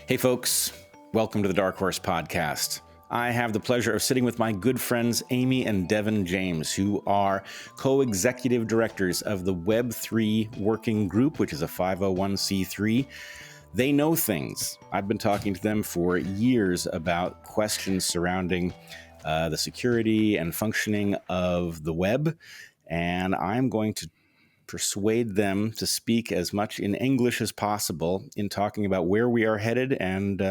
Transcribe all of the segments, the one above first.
Hey folks, welcome to the DarkHorse podcast. I have the pleasure of sitting with my good friends Amy and Devon James, who are co-executive directors of the Web3 Working Group, which is a 501c3. They know things. I've been talking to them for years about questions surrounding the security and functioning of the web, and I'm going to persuade them to speak as much in English as possible in talking about where we are headed and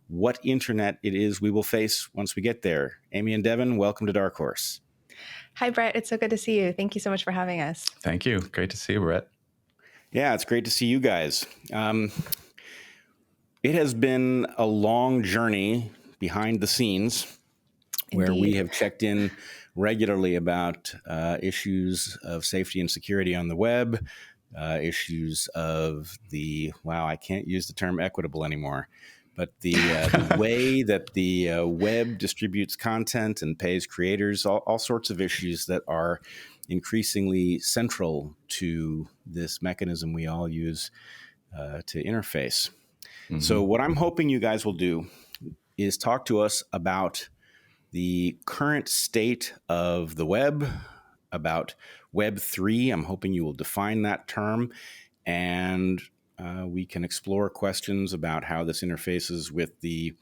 what internet it is we will face once we get there. Amy and Devon, welcome to DarkHorse. Hi, Bret. It's so good to see you. Thank you so much for having us. Thank you. Great to see you, Bret. Yeah, it's great to see you guys. It has been a long journey behind the scenes where we have checked in regularly about issues of safety and security on the web, issues of I can't use the term equitable anymore, but the way that the web distributes content and pays creators, all sorts of issues that are increasingly central to this mechanism we all use to interface. Mm-hmm. So what I'm hoping you guys will do is talk to us about the current state of the web, about Web3. I'm hoping you will define that term, and we can explore questions about how this interfaces with the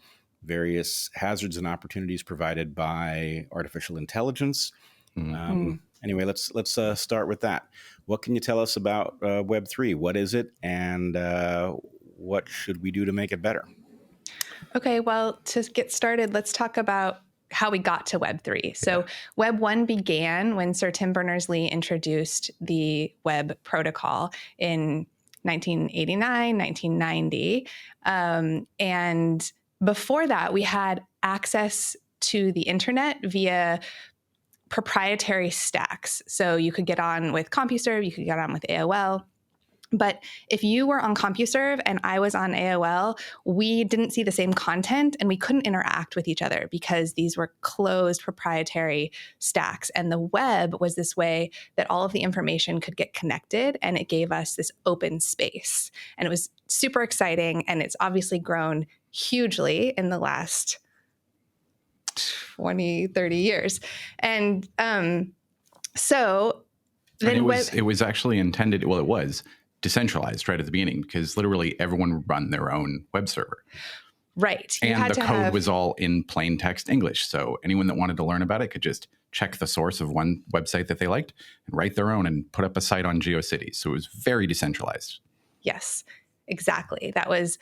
various hazards and opportunities provided by artificial intelligence. Mm-hmm. Anyway, let's start with that. What can you tell us about Web3? What is it, and what should we do to make it better? Okay, well, to get started, let's talk about how we got to Web3. So Web 1 began when Sir Tim Berners-Lee introduced the web protocol in 1989, 1990. And before that, we had access to the internet via proprietary stacks. So you could get on with CompuServe, you could get on with AOL. But if you were on CompuServe and I was on AOL, we didn't see the same content and we couldn't interact with each other because these were closed proprietary stacks. And the web was this way that all of the information could get connected, and it gave us this open space. And it was super exciting, and it's obviously grown hugely in the last 20, 30 years. And so then it was actually intended, well, it was decentralized right at the beginning because literally everyone would run their own web server. Right. And the code was all in plain text English. So anyone that wanted to learn about it could just check the source of one website that they liked and write their own and put up a site on GeoCities. So it was very decentralized. Yes, exactly. That was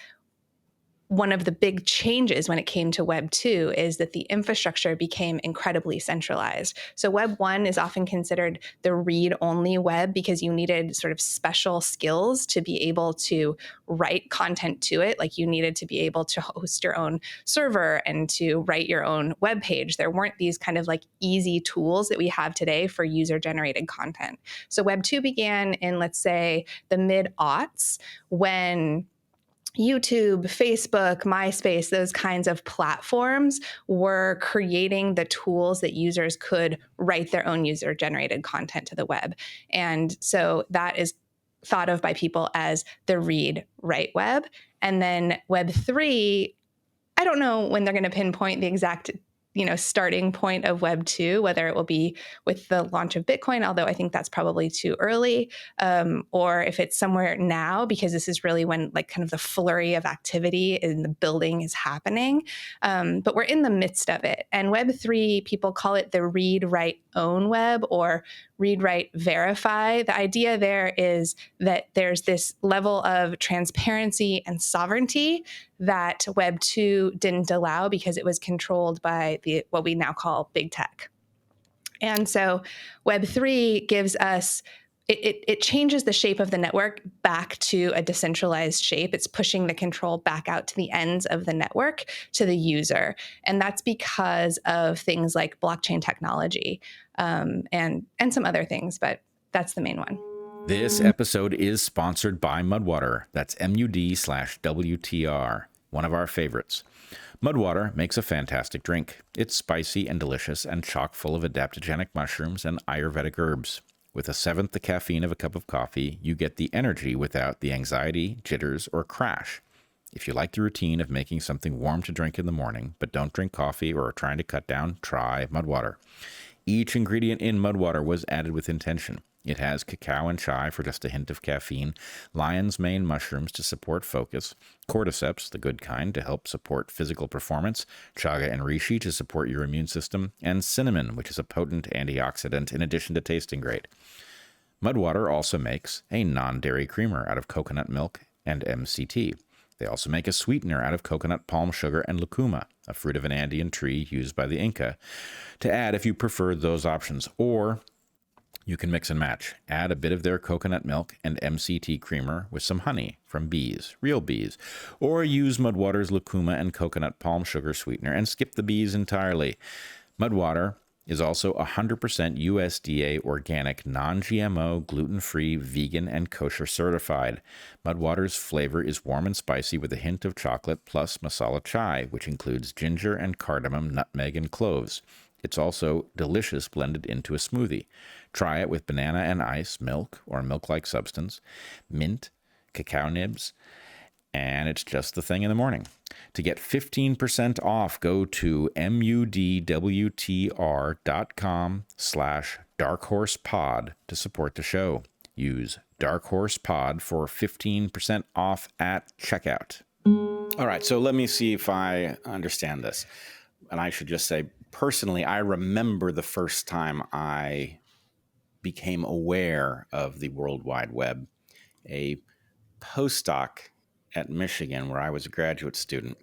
one of the big changes when it came to Web 2 is that the infrastructure became incredibly centralized. So Web 1 is often considered the read-only web because you needed sort of special skills to be able to write content to it. Like you needed to be able to host your own server and to write your own web page. There weren't these kind of like easy tools that we have today for user-generated content. So Web 2 began in, let's say, the mid-aughts when YouTube, Facebook, MySpace, those kinds of platforms were creating the tools that users could write their own user-generated content to the web. And so that is thought of by people as the read-write web. And then Web 3, I don't know when they're going to pinpoint the exact starting point of Web 2, whether it will be with the launch of Bitcoin, although I think that's probably too early, or if it's somewhere now, because this is really when like kind of the flurry of activity in the building is happening. But we're in the midst of it. And Web 3, people call it the read, write, own web or read, write, verify. The idea there is that there's this level of transparency and sovereignty that Web 2 didn't allow because it was controlled by what we now call big tech. And so Web 3 gives us, it changes the shape of the network back to a decentralized shape. It's pushing the control back out to the ends of the network to the user. And that's because of things like blockchain technology and some other things, but that's the main one. This episode is sponsored by Mudwater. That's MUD/WTR, one of our favorites. Mudwater makes a fantastic drink. It's spicy and delicious and chock full of adaptogenic mushrooms and Ayurvedic herbs. With a seventh the caffeine of a cup of coffee, you get the energy without the anxiety, jitters, or crash. If you like the routine of making something warm to drink in the morning, but don't drink coffee or are trying to cut down, try mud water. Each ingredient in mud water was added with intention. It has cacao and chai for just a hint of caffeine, lion's mane mushrooms to support focus, cordyceps, the good kind, to help support physical performance, chaga and reishi to support your immune system, and cinnamon, which is a potent antioxidant in addition to tasting great. Mud water also makes a non-dairy creamer out of coconut milk and MCT. They also make a sweetener out of coconut palm sugar and lucuma, a fruit of an Andean tree used by the Inca, to add if you prefer those options. Or you can mix and match. Add a bit of their coconut milk and MCT creamer with some honey from bees, real bees. Or use Mudwater's lucuma and coconut palm sugar sweetener and skip the bees entirely. Mudwater is also 100% USDA organic, non-GMO, gluten-free, vegan, and kosher certified. Mudwater's flavor is warm and spicy with a hint of chocolate plus masala chai, which includes ginger and cardamom, nutmeg, and cloves. It's also delicious blended into a smoothie. Try it with banana and ice, milk or milk-like substance, mint, cacao nibs, and it's just the thing in the morning. To get 15% off, go to mudwtr.com/darkhorsepod to support the show. Use darkhorsepod for 15% off at checkout. All right, so let me see if I understand this. And I should just say, personally, I remember the first time I became aware of the World Wide Web. A postdoc at Michigan, where I was a graduate student,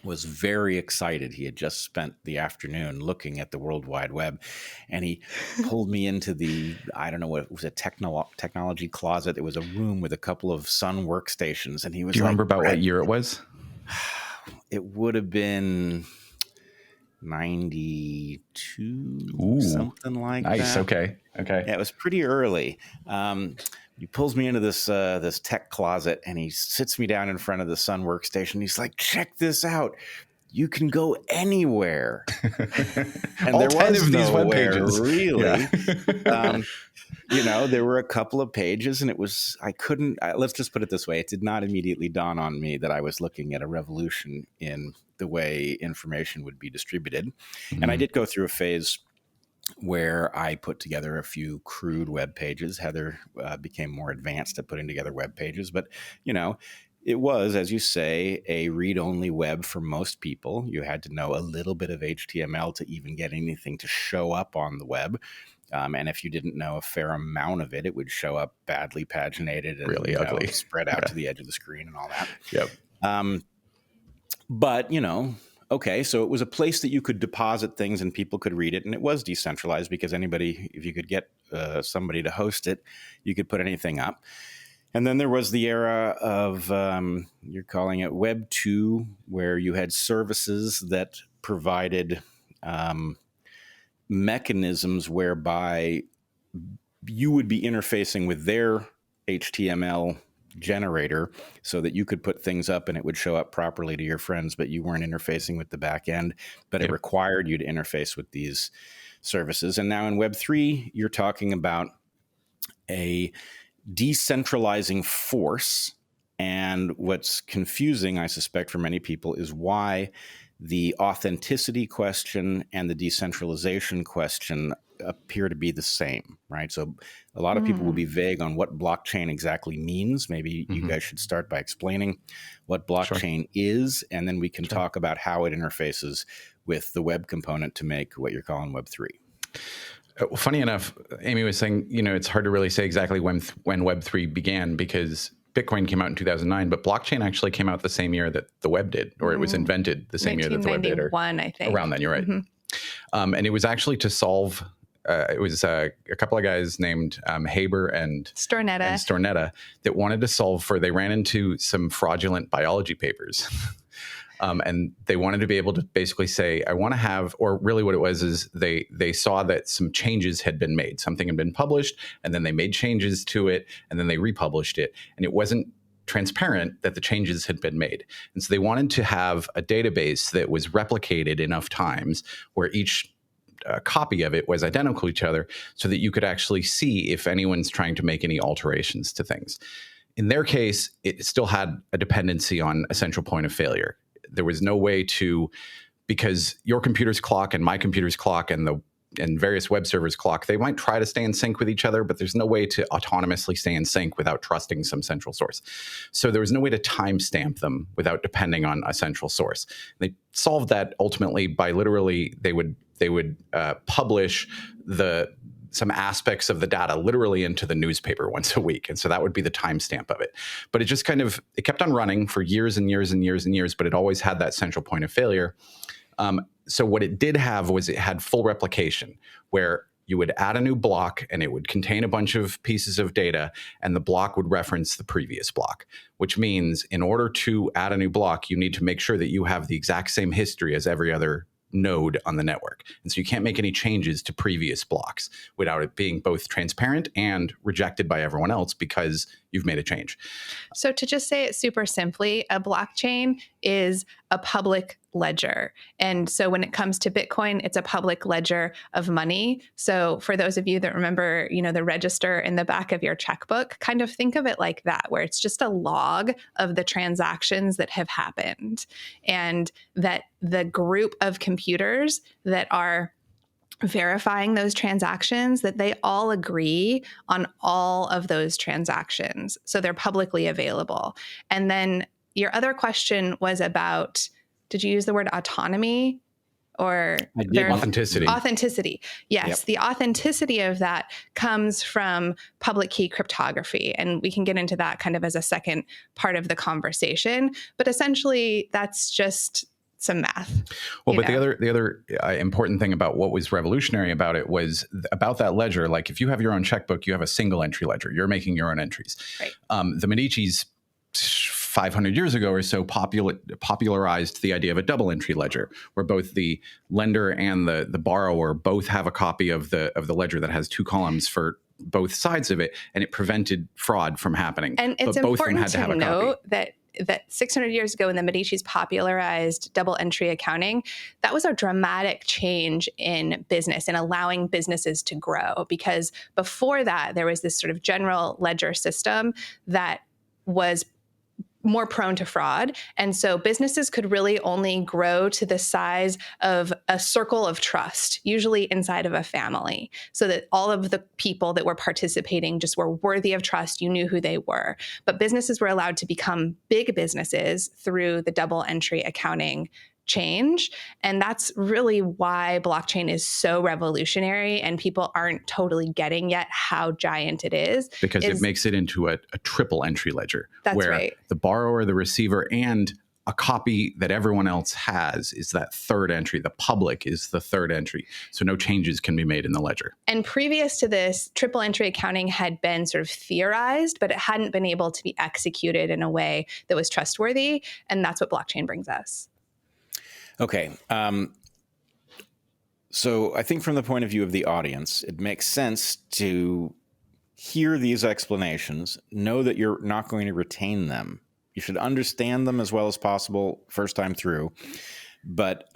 was very excited. He had just spent the afternoon looking at the World Wide Web, and he pulled me into the, I don't know what it was, a technology closet. It was a room with a couple of Sun workstations, and he was Do you like, remember about what year it was? It would have been 92, something like that. Nice. Okay. Yeah, it was pretty early. He pulls me into this tech closet, and he sits me down in front of the Sun workstation. He's like, "Check this out. You can go anywhere." And All there 10 was of these web nowhere, pages. really. Yeah. There were a couple of pages, and let's just put it this way. It did not immediately dawn on me that I was looking at a revolution in the way information would be distributed. Mm-hmm. And I did go through a phase where I put together a few crude web pages. Heather became more advanced at putting together web pages. But, it was, as you say, a read-only web for most people. You had to know a little bit of HTML to even get anything to show up on the web. And if you didn't know a fair amount of it, it would show up badly paginated and really ugly, spread out to the edge of the screen and all that. Yep. But, okay, so it was a place that you could deposit things and people could read it, and it was decentralized because anybody, if you could get somebody to host it, you could put anything up. And then there was the era of, you're calling it Web 2, where you had services that provided mechanisms whereby you would be interfacing with their HTML generator so that you could put things up and it would show up properly to your friends, but you weren't interfacing with the back end, but it required you to interface with these services. And now in Web3, you're talking about a decentralizing force. And what's confusing, I suspect, for many people is why the authenticity question and the decentralization question appear to be the same, right? So a lot of people will be vague on what blockchain exactly means. Maybe you guys should start by explaining what blockchain is, and then we can talk about how it interfaces with the web component to make what you're calling Web3. Funny enough, Amy was saying, it's hard to really say exactly when Web3 began because Bitcoin came out in 2009, but blockchain actually came out the same year that the web did, or it was invented the same year that the web did. 1991, I think. Around then, you're right. And it was actually to solve, it was a couple of guys named Haber and Stornetta that wanted to solve they ran into some fraudulent biology papers. And they wanted to be able to basically say, I want to have, or really what it was is they saw that some changes had been made. Something had been published, and then they made changes to it, and then they republished it. And it wasn't transparent that the changes had been made. And so they wanted to have a database that was replicated enough times where each copy of it was identical to each other so that you could actually see if anyone's trying to make any alterations to things. In their case, it still had a dependency on a central point of failure. There was no way to, because your computer's clock and my computer's clock and various web servers clock, they might try to stay in sync with each other, but there's no way to autonomously stay in sync without trusting some central source. So there was no way to timestamp them without depending on a central source. They solved that ultimately by literally, they would publish some aspects of the data literally into the newspaper once a week. And so that would be the timestamp of it. But it just it kept on running for years and years and years and years, but it always had that central point of failure. So what it did have was it had full replication, where you would add a new block and it would contain a bunch of pieces of data, and the block would reference the previous block, which means in order to add a new block, you need to make sure that you have the exact same history as every other node on the network. And so you can't make any changes to previous blocks without it being both transparent and rejected by everyone else because you've made a change. So to just say it super simply, a blockchain is a public ledger. And so when it comes to Bitcoin, it's a public ledger of money. So for those of you that remember, the register in the back of your checkbook, kind of think of it like that, where it's just a log of the transactions that have happened, and that the group of computers that are verifying those transactions, that they all agree on all of those transactions. So they're publicly available. And then your other question was about, did you use the word autonomy or authenticity? Authenticity. Yes. Yep. The authenticity of that comes from public key cryptography. And we can get into that kind of as a second part of the conversation. But essentially, that's just some math. Well, but the other important thing about what was revolutionary about it was about that ledger. Like if you have your own checkbook, you have a single entry ledger. You're making your own entries. Right. The Medicis 500 years ago or so popularized the idea of a double entry ledger, where both the lender and the borrower both have a copy of the ledger that has two columns for both sides of it, and it prevented fraud from happening. And it's but both important of them had to have a note copy. that 600 years ago when the Medicis popularized double entry accounting, that was a dramatic change in business and allowing businesses to grow. Because before that, there was this sort of general ledger system that was more prone to fraud. And so businesses could really only grow to the size of a circle of trust, usually inside of a family, so that all of the people that were participating just were worthy of trust. You knew who they were. But businesses were allowed to become big businesses through the double entry accounting change. And that's really why blockchain is so revolutionary, and people aren't totally getting yet how giant it is. Because it makes it into a triple entry ledger. That's where right. The borrower, the receiver, and a copy that everyone else has is that third entry. The public is the third entry. So no changes can be made in the ledger. And previous to this, triple entry accounting had been sort of theorized, but it hadn't been able to be executed in a way that was trustworthy. And that's what blockchain brings us. Okay. So I think from the point of view of the audience, it makes sense to hear these explanations, know that you're not going to retain them. You should understand them as well as possible first time through, but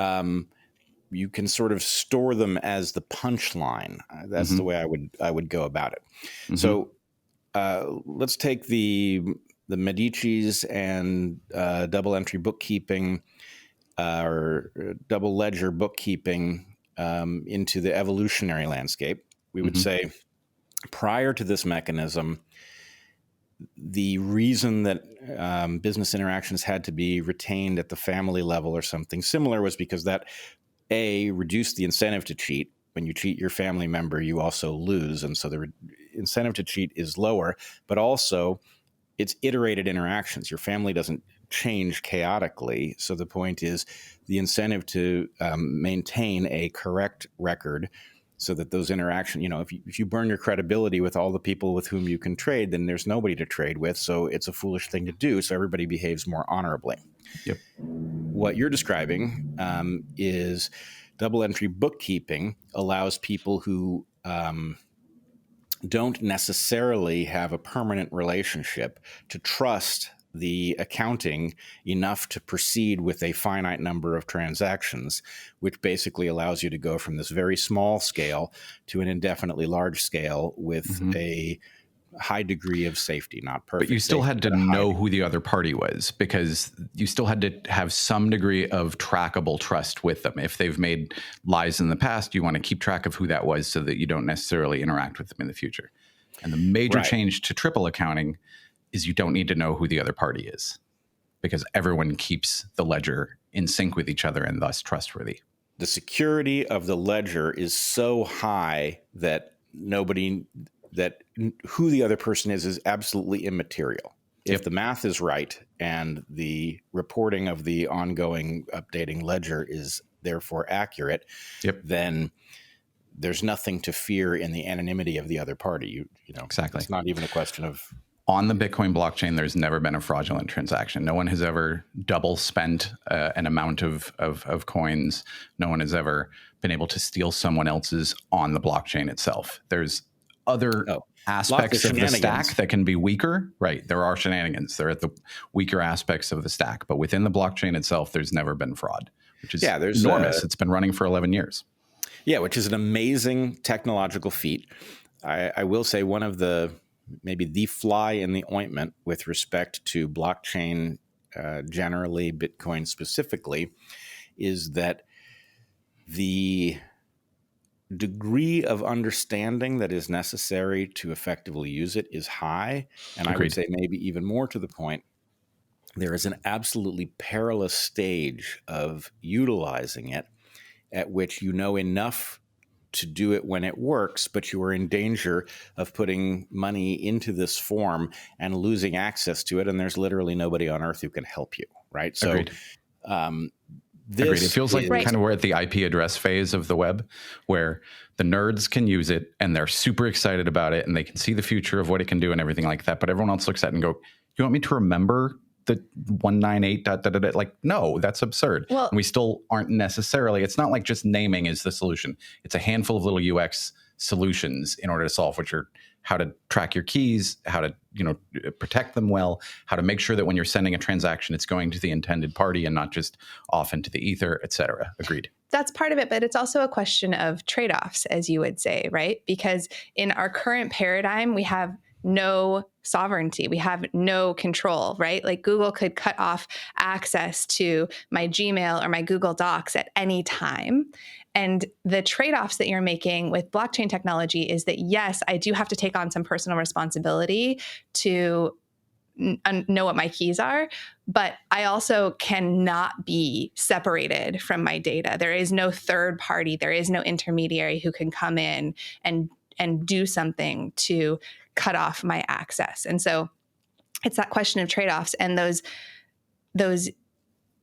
you can sort of store them as the punchline. That's the way I would go about it. Mm-hmm. So let's take the Medicis and double entry bookkeeping or double ledger bookkeeping into the evolutionary landscape. We would say prior to this mechanism, the reason that business interactions had to be retained at the family level or something similar was because that, A, reduced the incentive to cheat. When you cheat your family member, you also lose. And so the incentive to cheat is lower, but also it's iterated interactions. Your family doesn't change chaotically. So the point is the incentive to maintain a correct record so that those interactions, if you burn your credibility with all the people with whom you can trade, then there's nobody to trade with. So it's a foolish thing to do. So everybody behaves more honorably. Yep. What you're describing is double entry bookkeeping allows people who don't necessarily have a permanent relationship to trust the accounting enough to proceed with a finite number of transactions, which basically allows you to go from this very small scale to an indefinitely large scale with a high degree of safety, not perfect. But you still safety, had to know who the other party was, because you still had to have some degree of trackable trust with them. If they've made lies in the past, you want to keep track of who that was so that you don't necessarily interact with them in the future. And the major change to triple accounting is you don't need to know who the other party is, because everyone keeps the ledger in sync with each other and thus trustworthy. The security of the ledger is so high that who the other person is absolutely immaterial. If the math is right and the reporting of the ongoing updating ledger is therefore accurate, then there's nothing to fear in the anonymity of the other party. You know, exactly. It's not even a question of... On the Bitcoin blockchain, there's never been a fraudulent transaction. No one has ever double spent an amount of coins. No one has ever been able to steal someone else's on the blockchain itself. There's other aspects of the stack that can be weaker. Right. There are shenanigans. They're at the weaker aspects of the stack. But within the blockchain itself, there's never been fraud, which is enormous. It's been running for 11 years. Yeah, which is an amazing technological feat. I will say one of maybe the fly in the ointment with respect to blockchain generally, Bitcoin specifically, is that the degree of understanding that is necessary to effectively use it is high. And I would say maybe even more to the point, there is an absolutely perilous stage of utilizing it at which you know enough to do it when it works, but you are in danger of putting money into this form and losing access to it. And there's literally nobody on earth who can help you, right? So Agreed. It feels like kind of we're at the IP address phase of the web, where the nerds can use it and they're super excited about it and they can see the future of what it can do and everything like that. But everyone else looks at it and go, you want me to remember the 198 ... Like, no, that's absurd. Well, and we still aren't necessarily, it's not like just naming is the solution. It's a handful of little UX solutions in order to solve, which are how to track your keys, how to, protect them well, how to make sure that when you're sending a transaction, it's going to the intended party and not just off into the ether, et cetera. Agreed. That's part of it, but it's also a question of trade-offs, as you would say, right? Because in our current paradigm, we have no sovereignty. We have no control, right? Like Google could cut off access to my Gmail or my Google Docs at any time. And the trade-offs that you're making with blockchain technology is that, yes, I do have to take on some personal responsibility to know what my keys are, but I also cannot be separated from my data. There is no third party. There is no intermediary who can come in and do something to cut off my access. And so it's that question of trade-offs, and those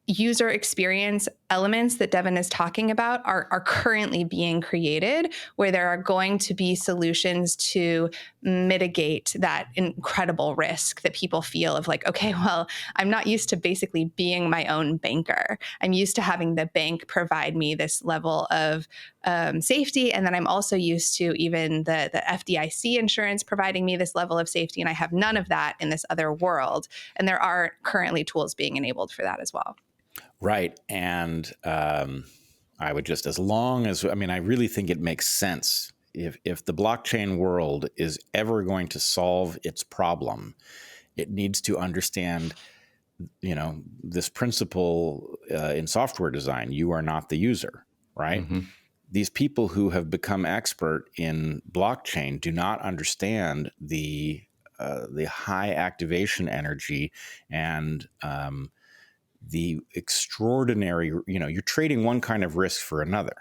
user experience elements that Devon is talking about are currently being created, where there are going to be solutions to mitigate that incredible risk that people feel of like, okay, well, I'm not used to basically being my own banker. I'm used to having the bank provide me this level of safety. And then I'm also used to even the FDIC insurance providing me this level of safety. And I have none of that in this other world. And there are currently tools being enabled for that as well. Right. And I would just, I really think it makes sense. If the blockchain world is ever going to solve its problem, it needs to understand, this principle in software design: you are not the user, right? Mm-hmm. These people who have become expert in blockchain do not understand the high activation energy and the extraordinary, you're trading one kind of risk for another.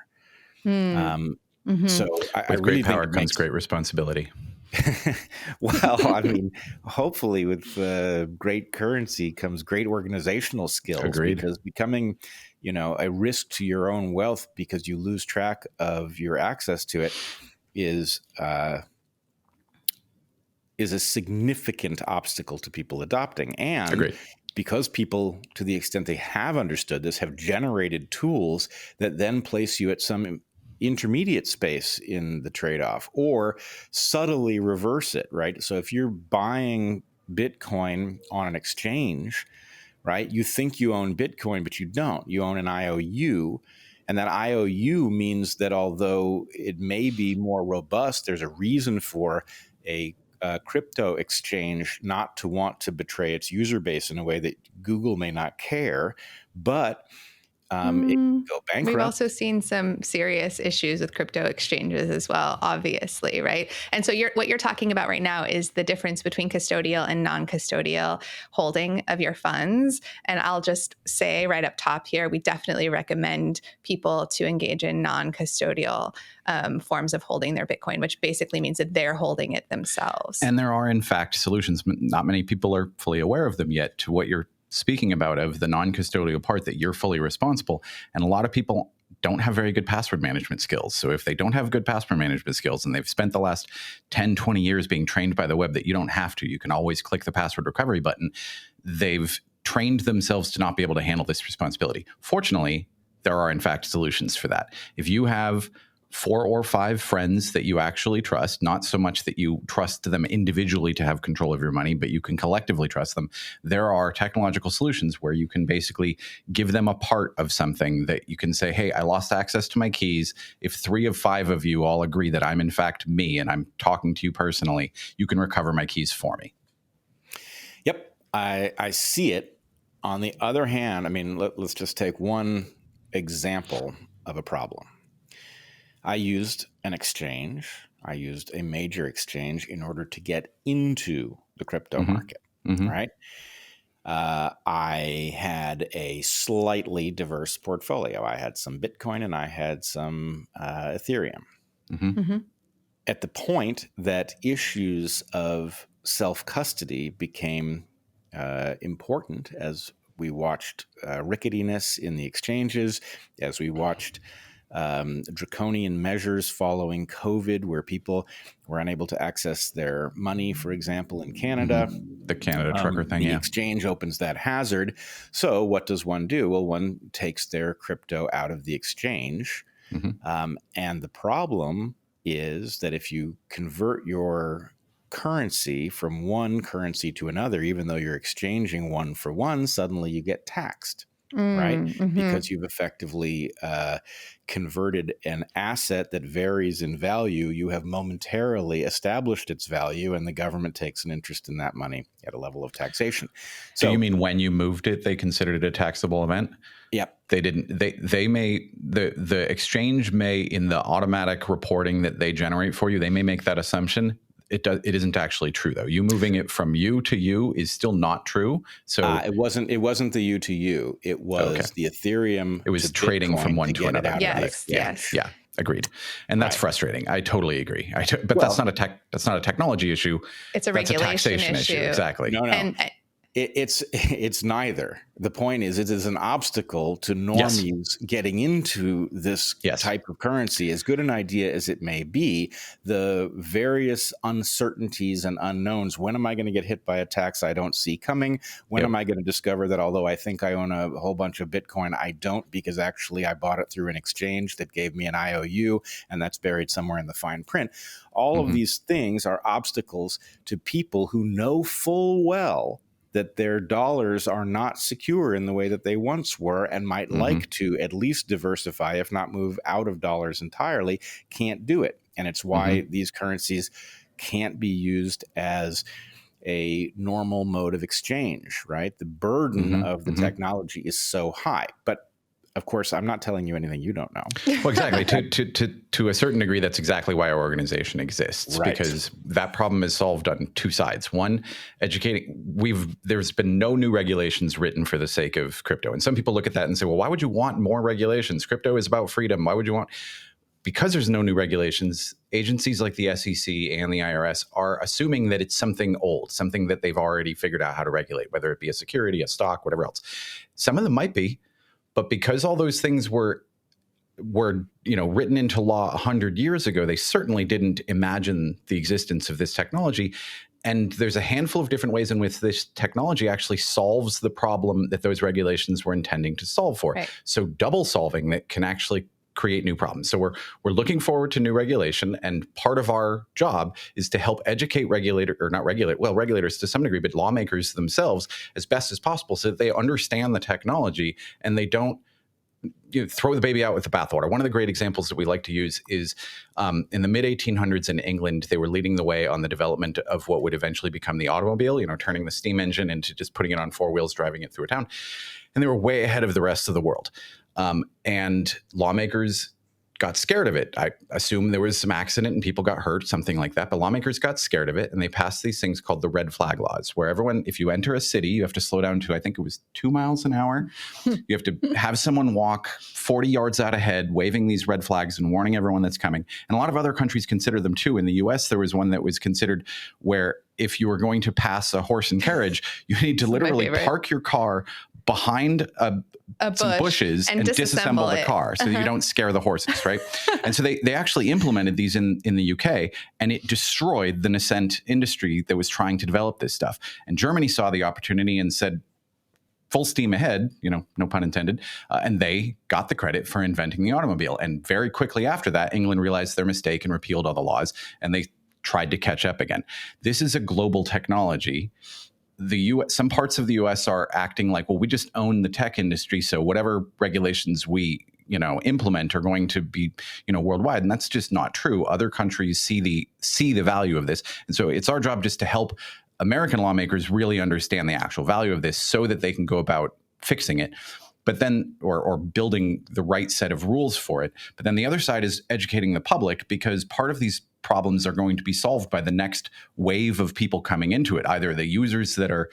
Mm-hmm. So with great power comes great responsibility. Well, hopefully with great currency comes great organizational skills. Agreed. Because becoming, a risk to your own wealth because you lose track of your access to it is a significant obstacle to people adopting. And Agreed. Because people, to the extent they have understood this, have generated tools that then place you at some intermediate space in the trade-off or subtly reverse it, right? So if you're buying Bitcoin on an exchange, right, you think you own Bitcoin, but you don't. You own an IOU. And that IOU means that although it may be more robust, there's a reason for a crypto exchange not to want to betray its user base in a way that Google may not care, but it can go bankrupt. We've also seen some serious issues with crypto exchanges as well, obviously, right? And so what you're talking about right now is the difference between custodial and non-custodial holding of your funds. And I'll just say right up top here, we definitely recommend people to engage in non-custodial forms of holding their Bitcoin, which basically means that they're holding it themselves. And there are, in fact, solutions. Not many people are fully aware of them yet, to what you're speaking about, of the non-custodial part, that you're fully responsible. And a lot of people don't have very good password management skills. So if they don't have good password management skills, and they've spent the last 10, 20 years being trained by the web that you don't have to, you can always click the password recovery button, they've trained themselves to not be able to handle this responsibility. Fortunately, there are, in fact, solutions for that. If you have 4 or 5 friends that you actually trust, not so much that you trust them individually to have control of your money, but you can collectively trust them, there are technological solutions where you can basically give them a part of something that you can say, hey, I lost access to my keys. If 3 of 5 of you all agree that I'm in fact me and I'm talking to you personally, you can recover my keys for me. Yep, I see it. On the other hand, I mean, let's just take one example of a problem. I used an exchange. I used a major exchange in order to get into the crypto market, right? I had a slightly diverse portfolio. I had some Bitcoin and I had some Ethereum. At the point that issues of self-custody became important, as we watched ricketiness in the exchanges, as we watched draconian measures following COVID, where people were unable to access their money, for example, in Canada. The Canada trucker thing, the exchange opens that hazard. So what does one do? Well, one takes their crypto out of the exchange. And the problem is that if you convert your currency from one currency to another, even though you're exchanging one for one, suddenly you get taxed. Right? Because you've effectively converted an asset that varies in value. You have momentarily established its value, and the government takes an interest in that money at a level of taxation. So, do you mean when you moved it, they considered it a taxable event? Yep. They didn't. They may, the exchange may, in the automatic reporting that they generate for you, they may make that assumption. It isn't actually true, though. You moving it from you to you is still not true. So it wasn't the you to you. It was the Ethereum. It was trading Bitcoin from one to another. Yes. Yeah. Agreed. And that's frustrating. I totally agree. But that's not a technology issue. It's a regulation taxation issue. Exactly. No. It's neither. The point is, it is an obstacle to normies getting into this type of currency. As good an idea as it may be, the various uncertainties and unknowns. When am I going to get hit by a tax I don't see coming? When am I going to discover that although I think I own a whole bunch of Bitcoin, I don't, because actually I bought it through an exchange that gave me an IOU, and that's buried somewhere in the fine print. All of these things are obstacles to people who know full well that their dollars are not secure in the way that they once were, and might like to at least diversify, if not move out of dollars entirely, can't do it. And it's why these currencies can't be used as a normal mode of exchange, right? The burden of the technology is so high. But of course, I'm not telling you anything you don't know. Well, exactly. To a certain degree, that's exactly why our organization exists, because that problem is solved on 2 sides. One, educating. There's been no new regulations written for the sake of crypto. And some people look at that and say, well, why would you want more regulations? Crypto is about freedom. Why would you want? Because there's no new regulations, agencies like the SEC and the IRS are assuming that it's something old, something that they've already figured out how to regulate, whether it be a security, a stock, whatever else. Some of them might be. But because all those things were written into law 100 years ago, they certainly didn't imagine the existence of this technology. And there's a handful of different ways in which this technology actually solves the problem that those regulations were intending to solve for. Right. So double solving that can actually create new problems. So we're looking forward to new regulation, and part of our job is to help educate regulators to some degree, but lawmakers themselves as best as possible, so that they understand the technology and they don't throw the baby out with the bathwater. One of the great examples that we like to use is in the mid 1800s in England, they were leading the way on the development of what would eventually become the automobile, turning the steam engine into just putting it on four wheels, driving it through a town. And they were way ahead of the rest of the world. And lawmakers got scared of it. I assume there was some accident and people got hurt, something like that. But lawmakers got scared of it, and they passed these things called the red flag laws, where everyone, if you enter a city, you have to slow down to, I think it was 2 miles an hour. You have to have someone walk 40 yards out ahead, waving these red flags and warning everyone that's coming. And a lot of other countries consider them too. In the US, there was one that was considered where if you were going to pass a horse and carriage, you need to literally park your car behind some bushes and disassemble the car so that you don't scare the horses, right? And so they actually implemented these in the UK, and it destroyed the nascent industry that was trying to develop this stuff. And Germany saw the opportunity and said, full steam ahead, no pun intended, and they got the credit for inventing the automobile. And very quickly after that, England realized their mistake and repealed all the laws, and they tried to catch up again. This is a global technology. Some parts of the US are acting like, well, we just own the tech industry, so whatever regulations we implement are going to be worldwide, and that's just not true. Other countries see the value of this, and so it's our job just to help American lawmakers really understand the actual value of this so that they can go about fixing it. But then, or building the right set of rules for it. But then the other side is educating the public, because part of these problems are going to be solved by the next wave of people coming into it. Either the users that are,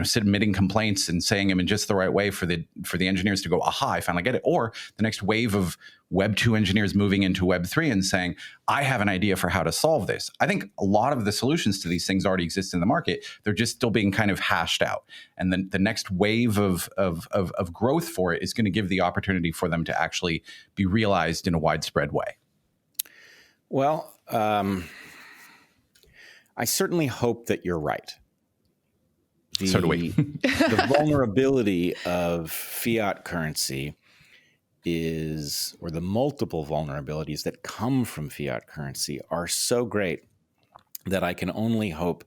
submitting complaints and saying them in just the right way for the engineers to go, aha, I finally get it. Or the next wave of Web 2 engineers moving into Web 3 and saying, I have an idea for how to solve this. I think a lot of the solutions to these things already exist in the market. They're just still being kind of hashed out. And then the next wave of growth for it is going to give the opportunity for them to actually be realized in a widespread way. Well, I certainly hope that you're right. So do we. The vulnerability of fiat currency or the multiple vulnerabilities that come from fiat currency are so great that I can only hope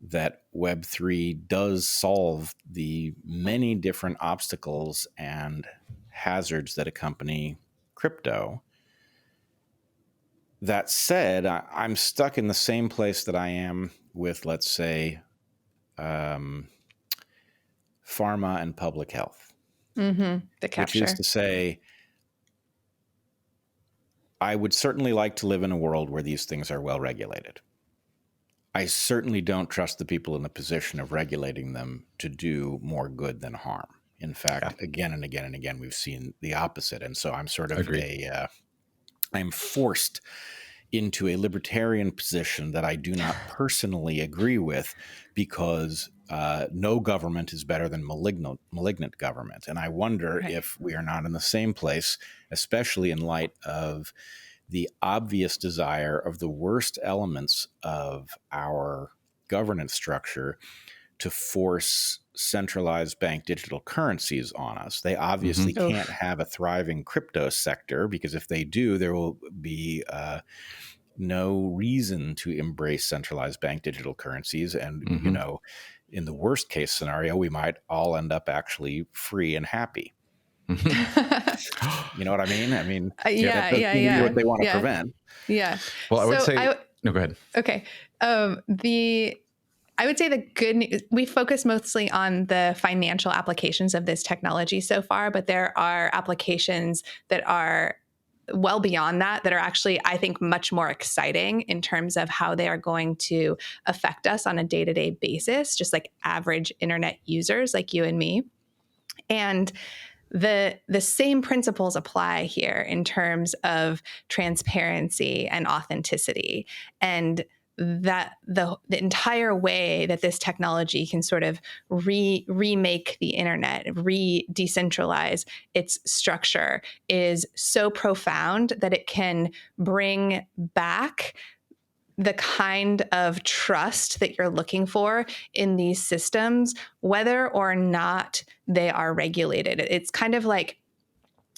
that Web3 does solve the many different obstacles and hazards that accompany crypto. That said, I'm stuck in the same place that I am with, let's say, pharma and public health. The capture. Which is to say, I would certainly like to live in a world where these things are well regulated. I certainly don't trust the people in the position of regulating them to do more good than harm. In fact, again and again and again, we've seen the opposite. And so I'm sort of I'm forced into a libertarian position that I do not personally agree with, because no government is better than malignant government. And I wonder if we are not in the same place, especially in light of the obvious desire of the worst elements of our governance structure to force centralized bank digital currencies on us. They obviously can't have a thriving crypto sector, because if they do, there will be no reason to embrace centralized bank digital currencies. And, in the worst case scenario, we might all end up actually free and happy. You know what I mean? I mean, that's what they want to prevent. Yeah. Well, I would say, no, go ahead. Okay. I would say the good news, we focus mostly on the financial applications of this technology so far, but there are applications that are well beyond that are actually, I think, much more exciting in terms of how they are going to affect us on a day-to-day basis, just like average internet users like you and me. And the same principles apply here in terms of transparency and authenticity, and that the entire way that this technology can sort of remake the internet, decentralize its structure, is so profound that it can bring back the kind of trust that you're looking for in these systems, whether or not they are regulated. It's kind of like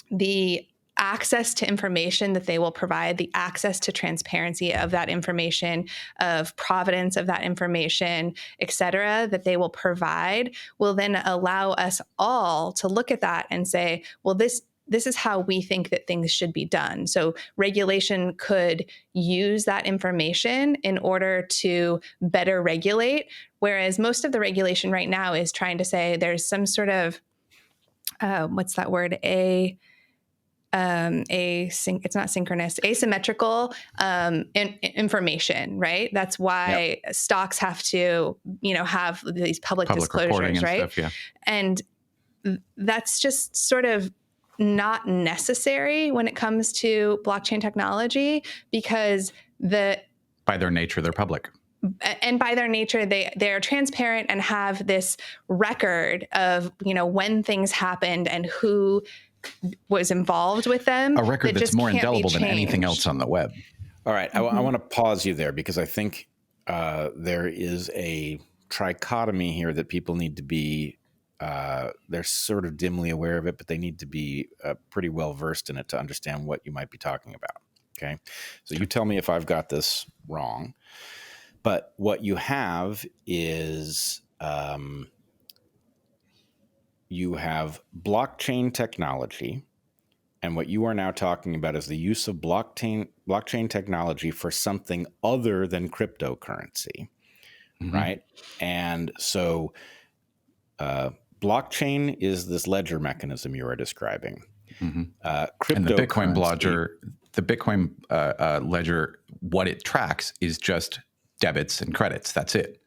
the access to information that they will provide, the access to transparency of that information, of provenance of that information, et cetera, that they will provide, will then allow us all to look at that and say, well, this this is how we think that things should be done. So regulation could use that information in order to better regulate, whereas most of the regulation right now is trying to say there's some sort of, what's that word? It's not synchronous, asymmetrical information, right? That's why stocks have to, have these public disclosures, right? Stuff, yeah. And that's just sort of not necessary when it comes to blockchain technology, because by their nature, they're public. And by their nature, they're transparent and have this record of, when things happened and who was involved with them. A record that's more indelible than anything else on the web. All right. I want to pause you there, because I think there is a trichotomy here that people need to be, they're sort of dimly aware of it, but they need to be pretty well versed in it to understand what you might be talking about. Okay. So you tell me if I've got this wrong, but what you have is, you have blockchain technology, and what you are now talking about is the use of blockchain technology for something other than cryptocurrency, right? And so blockchain is this ledger mechanism you are describing. And the Bitcoin ledger, what it tracks is just debits and credits. That's it.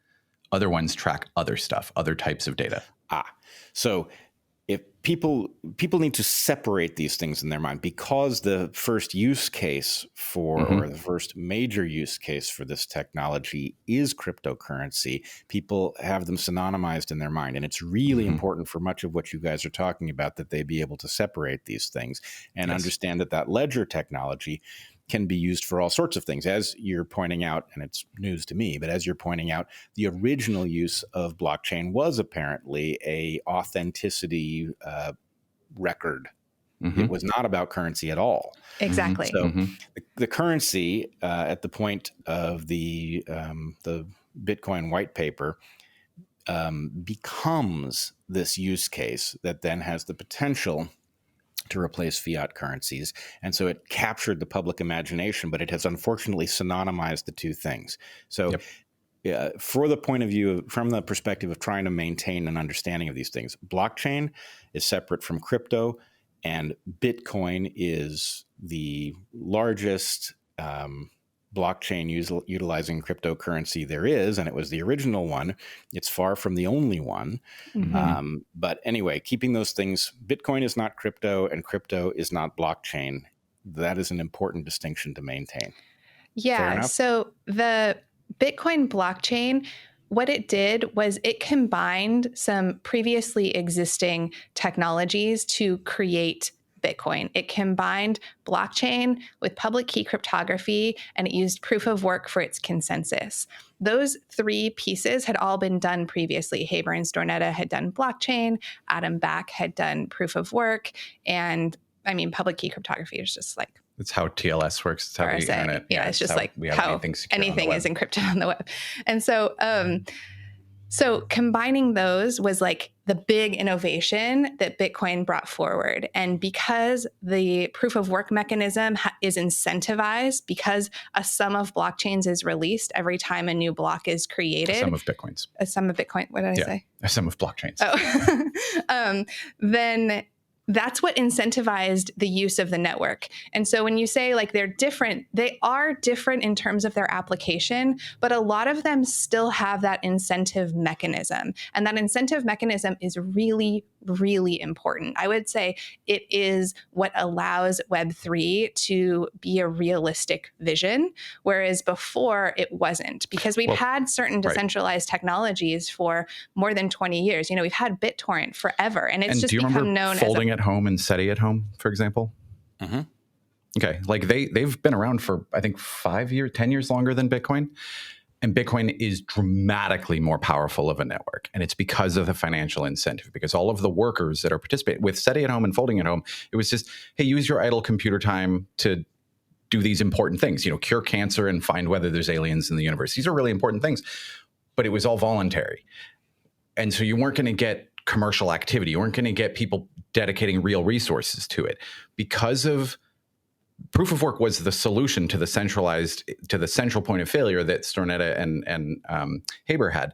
Other ones track other stuff, other types of data. So if people need to separate these things in their mind, because the first use case for, or the first major use case for this technology is cryptocurrency, people have them synonymized in their mind. And it's really important for much of what you guys are talking about that they be able to separate these things and understand that ledger technology can be used for all sorts of things. As you're pointing out, and it's news to me, but as you're pointing out, the original use of blockchain was apparently a authenticity record. It was not about currency at all. Exactly. So the currency at the point of the Bitcoin white paper becomes this use case that then has the potential to replace fiat currencies. And so it captured the public imagination, but it has unfortunately synonymized the two things. So from the perspective of trying to maintain an understanding of these things, blockchain is separate from crypto, and Bitcoin is the largest blockchain utilizing cryptocurrency there is, and it was the original one. It's far from the only one. But anyway, keeping those things, Bitcoin is not crypto and crypto is not blockchain. That is an important distinction to maintain. Yeah. So the Bitcoin blockchain, what it did was it combined some previously existing technologies to create Bitcoin. It combined blockchain with public key cryptography, and it used proof of work for its consensus. Those three pieces had all been done previously. Haber and Stornetta had done blockchain, Adam Back had done proof of work, and public key cryptography is just like, it's how TLS works. It's how the internet. Yeah, it's just like how anything is encrypted on the web. And so, so combining those was like the big innovation that Bitcoin brought forward. And because the proof of work mechanism is incentivized, because a sum of blockchains is released every time a new block is created. A sum of Bitcoins. A sum of Bitcoin. What did I say? A sum of blockchains. Then that's what incentivized the use of the network. And so when you say like they're different, they are different in terms of their application, but a lot of them still have that incentive mechanism. And that incentive mechanism is really, really important. I would say it is what allows Web3 to be a realistic vision, whereas before it wasn't, because we've had certain decentralized technologies for more than 20 years. We've had BitTorrent forever, and it's just become known as folding at home and SETI at home, for example. Okay, like they've been around for I think 10 years longer than Bitcoin. And Bitcoin is dramatically more powerful of a network. And it's because of the financial incentive, because all of the workers that are participating with SETI at home and folding at home, it was just, hey, use your idle computer time to do these important things, cure cancer and find whether there's aliens in the universe. These are really important things, but it was all voluntary. And so you weren't going to get commercial activity. You weren't going to get people dedicating real resources to it. Because of proof of work was the solution to the central point of failure that Stornetta and Haber had.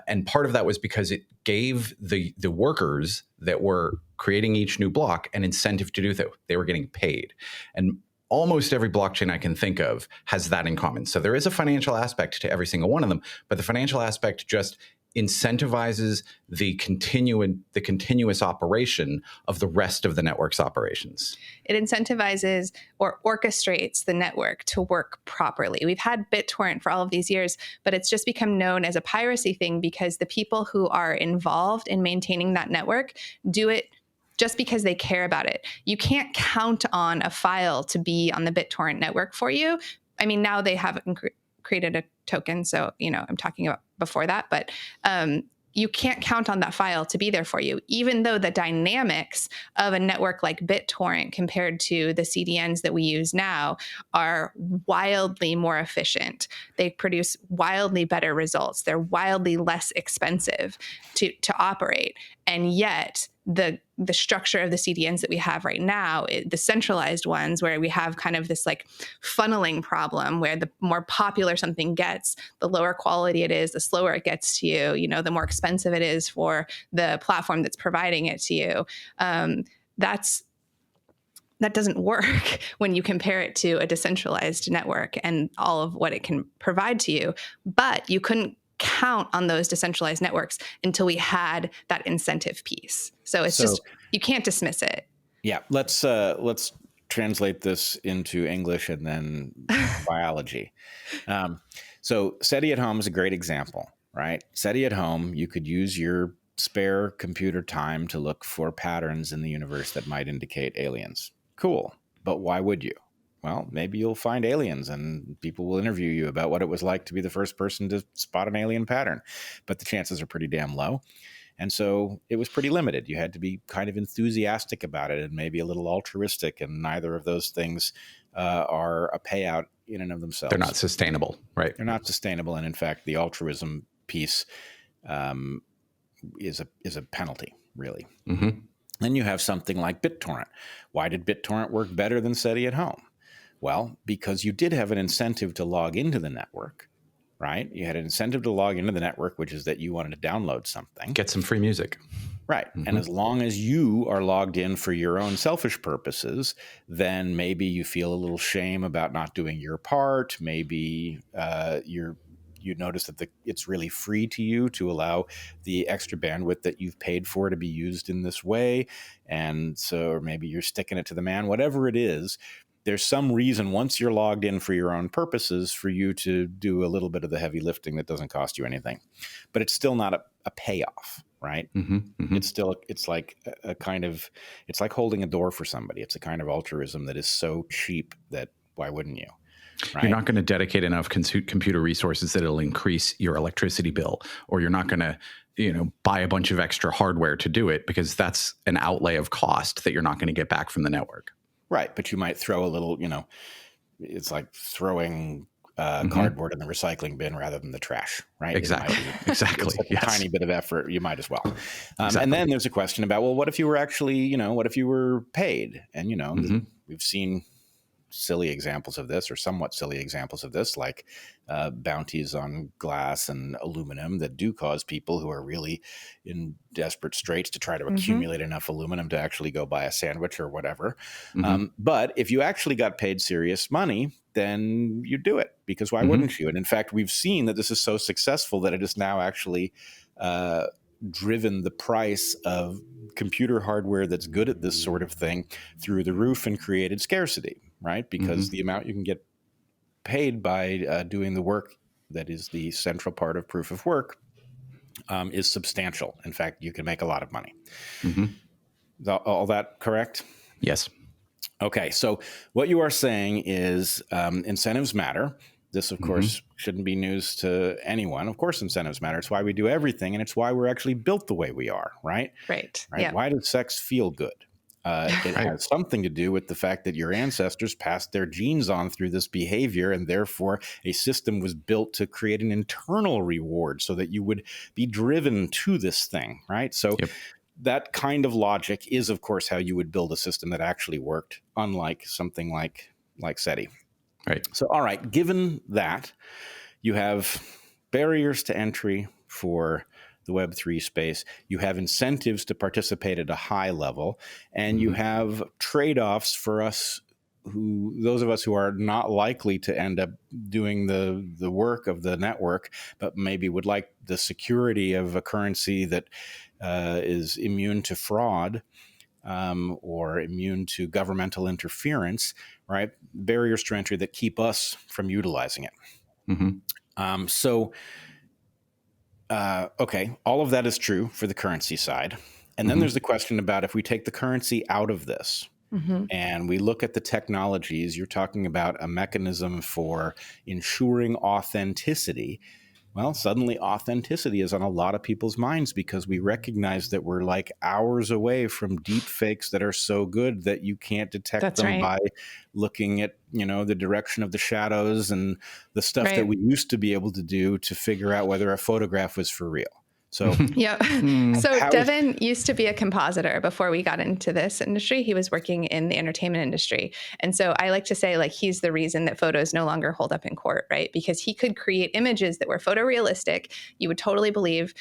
And part of that was because it gave the workers that were creating each new block an incentive to do that. They were getting paid. And almost every blockchain I can think of has that in common. So there is a financial aspect to every single one of them, but the financial aspect just incentivizes the continuous operation of the rest of the network's operations. It incentivizes or orchestrates the network to work properly. We've had BitTorrent for all of these years, but it's just become known as a piracy thing because the people who are involved in maintaining that network do it just because they care about it. You can't count on a file to be on the BitTorrent network for you. I mean, now they have created a token, so I'm talking about before that, but you can't count on that file to be there for you, even though the dynamics of a network like BitTorrent compared to the CDNs that we use now are wildly more efficient. They produce wildly better results. They're wildly less expensive to operate. And yet the structure of the CDNs that we have right now, the centralized ones where we have kind of this like funneling problem where the more popular something gets, the lower quality it is, the slower it gets to you, the more expensive it is for the platform that's providing it to you. That doesn't work when you compare it to a decentralized network and all of what it can provide to you. But you couldn't count on those decentralized networks until we had that incentive piece. So just, you can't dismiss it. Yeah. Let's translate this into English and then biology. So SETI at home is a great example, right? SETI at home, you could use your spare computer time to look for patterns in the universe that might indicate aliens. Cool. But why would you? Well, maybe you'll find aliens and people will interview you about what it was like to be the first person to spot an alien pattern. But the chances are pretty damn low. And so it was pretty limited. You had to be kind of enthusiastic about it and maybe a little altruistic. And neither of those things are a payout in and of themselves. They're not sustainable, right? They're not sustainable. And in fact, the altruism piece is a penalty, really. Mm-hmm. Then you have something like BitTorrent. Why did BitTorrent work better than SETI at home? Well, because you did have an incentive to log into the network, right? You had an incentive to log into the network, which is that you wanted to download something. Get some free music. Right. Mm-hmm. And as long as you are logged in for your own selfish purposes, then maybe you feel a little shame about not doing your part. Maybe you notice that it's really free to you to allow the extra bandwidth that you've paid for to be used in this way. And so, or maybe you're sticking it to the man, whatever it is. There's some reason once you're logged in for your own purposes for you to do a little bit of the heavy lifting that doesn't cost you anything, but it's still not a payoff, right? Mm-hmm, mm-hmm. It's like holding a door for somebody. It's a kind of altruism that is so cheap that why wouldn't you? Right? You're not going to dedicate enough computer resources that it'll increase your electricity bill, or you're not going to, buy a bunch of extra hardware to do it because that's an outlay of cost that you're not going to get back from the network. Right. But you might throw a little, it's like throwing cardboard in the recycling bin rather than the trash, right? Exactly. Exactly. It's a tiny bit of effort. You might as well. Exactly. And then there's a question about, well, what if you were actually, what if you were paid? And, mm-hmm. We've seen silly examples of this or somewhat silly examples of this, like bounties on glass and aluminum that do cause people who are really in desperate straits to try to accumulate enough aluminum to actually go buy a sandwich or whatever. Mm-hmm. But if you actually got paid serious money, then you do it, because why wouldn't you? And in fact, we've seen that this is so successful that it is now actually driven the price of computer hardware that's good at this sort of thing through the roof and created scarcity, right? Because the amount you can get paid by doing the work that is the central part of proof of work is substantial. In fact, you can make a lot of money. Mm-hmm. Is all that correct? Yes. Okay. So what you are saying is incentives matter. This, of course, shouldn't be news to anyone. Of course, incentives matter. It's why we do everything, and it's why we're actually built the way we are, right? Right. Yeah. Why does sex feel good? It has something to do with the fact that your ancestors passed their genes on through this behavior, and therefore a system was built to create an internal reward so that you would be driven to this thing, right? So that kind of logic is, of course, how you would build a system that actually worked, unlike something like SETI. Right. So, all right, given that, you have barriers to entry for the Web3 space. You have incentives to participate at a high level, and you have trade-offs for us, those of us who are not likely to end up doing the work of the network, but maybe would like the security of a currency that is immune to fraud or immune to governmental interference, right? Barriers to entry that keep us from utilizing it. Okay, all of that is true for the currency side. And then there's the question about if we take the currency out of this and we look at the technologies, you're talking about a mechanism for ensuring authenticity. Well, suddenly authenticity is on a lot of people's minds because we recognize that we're like hours away from deep fakes that are so good that you can't detect them by looking at, the direction of the shadows and the stuff that we used to be able to do to figure out whether a photograph was for real. So, So Devon used to be a compositor before we got into this industry. He was working in the entertainment industry. And so I like to say, like, he's the reason that photos no longer hold up in court, right? Because he could create images that were photorealistic. You would totally believe.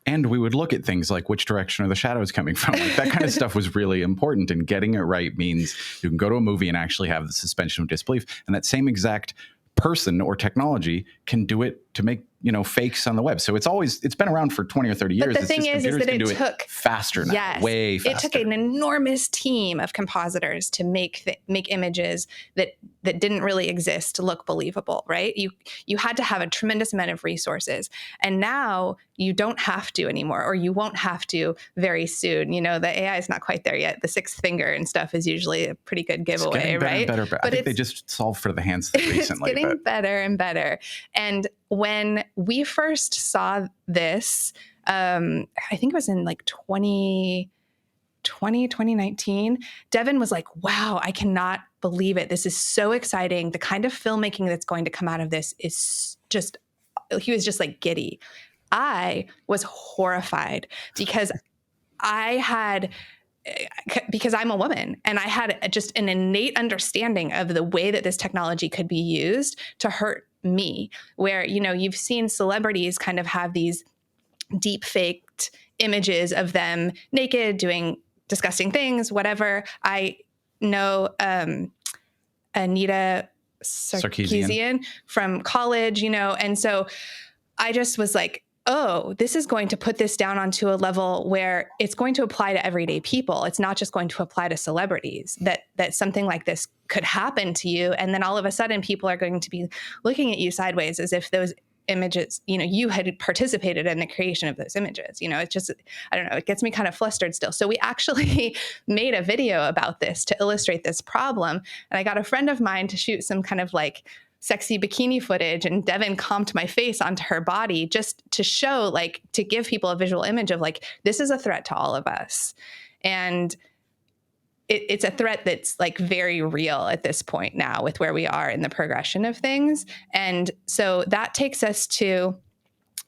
And we would look at things like which direction are the shadows coming from. Like, that kind of stuff was really important. And getting it right means you can go to a movie and actually have the suspension of disbelief. And that same exact person or technology can do it to make fakes on the web. So it's been around for 20 or 30 years. But the thing is that it took faster now, way faster. It took an enormous team of compositors to make images that didn't really exist to look believable, right? You had to have a tremendous amount of resources, and now you don't have to anymore, or you won't have to very soon. The AI is not quite there yet. The sixth finger and stuff is usually a pretty good giveaway, right? But I think they just solved for the handset recently. It's getting better and better. And when we first saw this, I think it was in like 2019, Devon was like, wow, I cannot believe it. This is so exciting. The kind of filmmaking that's going to come out of this is just, he was just like giddy. I was horrified because because I'm a woman and I had just an innate understanding of the way that this technology could be used to hurt me, where, you've seen celebrities kind of have these deep faked images of them naked, doing disgusting things, whatever. I know Anita Sarkeesian from college, and so I just was like, oh, this is going to put this down onto a level where it's going to apply to everyday people. It's not just going to apply to celebrities, that something like this could happen to you. And then all of a sudden people are going to be looking at you sideways as if those images, you had participated in the creation of those images. It's just, I don't know, it gets me kind of flustered still. So we actually made a video about this to illustrate this problem. And I got a friend of mine to shoot some kind of like sexy bikini footage, and Devon comped my face onto her body just to show, like, to give people a visual image of like, this is a threat to all of us. And it's a threat that's like very real at this point now with where we are in the progression of things. And so that takes us to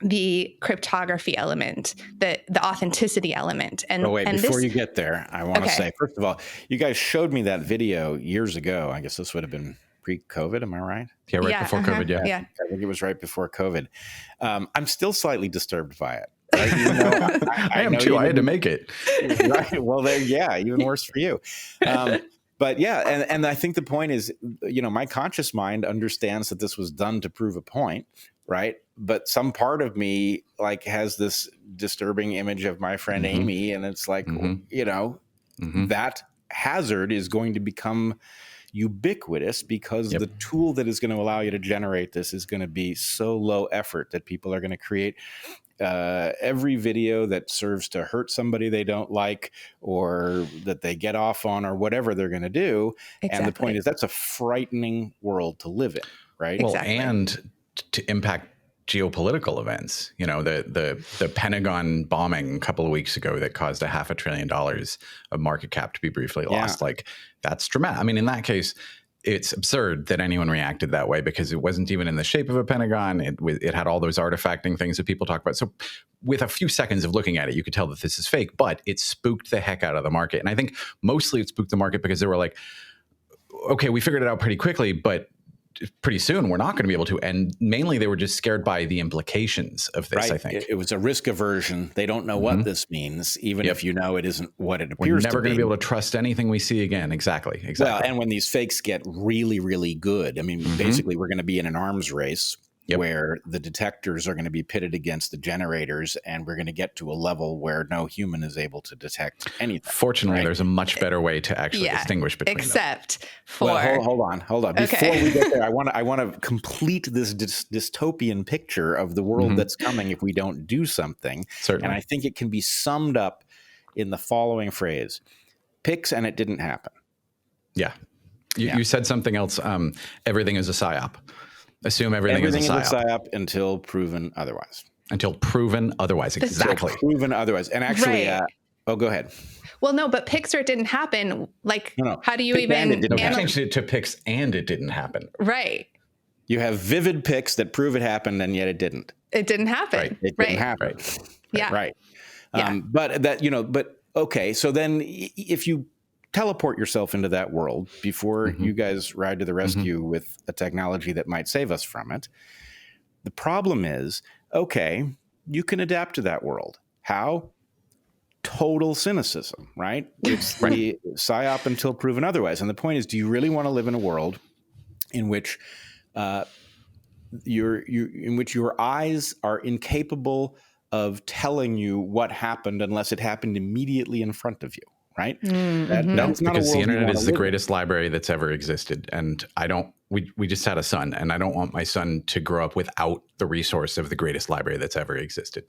the cryptography element, the authenticity element. And before you get there, I want to say, first of all, you guys showed me that video years ago. I guess this would have been pre-COVID, am I right? Yeah, before COVID, yeah. I think it was right before COVID. I'm still slightly disturbed by it. Right? I am too. I had to make it. Right. Well, even worse for you. But yeah, and I think the point is, my conscious mind understands that this was done to prove a point, right? But some part of me has this disturbing image of my friend Amy, and it's like, that hazard is going to become ubiquitous because the tool that is going to allow you to generate this is going to be so low effort that people are going to create every video that serves to hurt somebody they don't like or that they get off on or whatever they're going to do. Exactly. And the point is that's a frightening world to live in, right? Well, and to impact geopolitical events, the Pentagon bombing a couple of weeks ago that caused $500 billion of market cap to be briefly lost. That's dramatic. I mean, in that case, it's absurd that anyone reacted that way because it wasn't even in the shape of a Pentagon. It had all those artifacting things that people talk about. So with a few seconds of looking at it, you could tell that this is fake, but it spooked the heck out of the market. And I think mostly it spooked the market because they were like, okay, we figured it out pretty quickly, but pretty soon we're not going to be able to. And mainly they were just scared by the implications of this, I think. It was a risk aversion. They don't know what this means, even if you know it isn't what it appears to be. We're never going to be able to trust anything we see again. Exactly. Well, and when these fakes get really, really good, I mean, basically we're going to be in an arms race where the detectors are going to be pitted against the generators, and we're going to get to a level where no human is able to detect anything. Fortunately, there's a much better way to actually distinguish between them. Except for... Well, hold on. Before we get there, I want to complete this dystopian picture of the world that's coming if we don't do something. Certainly. And I think it can be summed up in the following phrase: PICs and it didn't happen. Yeah. You said something else. Everything is a psyop. Assume everything is a psyop until proven otherwise. Until proven otherwise, exactly. Until proven otherwise. And actually, go ahead. Well, no, but PICs or it didn't happen. Like, how do you even... No, we changed it to PICs and it didn't happen. Right. You have vivid PICs that prove it happened, and yet it didn't. It didn't happen. Right. It didn't happen. Right. Yeah. Right. But okay. So then if you teleport yourself into that world before you guys ride to the rescue with a technology that might save us from it. The problem is, okay, you can adapt to that world. How? Total cynicism, right? It's the psyop until proven otherwise. And the point is, do you really want to live in a world in which your eyes are incapable of telling you what happened unless it happened immediately in front of you? Right? That's not because the internet is the greatest library that's ever existed. And we just had a son, and I don't want my son to grow up without the resource of the greatest library that's ever existed.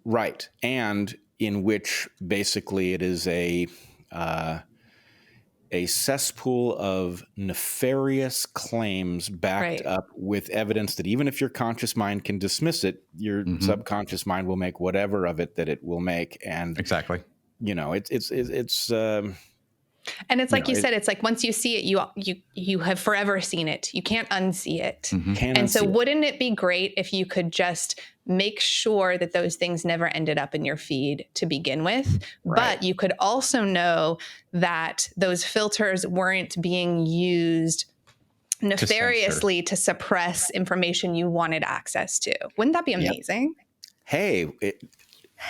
Right. And in which basically it is a cesspool of nefarious claims backed up with evidence that even if your conscious mind can dismiss it, your subconscious mind will make whatever of it that it will make. And exactly. It's and it's like you said, it's like once you see it, you have forever seen it. You can't unsee it. And so wouldn't it be great if you could just make sure that those things never ended up in your feed to begin with, but you could also know that those filters weren't being used nefariously to suppress information you wanted access to. Wouldn't that be amazing?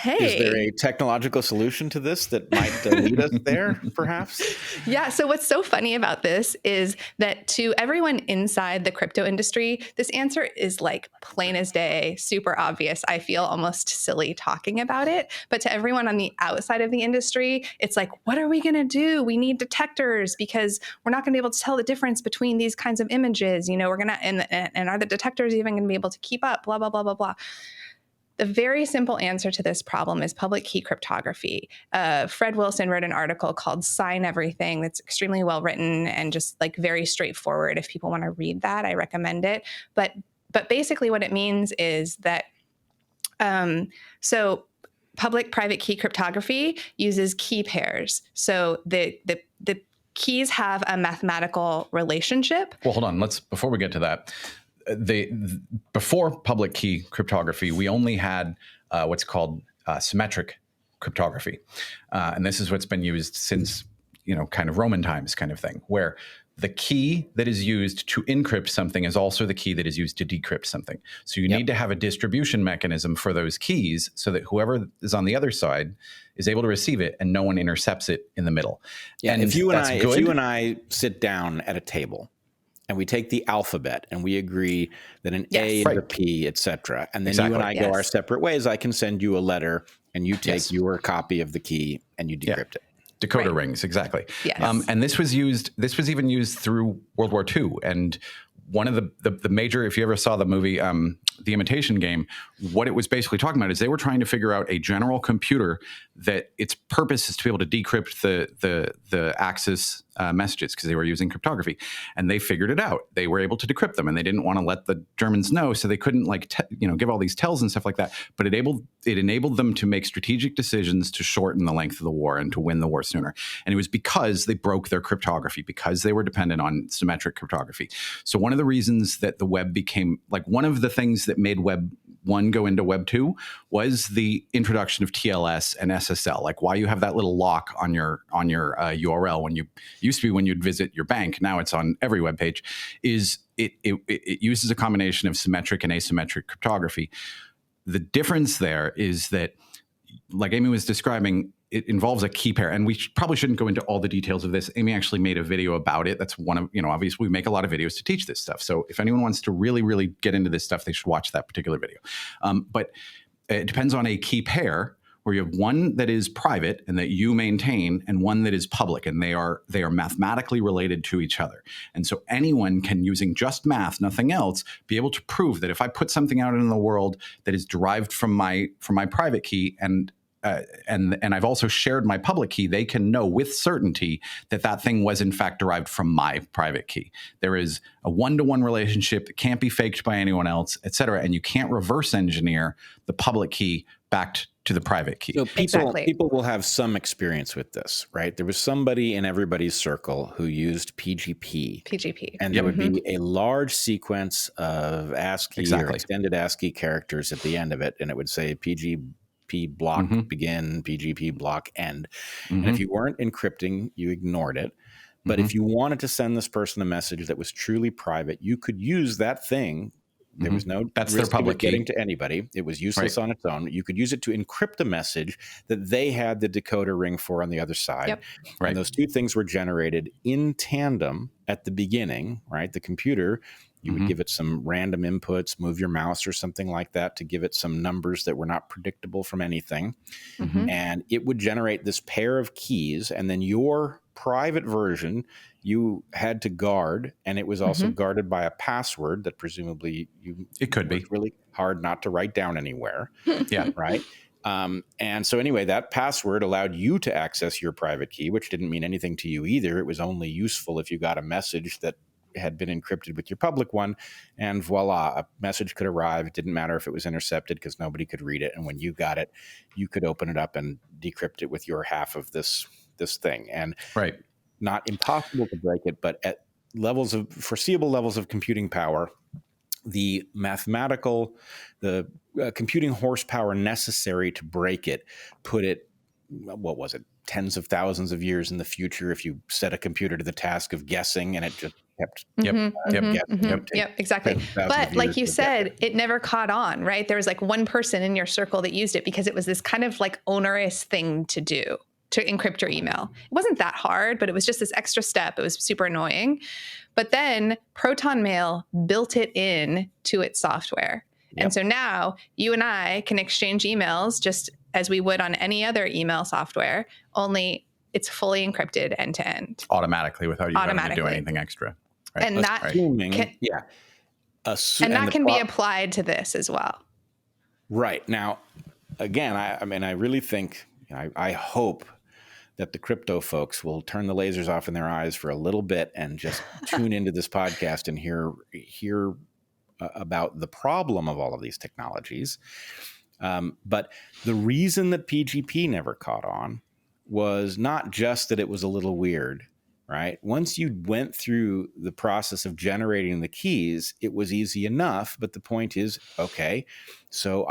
Is there a technological solution to this that might lead us there, perhaps? Yeah. So what's so funny about this is that to everyone inside the crypto industry, this answer is like plain as day, super obvious. I feel almost silly talking about it. But to everyone on the outside of the industry, it's like, what are we going to do? We need detectors because we're not going to be able to tell the difference between these kinds of images. We're going to, and are the detectors even going to be able to keep up? Blah, blah, blah, blah, blah. The very simple answer to this problem is public key cryptography. Fred Wilson wrote an article called Sign Everything that's extremely well written and just like very straightforward. If people want to read that, I recommend it. But basically what it means is that so public-private key cryptography uses key pairs. So the keys have a mathematical relationship. Well, hold on. Before we get to that, before public key cryptography, we only had what's called symmetric cryptography. And this is what's been used since, kind of Roman times kind of thing, where the key that is used to encrypt something is also the key that is used to decrypt something. So you need to have a distribution mechanism for those keys so that whoever is on the other side is able to receive it and no one intercepts it in the middle. Yeah, and if you and I sit down at a table and we take the alphabet and we agree that an A is a P, et cetera, and then you and I go our separate ways, I can send you a letter and you take your copy of the key and you decrypt it. Decoder rings, exactly. Yes. And this was even used through World War II. And one of the major, if you ever saw the movie The Imitation Game, what it was basically talking about is they were trying to figure out a general computer that its purpose is to be able to decrypt the Axis messages because they were using cryptography. And they figured it out. They were able to decrypt them, and they didn't want to let the Germans know, so they couldn't give all these tells and stuff like that. But it enabled them to make strategic decisions to shorten the length of the war and to win the war sooner. And it was because they broke their cryptography, because they were dependent on symmetric cryptography. So one of the reasons that the web became, like, one of the things that made web 1 go into Web 2 was the introduction of TLS and SSL, like why you have that little lock on your URL when you used to be when you'd visit your bank. Now it's on every web page. Is it uses a combination of symmetric and asymmetric cryptography. The difference there is that, like Amy was describing, it involves a key pair, and we probably shouldn't go into all the details of this. Amy actually made a video about it. That's one of, obviously we make a lot of videos to teach this stuff. So if anyone wants to really, really get into this stuff, they should watch that particular video. But it depends on a key pair where you have one that is private and that you maintain and one that is public, and they are mathematically related to each other. And so anyone can, using just math, nothing else, be able to prove that if I put something out in the world that is derived from my private key and I've also shared my public key, they can know with certainty that that thing was in fact derived from my private key. There is a one-to-one relationship that can't be faked by anyone else, et cetera, and you can't reverse engineer the public key back to the private key. So people will have some experience with this, right? There was somebody in everybody's circle who used PGP. And there would be a large sequence of ASCII or extended ASCII characters at the end of it, and it would say PGP block begin, PGP block end. And if you weren't encrypting, you ignored it. But if you wanted to send this person a message that was truly private, you could use that thing. There was no That's risk their public of it getting to anybody. It was useless on its own. You could use it to encrypt a message that they had the decoder ring for on the other side. And those two things were generated in tandem at the beginning, right? The computer, you would give it some random inputs, move your mouse or something like that to give it some numbers that were not predictable from anything. And it would generate this pair of keys, and then your private version you had to guard, and it was also guarded by a password that presumably it could be really hard not to write down anywhere. Right. And so anyway, that password allowed you to access your private key, which didn't mean anything to you either. It was only useful if you got a message that had been encrypted with your public one, and voila, a message could arrive. It didn't matter if it was intercepted because nobody could read it. And when you got it, you could open it up and decrypt it with your half of this thing. And not impossible to break it, but at foreseeable levels of computing power, the computing horsepower necessary to break it put it, what was it, tens of thousands of years in the future if you set a computer to the task of guessing, and it just kept exactly. But like you said, it never caught on, right? There was like one person in your circle that used it because it was this kind of like onerous thing to do, to encrypt your email. It wasn't that hard, but it was just this extra step. It was super annoying. But then Proton Mail built it in to its software. And so now you and I can exchange emails just as we would on any other email software, only it's fully encrypted end to end. Automatically, without you having to do anything extra. Right? And that can be applied to this as well. Right. Now, again, I really think, I hope that the crypto folks will turn the lasers off in their eyes for a little bit and just tune into this podcast and hear about the problem of all of these technologies. But the reason that PGP never caught on was not just that it was a little weird, right? Once you went through the process of generating the keys, it was easy enough. But the point is, okay, so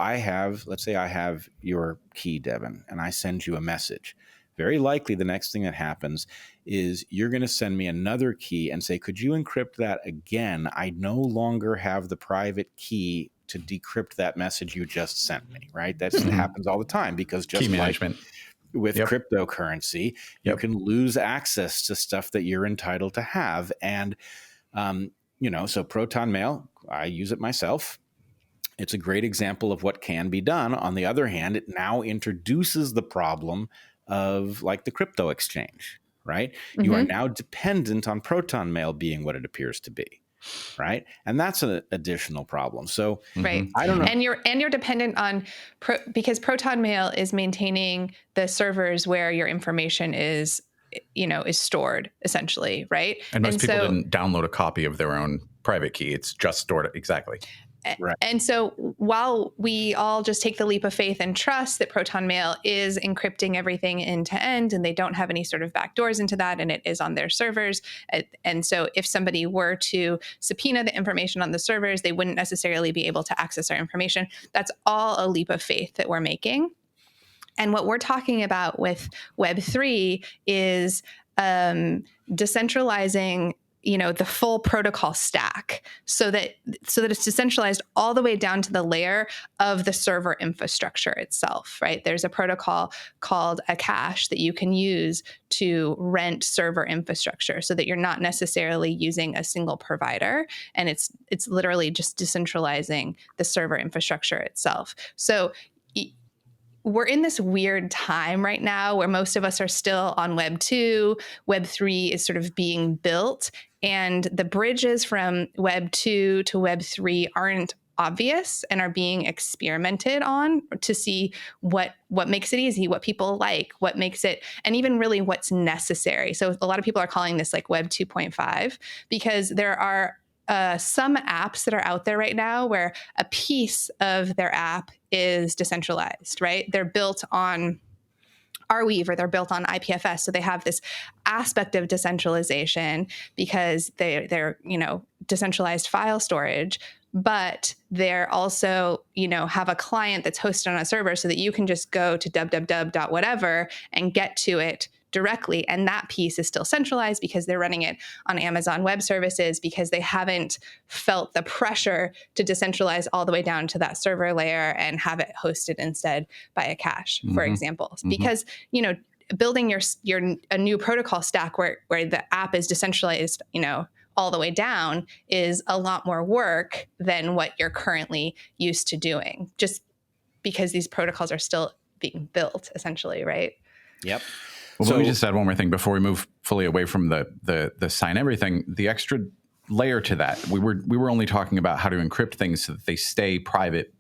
let's say I have your key, Devon, and I send you a message. Very likely the next thing that happens is you're going to send me another key and say, could you encrypt that again? I no longer have the private key to decrypt that message you just sent me, right? That happens all the time because just key management. With cryptocurrency, you can lose access to stuff that you're entitled to have. And, so Proton Mail, I use it myself. It's a great example of what can be done. On the other hand, it now introduces the problem of like the crypto exchange, right? You are now dependent on Proton Mail being what it appears to be. Right. And that's an additional problem. So I don't know. And you're dependent on because Proton Mail is maintaining the servers where your information is stored essentially. Right. And most people didn't download a copy of their own private key. It's just stored. Exactly. Right. And so while we all just take the leap of faith and trust that Proton Mail is encrypting everything end to end and they don't have any sort of backdoors into that and it is on their servers. And so if somebody were to subpoena the information on the servers, they wouldn't necessarily be able to access our information. That's all a leap of faith that we're making. And what we're talking about with Web3 is decentralizing the full protocol stack so that it's decentralized all the way down to the layer of the server infrastructure itself, right? There's a protocol called a cache that you can use to rent server infrastructure so that you're not necessarily using a single provider. And it's literally just decentralizing the server infrastructure itself. So we're in this weird time right now where most of us are still on Web 2. Web 3 is sort of being built, and the bridges from Web 2 to Web 3 aren't obvious and are being experimented on to see what makes it easy, what people like, what makes it, and even really what's necessary. So a lot of people are calling this like Web 2.5 because there are some apps that are out there right now where a piece of their app is decentralized, right? They're built on Arweave or they're built on IPFS. So they have this aspect of decentralization because they're decentralized file storage, but they're also, have a client that's hosted on a server so that you can just go to www.whatever and get to it directly. And that piece is still centralized because they're running it on Amazon Web Services because they haven't felt the pressure to decentralize all the way down to that server layer and have it hosted instead by a cache, for example. Because, building a new protocol stack where the app is decentralized, all the way down is a lot more work than what you're currently used to doing, just because these protocols are still being built essentially, right? Yep. Well, let me just add one more thing before we move fully away from the sign everything. The extra layer to that, we were only talking about how to encrypt things so that they stay private.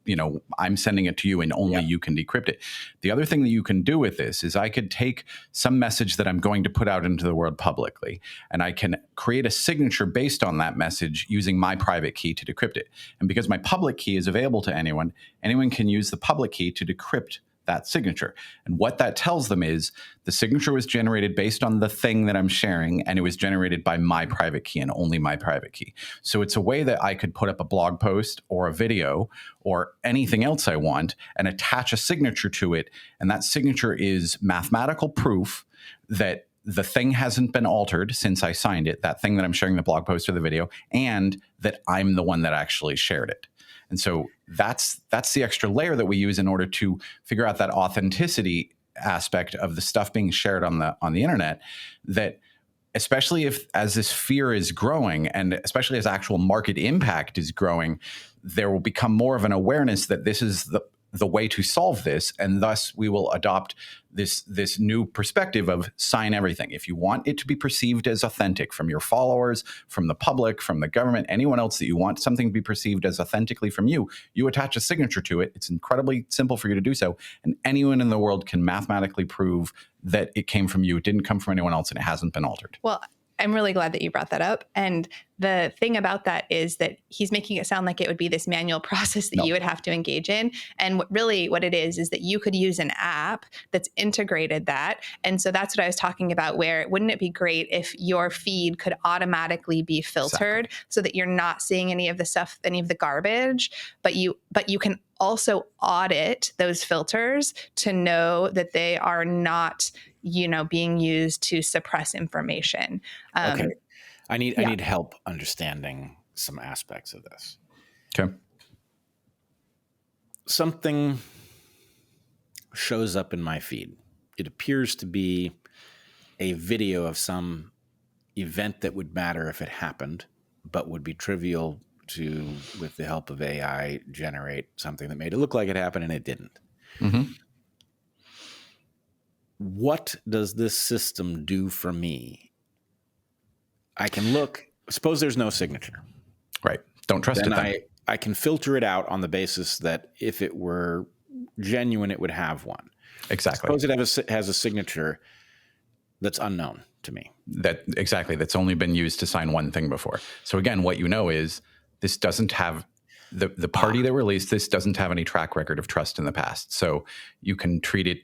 I'm sending it to you and only you can decrypt it. The other thing that you can do with this is I could take some message that I'm going to put out into the world publicly, and I can create a signature based on that message using my private key to decrypt it. And because my public key is available to anyone can use the public key to decrypt that signature. And what that tells them is the signature was generated based on the thing that I'm sharing, and it was generated by my private key and only my private key. So it's a way that I could put up a blog post or a video or anything else I want and attach a signature to it. And that signature is mathematical proof that the thing hasn't been altered since I signed it, that thing that I'm sharing the blog post or the video, and that I'm the one that actually shared it. And so that's the extra layer that we use in order to figure out that authenticity aspect of the stuff being shared on the internet, that especially as this fear is growing and especially as actual market impact is growing, there will become more of an awareness that this is the way to solve this, and thus we will adopt this new perspective of sign everything. If you want it to be perceived as authentic from your followers, from the public, from the government, anyone else that you want something to be perceived as authentically from you, you attach a signature to it. It's incredibly simple for you to do so, and anyone in the world can mathematically prove that it came from you, it didn't come from anyone else, and it hasn't been altered. Well, I'm really glad that you brought that up. And the thing about that is that he's making it sound like it would be this manual process that you would have to engage in. And what it is that you could use an app that's integrated that. And so that's what I was talking about, where wouldn't it be great if your feed could automatically be filtered so that you're not seeing any of the stuff, any of the garbage, but you can also audit those filters to know that they are not being used to suppress information. Okay. I need help understanding some aspects of this. Okay. Something shows up in my feed. It appears to be a video of some event that would matter if it happened, but would be trivial to, with the help of AI, generate something that made it look like it happened and it didn't. Mm-hmm. What does this system do for me? I can look, suppose there's no signature. Right. Don't trust it then. I can filter it out on the basis that if it were genuine, it would have one. Exactly. Suppose it has a signature that's unknown to me. That's only been used to sign one thing before. So again, what you know is this doesn't have The party that released this doesn't have any track record of trust in the past. So you can treat it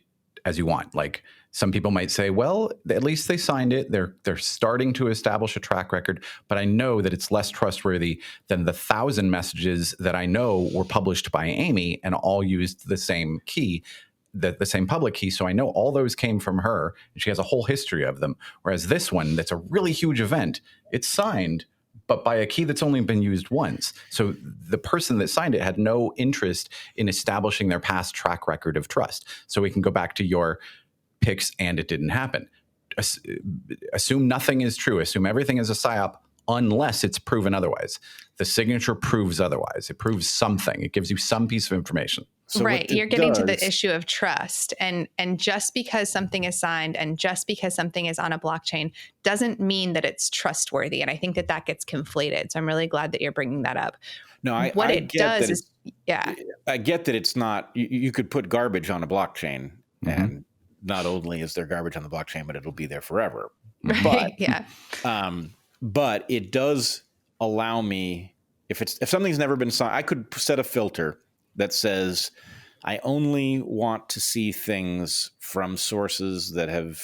as you want. Like some people might say, well, at least they signed it. They're starting to establish a track record, but I know that it's less trustworthy than the 1,000 messages that I know were published by Amy and all used the same key, the same public key. So I know all those came from her and she has a whole history of them. Whereas this one, that's a really huge event, it's signed, but by a key that's only been used once. So the person that signed it had no interest in establishing their past track record of trust. So we can go back to your picks and it didn't happen. Assume nothing is true. Assume everything is a psyop unless it's proven otherwise. The signature proves otherwise. It proves something. It gives you some piece of information. So right. You're getting to the issue of trust. And just because something is signed and just because something is on a blockchain doesn't mean that it's trustworthy. And I think that gets conflated. So I'm really glad that you're bringing that up. No, I get that it's not, you could put garbage on a blockchain and not only is there garbage on the blockchain, but it'll be there forever. Right. But, but it does allow me, if something's never been signed, I could set a filter that says, I only want to see things from sources that have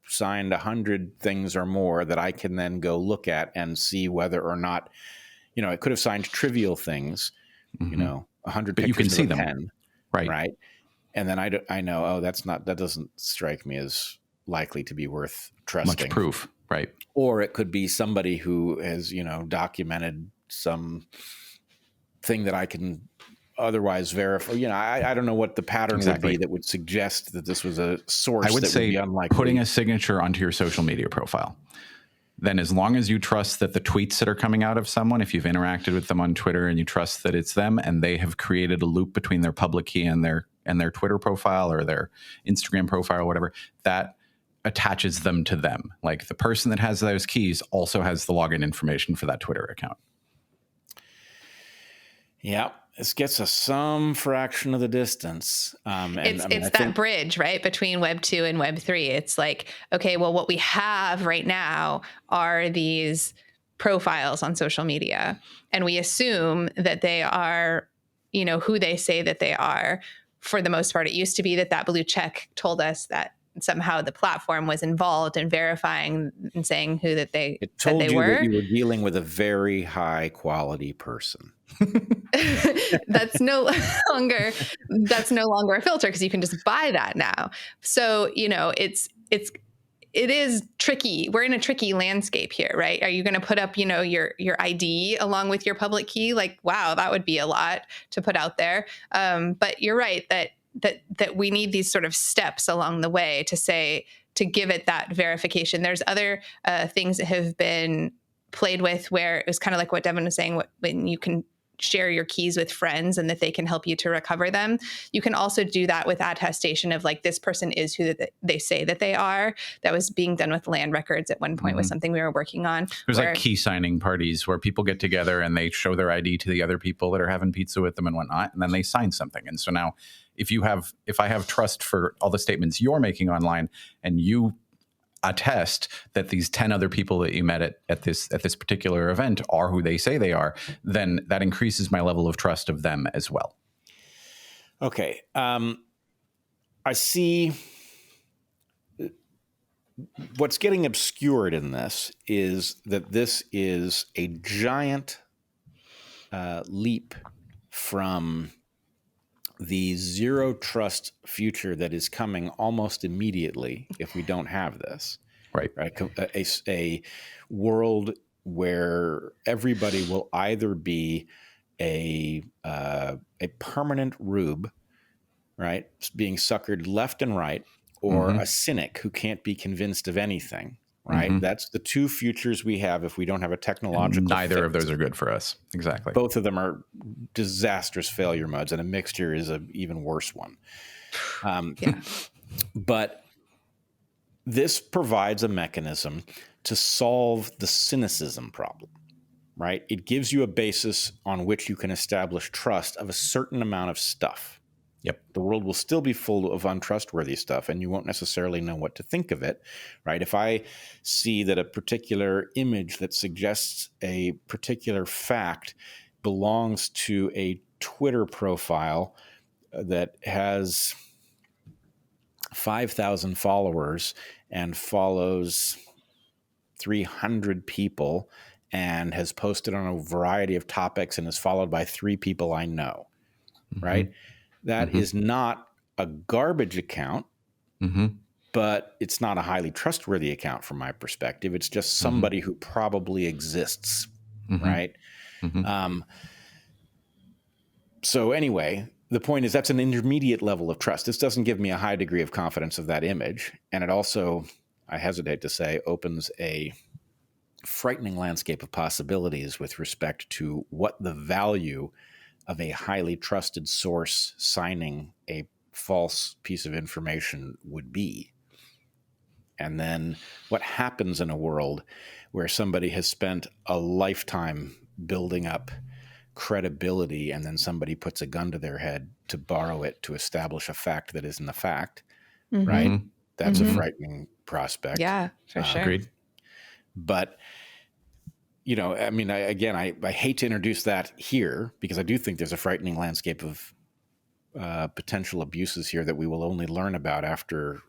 signed 100 things or more that I can then go look at and see whether or not, it could have signed trivial things, 100 but pictures you can see of a them. pen, right? And then I know, that doesn't strike me as likely to be worth trusting. Much proof, right? Or it could be somebody who has, documented some thing that I can otherwise verify. I don't know what the pattern would be that would suggest that this was a source. I would that say would be unlikely. Putting a signature onto your social media profile. Then as long as you trust that the tweets that are coming out of someone, if you've interacted with them on Twitter and you trust that it's them and they have created a loop between their public key and their Twitter profile or their Instagram profile or whatever, that attaches them to them. Like the person that has those keys also has the login information for that Twitter account. Yeah. This gets us some fraction of the distance. It's that bridge, right, between Web 2 and Web 3. It's like, okay, well, what we have right now are these profiles on social media, and we assume that they are, who they say that they are. For the most part, it used to be that blue check told us that somehow the platform was involved in verifying and saying who that they said they were. It told you that you were dealing with a very high quality person. That's no longer a filter because you can just buy that now. So, it is tricky. We're in a tricky landscape here, right? Are you going to put up, your ID along with your public key? Like, wow, that would be a lot to put out there. But you're right that we need these sort of steps along the way to give it that verification. There's other things that have been played with where it was kind of like what Devon was saying, when you can share your keys with friends and that they can help you to recover them. You can also do that with attestation of like, this person is who they say that they are. That was being done with land records at one point, was something we were working on. There's like key signing parties where people get together and they show their ID to the other people that are having pizza with them and whatnot, and then they sign something. And so now if I have trust for all the statements you're making online and you attest that these 10 other people that you met at this particular event are who they say they are, then that increases my level of trust of them as well. Okay. I see what's getting obscured in this is that this is a giant leap from the zero trust future that is coming almost immediately if we don't have this. Right. A world where everybody will either be a permanent rube, right, being suckered left and right, or a cynic who can't be convinced of anything. Right. That's the two futures we have if we don't have a technological. And neither of those are good for us. Exactly. Both of them are disastrous failure modes, and a mixture is an even worse one. But this provides a mechanism to solve the cynicism problem. Right. It gives you a basis on which you can establish trust of a certain amount of stuff. Yep. The world will still be full of untrustworthy stuff, and you won't necessarily know what to think of it, right? If I see that a particular image that suggests a particular fact belongs to a Twitter profile that has 5,000 followers and follows 300 people and has posted on a variety of topics and is followed by 3 people I know, right? That is not a garbage account, but it's not a highly trustworthy account from my perspective. It's just somebody who probably exists, right? So anyway, the point is that's an intermediate level of trust. This doesn't give me a high degree of confidence of that image. And it also, I hesitate to say, opens a frightening landscape of possibilities with respect to what the value of a highly trusted source signing a false piece of information would be. And then what happens in a world where somebody has spent a lifetime building up credibility and then somebody puts a gun to their head to borrow it to establish a fact that isn't a fact, right? That's a frightening prospect. Yeah, for sure. Agreed. But, you know, I mean, I hate to introduce that here because I do think there's a frightening landscape of potential abuses here that we will only learn about after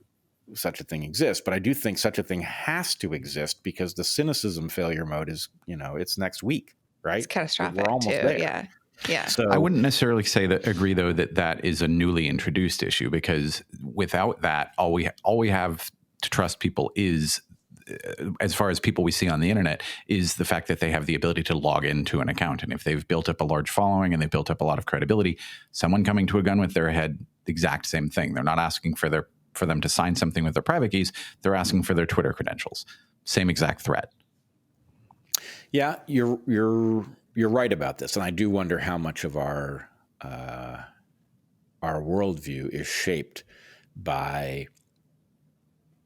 such a thing exists. But I do think such a thing has to exist because the cynicism failure mode is, you know, it's next week, right? It's catastrophic We're almost too. there. Yeah. So I wouldn't necessarily agree though that is a newly introduced issue, because without that, all we have to trust people is, as far as people we see on the internet, is the fact that they have the ability to log into an account. And if they've built up a large following and they've built up a lot of credibility, someone coming to a gun with their head, the exact same thing. They're not asking for them to sign something with their private keys. They're asking for their Twitter credentials. Same exact threat. Yeah, you're right about this, and I do wonder how much of our worldview is shaped by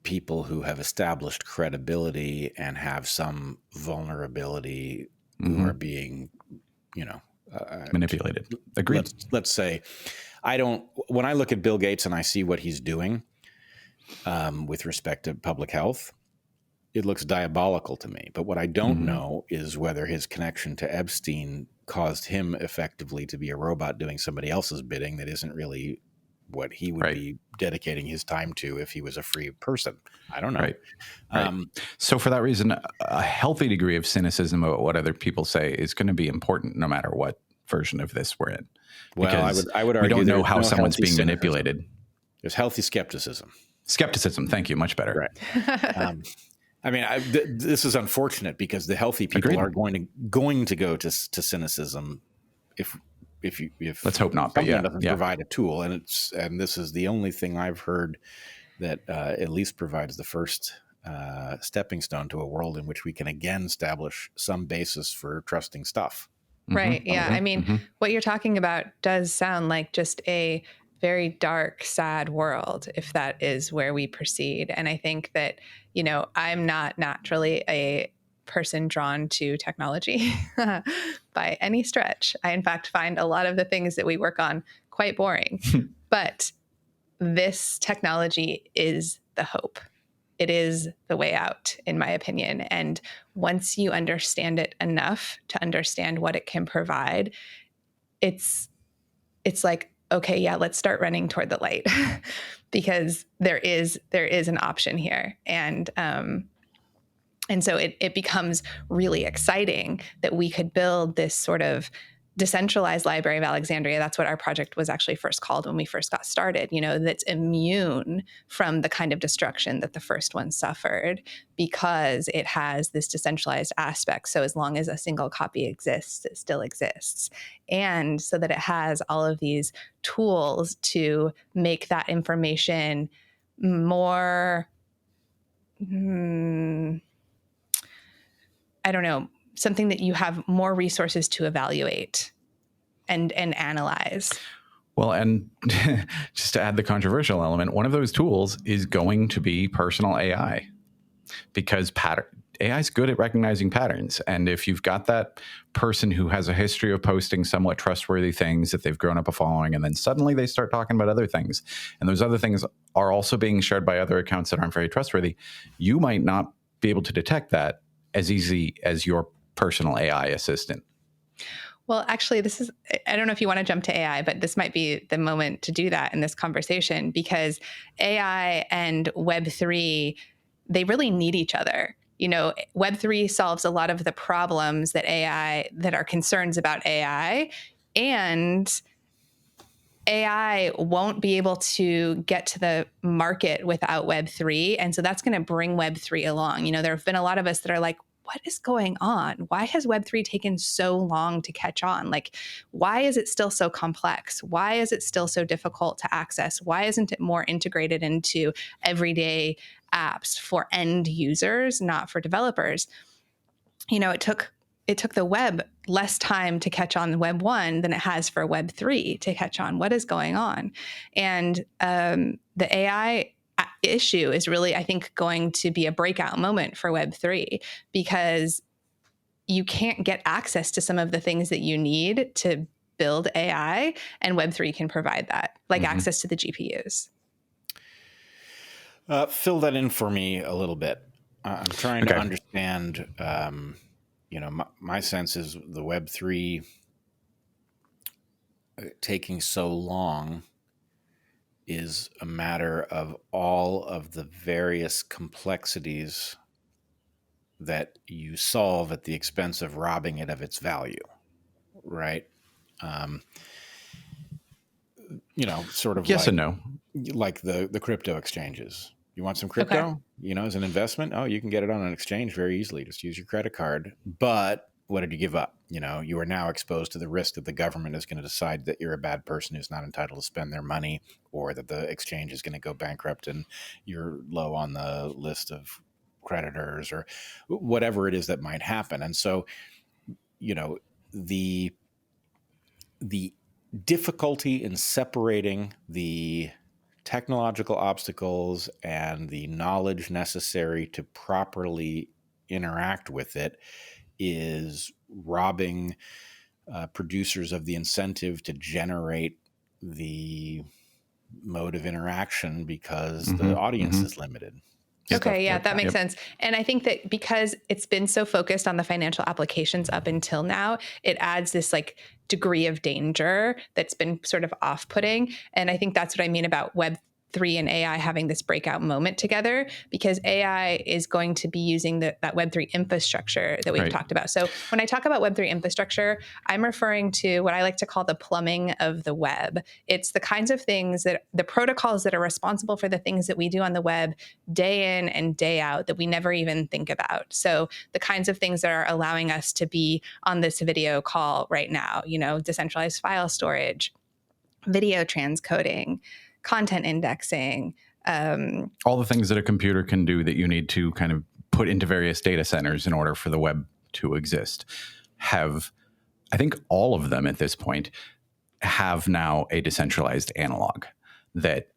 people who have established credibility and have some vulnerability, who are being, you know, manipulated. Agreed. Let's say, when I look at Bill Gates and I see what he's doing with respect to public health, it looks diabolical to me. But what I don't know is whether his connection to Epstein caused him effectively to be a robot doing somebody else's bidding that isn't really what he would be dedicating his time to if he was a free person. I don't know. Right. So for that reason, a healthy degree of cynicism about what other people say is going to be important no matter what version of this we're in. Well, I would argue we don't know how someone's being manipulated. There's healthy skepticism. Skepticism. Thank you. Much better. Right. I mean, this is unfortunate because the healthy people are going to go to cynicism if let's hope not. But doesn't provide a tool, and this is the only thing I've heard that at least provides the first stepping stone to a world in which we can again establish some basis for trusting stuff. Right. Yeah. I mean, what you're talking about does sound like just a very dark, sad world if that is where we proceed. And I think that, you know, I'm not naturally a person drawn to technology by any stretch. I, in fact, find a lot of the things that we work on quite boring. But this technology is the hope. It is the way out, in my opinion. And once you understand it enough to understand what it can provide, it's like, okay, yeah, let's start running toward the light because there is an option here. And so it becomes really exciting that we could build this sort of decentralized Library of Alexandria. That's what our project was actually first called when we first got started, you know, that's immune from the kind of destruction that the first one suffered because it has this decentralized aspect. So as long as a single copy exists, it still exists. And so that it has all of these tools to make that information more, I don't know, something that you have more resources to evaluate and analyze. Well, and just to add the controversial element, one of those tools is going to be personal AI, because AI is good at recognizing patterns. And if you've got that person who has a history of posting somewhat trustworthy things that they've grown up a following, and then suddenly they start talking about other things, and those other things are also being shared by other accounts that aren't very trustworthy, you might not be able to detect that as easy as your personal AI assistant. Well, actually, I don't know if you want to jump to AI, but this might be the moment to do that in this conversation, because AI and Web3, they really need each other. Web3 solves a lot of the problems that are concerns about AI, and AI won't be able to get to the market without Web3. And so that's going to bring Web3 along. There have been a lot of us that are like, what is going on? Why has Web3 taken so long to catch on? Like, why is it still so complex? Why is it still so difficult to access? Why isn't it more integrated into everyday apps for end users, not for developers? It took the web less time to catch on Web 1 than it has for Web 3 to catch on what is going on. And the AI issue is really, I think, going to be a breakout moment for Web 3, because you can't get access to some of the things that you need to build AI, and Web 3 can provide that, like access to the GPUs. Fill that in for me a little bit. I'm trying to understand. My sense is the Web3 taking so long is a matter of all of the various complexities that you solve at the expense of robbing it of its value, right? Sort of yes and no. Like the crypto exchanges. You want some crypto, as an investment? Oh, you can get it on an exchange very easily. Just use your credit card. But what did you give up? You are now exposed to the risk that the government is going to decide that you're a bad person who's not entitled to spend their money, or that the exchange is going to go bankrupt and you're low on the list of creditors, or whatever it is that might happen. And so, the difficulty in separating the technological obstacles and the knowledge necessary to properly interact with it is robbing producers of the incentive to generate the mode of interaction, because the audience is limited. Okay, yeah, that makes sense. And I think that because it's been so focused on the financial applications up until now, it adds this like degree of danger that's been sort of off-putting. And I think that's what I mean about Web3 and AI having this breakout moment together, because AI is going to be using that Web3 infrastructure that we've talked about. So when I talk about Web3 infrastructure, I'm referring to what I like to call the plumbing of the web. It's the kinds of things the protocols that are responsible for the things that we do on the web day in and day out that we never even think about. So the kinds of things that are allowing us to be on this video call right now, decentralized file storage, video transcoding, content indexing, all the things that a computer can do that you need to kind of put into various data centers in order for the web to exist, I think all of them at this point have now a decentralized analog that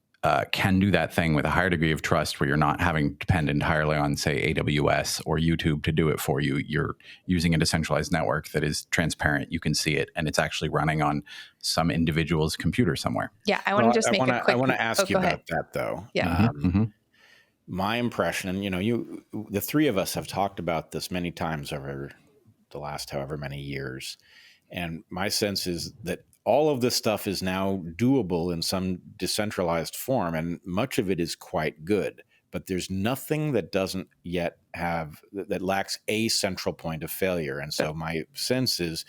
can do that thing with a higher degree of trust, where you're not having to depend entirely on, say, AWS or YouTube to do it for you. You're using a decentralized network that is transparent. You can see it, and it's actually running on some individual's computer somewhere. Yeah, I want to just make a quick... I want to ask you about that, though. Yeah. My impression, and the three of us have talked about this many times over the last however many years, and my sense is that all of this stuff is now doable in some decentralized form, and much of it is quite good. But there's nothing that doesn't yet that lacks a central point of failure. And so my sense is,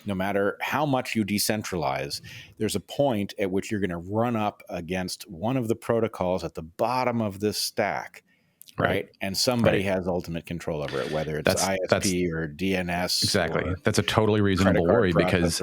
no matter how much you decentralize, there's a point at which you're going to run up against one of the protocols at the bottom of this stack. Right. And somebody has ultimate control over it, whether it's ISP or DNS. Exactly. That's a totally reasonable worry, because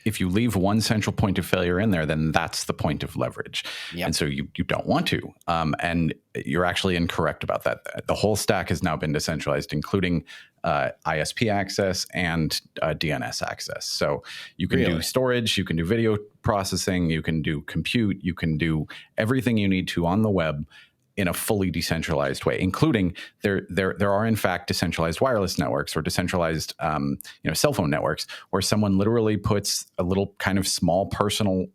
if you leave one central point of failure in there, then that's the point of leverage. Yep. And so you don't want to. And you're actually incorrect about that. The whole stack has now been decentralized, including ISP access and DNS access. So you can do storage, you can do video processing, you can do compute, you can do everything you need to on the web in a fully decentralized way, including there are in fact decentralized wireless networks or decentralized cell phone networks, where someone literally puts a little kind of small personal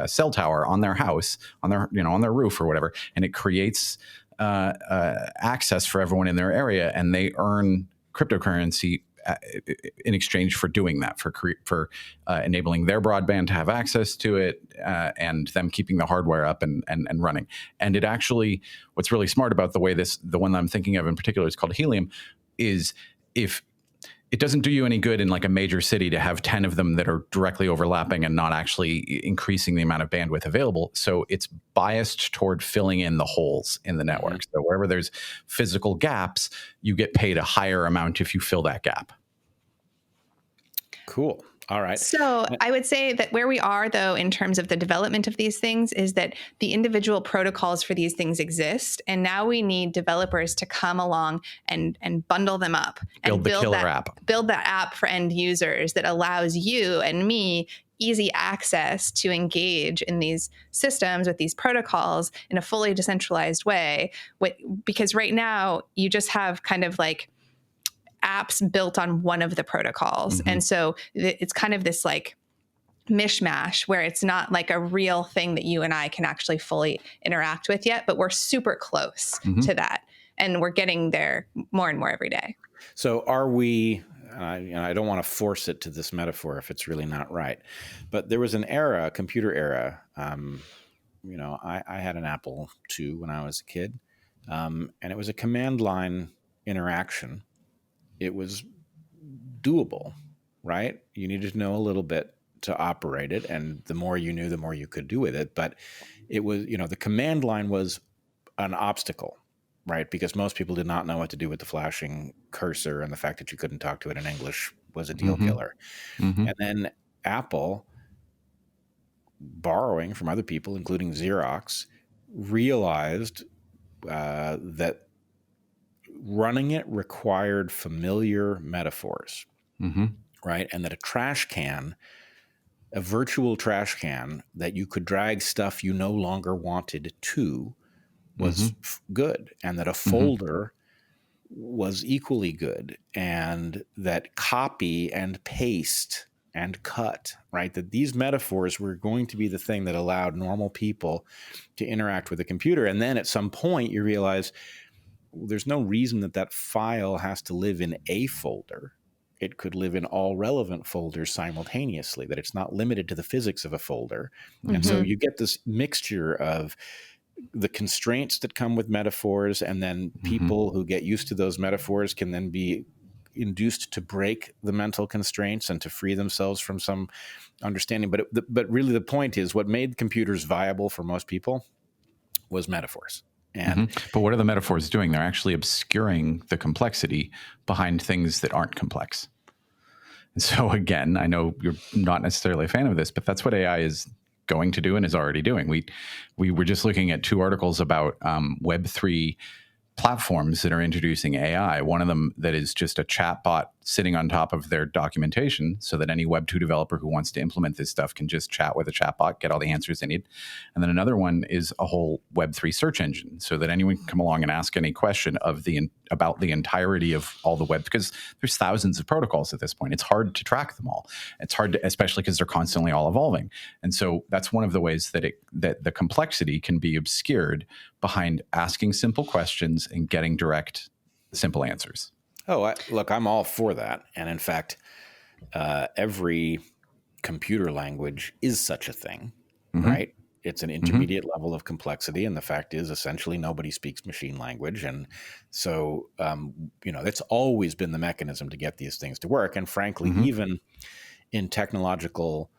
cell tower on their house, on their roof or whatever, and it creates access for everyone in their area, and they earn cryptocurrency in exchange for doing that, for enabling their broadband to have access to it, and them keeping the hardware up and running. And it actually, what's really smart about the one that I'm thinking of in particular is called Helium, is if it doesn't do you any good in like a major city to have 10 of them that are directly overlapping and not actually increasing the amount of bandwidth available. So it's biased toward filling in the holes in the network. So wherever there's physical gaps, you get paid a higher amount if you fill that gap. Cool. All right. So I would say that where we are, though, in terms of the development of these things, is that the individual protocols for these things exist. And now we need developers to come along and bundle them up and build that app for end users that allows you and me easy access to engage in these systems with these protocols in a fully decentralized way. Because right now you just have kind of like apps built on one of the protocols. And so it's kind of this like mishmash where it's not like a real thing that you and I can actually fully interact with yet, but we're super close to that. And we're getting there more and more every day. So are we, I don't want to force it to this metaphor if it's really not right, but there was an era, a computer era. I had an Apple II when I was a kid, and it was a command line interaction. It was doable, right? You needed to know a little bit to operate it. And the more you knew, the more you could do with it. But it was, the command line was an obstacle, right? Because most people did not know what to do with the flashing cursor, and the fact that you couldn't talk to it in English was a deal killer. And then Apple, borrowing from other people, including Xerox, realized that running it required familiar metaphors, right? And that a virtual trash can that you could drag stuff you no longer wanted to was good, and that a folder was equally good, and that copy and paste and cut, right? That these metaphors were going to be the thing that allowed normal people to interact with a computer. And then at some point you realize, there's no reason that file has to live in a folder. It could live in all relevant folders simultaneously, that it's not limited to the physics of a folder. And so you get this mixture of the constraints that come with metaphors, and then people who get used to those metaphors can then be induced to break the mental constraints and to free themselves from some understanding. But really the point is, what made computers viable for most people was metaphors. But what are the metaphors doing? They're actually obscuring the complexity behind things that aren't complex. And so again, I know you're not necessarily a fan of this, but that's what AI is going to do and is already doing. We were just looking at 2 articles about Web3 platforms that are introducing AI. One of them that is just a chatbot sitting on top of their documentation, so that any Web2 developer who wants to implement this stuff can just chat with a chatbot, get all the answers they need. And then another one is a whole Web3 search engine, so that anyone can come along and ask any question about the entirety of all the web, because there's thousands of protocols at this point. It's hard to track them all. It's hard to, especially because they're constantly all evolving. And so that's one of the ways that the complexity can be obscured behind asking simple questions and getting direct, simple answers. Oh, look, I'm all for that. And in fact, every computer language is such a thing, right? It's an intermediate level of complexity. And the fact is, essentially, nobody speaks machine language. And so, that's always been the mechanism to get these things to work. And frankly, even in technological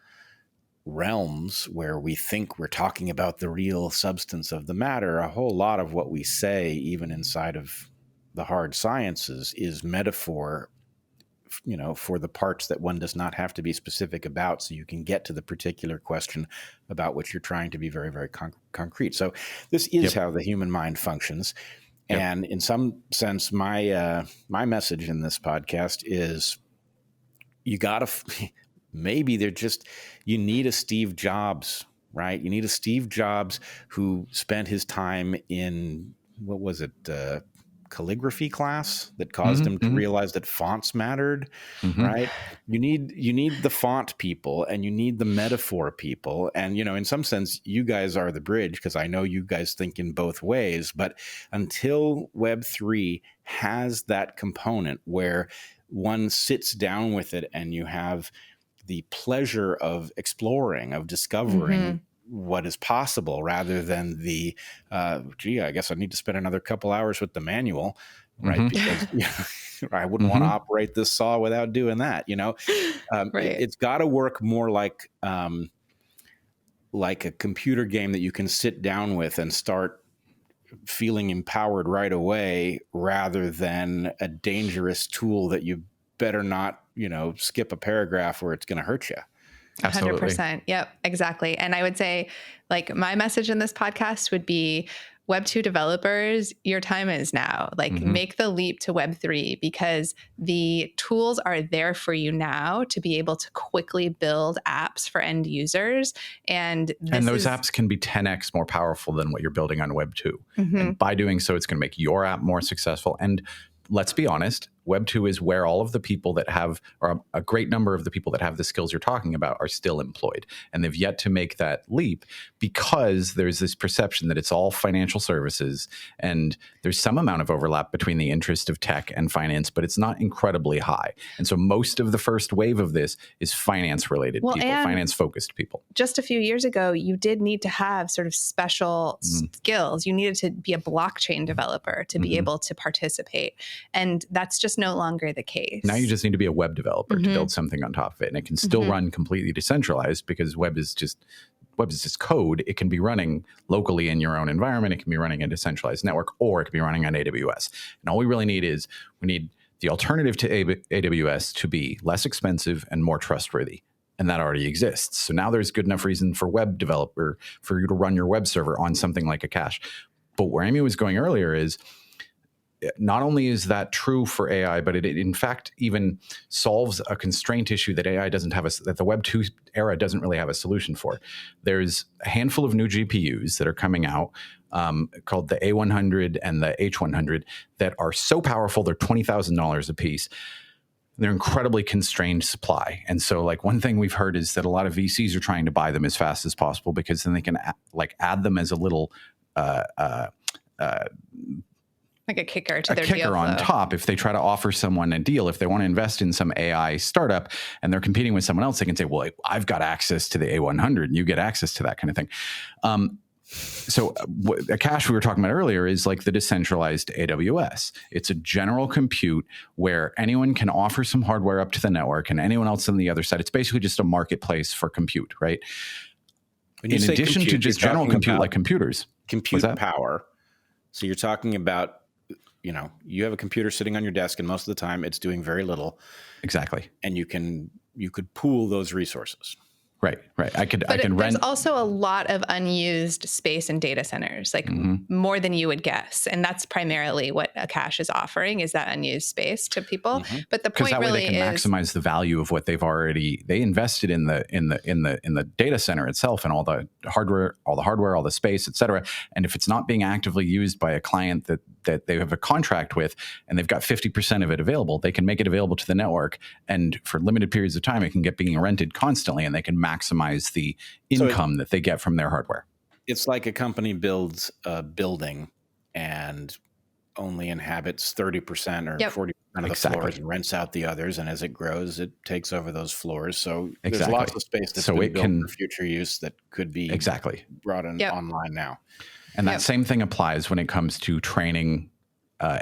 realms where we think we're talking about the real substance of the matter, a whole lot of what we say, even inside of the hard sciences, is metaphor, for the parts that one does not have to be specific about, so you can get to the particular question about which you're trying to be very, very concrete. So this is how the human mind functions. And in some sense, my message in this podcast is, you gotta, maybe you need a Steve Jobs, right? You need a Steve Jobs who spent his time in, what was it, calligraphy class that caused him to realize that fonts mattered, right? You need the font people and you need the metaphor people. And, in some sense, you guys are the bridge, because I know you guys think in both ways. But until Web3 has that component where one sits down with it and you have the pleasure of exploring, of discovering what is possible, rather than the, I guess I need to spend another couple hours with the manual, right? Because I wouldn't want to operate this saw without doing that, Right. It's got to work more like a computer game that you can sit down with and start feeling empowered right away, rather than a dangerous tool that you better not, skip a paragraph where it's going to hurt you. Absolutely. 100%. Yep, exactly. And I would say, my message in this podcast would be, Web2 developers, your time is now. Make the leap to Web3, because the tools are there for you now to be able to quickly build apps for end users. And those apps can be 10x more powerful than what you're building on Web2. And by doing so, it's going to make your app more successful. And let's be honest, Web2 is where all of the people that have, or a great number of the people that have the skills you're talking about, are still employed. And they've yet to make that leap, because there's this perception that it's all financial services. And there's some amount of overlap between the interest of tech and finance, but it's not incredibly high. And so most of the first wave of this is finance-related people, finance-focused people. Just a few years ago, you did need to have sort of special skills. You needed to be a blockchain developer to be able to participate. And that's just no longer the case. Now you just need to be a web developer to build something on top of it. And it can still run completely decentralized, because web is just code. It can be running locally in your own environment. It can be running a decentralized network, or it can be running on AWS. And all we really need is, we need the alternative to AWS to be less expensive and more trustworthy. And that already exists. So now there's good enough reason for web developer, for you to run your web server on something like a cache. But where Amy was going earlier is, not only is that true for AI, but it in fact even solves a constraint issue that AI doesn't have, that the Web 2 era doesn't really have a solution for. There's a handful of new GPUs that are coming out, called the A100 and the H100, that are so powerful, they're $20,000 a piece. They're incredibly constrained supply. And so, one thing we've heard is that a lot of VCs are trying to buy them as fast as possible, because then they can add them as a little like a kicker to their deal flow. On top, if they try to offer someone a deal, if they want to invest in some AI startup and they're competing with someone else, they can say, well, I've got access to the A100 and you get access to that kind of thing. So a cache we were talking about earlier is like the decentralized AWS. It's a general compute where anyone can offer some hardware up to the network, and anyone else on the other side. It's basically just a marketplace for compute, right? In addition to just general compute like computers. Compute power. So you're talking about, you have a computer sitting on your desk, and most of the time it's doing very little. Exactly. And you could pool those resources. Right. I can rent. There's also a lot of unused space in data centers, more than you would guess, and that's primarily what a cache is offering, is that unused space to people. But the point really is, they can maximize the value of what they invested in the data center itself, and all the hardware, all the space, et cetera. And if it's not being actively used by a client that they have a contract with, and they've got 50% of it available, they can make it available to the network, and for limited periods of time, it can get being rented constantly, and they can maximize the income that they get from their hardware. It's like a company builds a building and only inhabits 30% or 40% of the floors and rents out the others. And as it grows, it takes over those floors. So there's lots of space that's been built for future use that could be brought in online now. And that same thing applies when it comes to training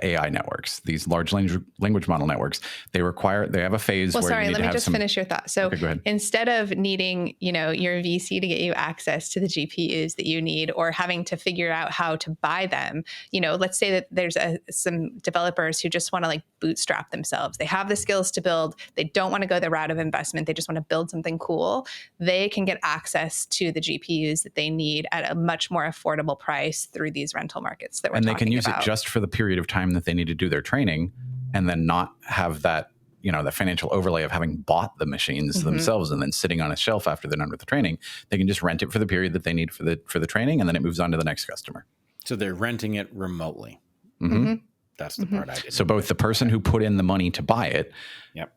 AI networks, these large language model networks. They have a phase where you need to have some... finish your thought. So instead of needing, your VC to get you access to the GPUs that you need, or having to figure out how to buy them, let's say that there's some developers who just want to bootstrap themselves. They have the skills to build. They don't want to go the route of investment. They just want to build something cool. They can get access to the GPUs that they need at a much more affordable price through these rental markets that we're talking about. And they can use it just for the period of time that they need to do their training, and then not have that, the financial overlay of having bought the machines themselves and then sitting on a shelf after they're done with the training. They can just rent it for the period that they need for the training, and then it moves on to the next customer. So they're renting it remotely. That's the part I didn't. So both the person who put in the money to buy it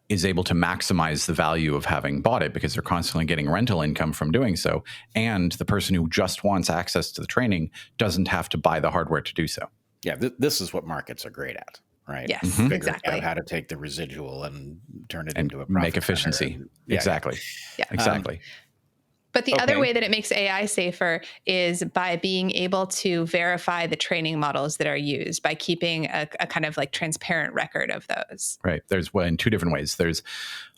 is able to maximize the value of having bought it because they're constantly getting rental income from doing so. And the person who just wants access to the training doesn't have to buy the hardware to do so. Yeah, this is what markets are great at, right? Yes, Figuring out how to take the residual and turn it into a profit make efficiency. Exactly. Yeah. Exactly. But the other way that it makes AI safer is by being able to verify the training models that are used, by keeping a kind of like transparent record of those. Right. There's in two different ways. There's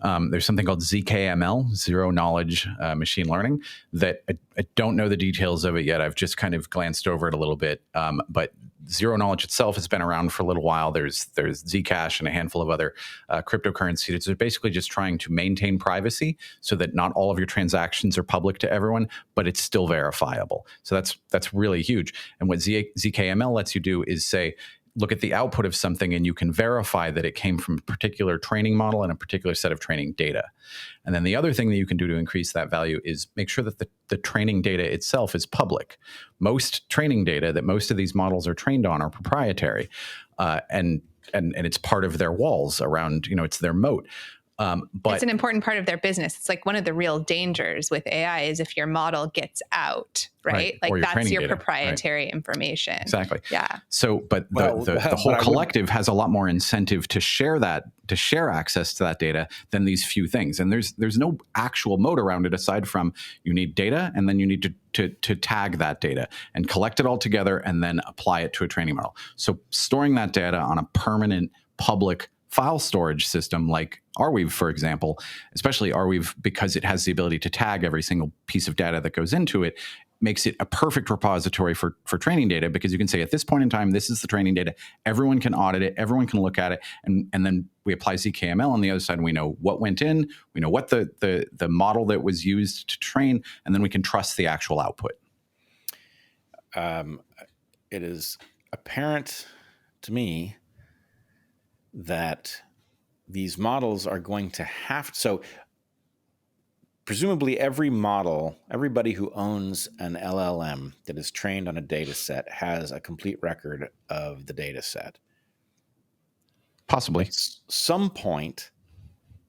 something called ZKML, zero knowledge machine learning, that I don't know the details of it yet. I've just kind of glanced over it a little bit. But zero knowledge itself has been around for a little while. There's Zcash and a handful of other cryptocurrencies. They're basically just trying to maintain privacy so that not all of your transactions are public to everyone, but it's still verifiable. So that's really huge. And what ZKML lets you do is say, look at the output of something and you can verify that it came from a particular training model and a particular set of training data. And then the other thing that you can do to increase that value is make sure that the training data itself is public. Most training data that most of these models are trained on are proprietary, and it's part of their walls around, it's their moat. But it's an important part of their business. It's like one of the real dangers with AI is if your model gets out, right? Like that's your proprietary information. Exactly. Yeah. So, but the whole collective has a lot more incentive to share access to that data than these few things. And there's no actual moat around it aside from you need data and then you need to tag that data and collect it all together and then apply it to a training model. So storing that data on a permanent public file storage system like Arweave, for example, especially Arweave, because it has the ability to tag every single piece of data that goes into it, makes it a perfect repository for training data, because you can say at this point in time, this is the training data. Everyone can audit it. Everyone can look at it. And then we apply ZKML on the other side, and we know what went in. We know what the model that was used to train, and then we can trust the actual output. It is apparent to me that these models are going to so presumably everybody who owns an LLM that is trained on a data set has a complete record of the data set. Possibly. At some point,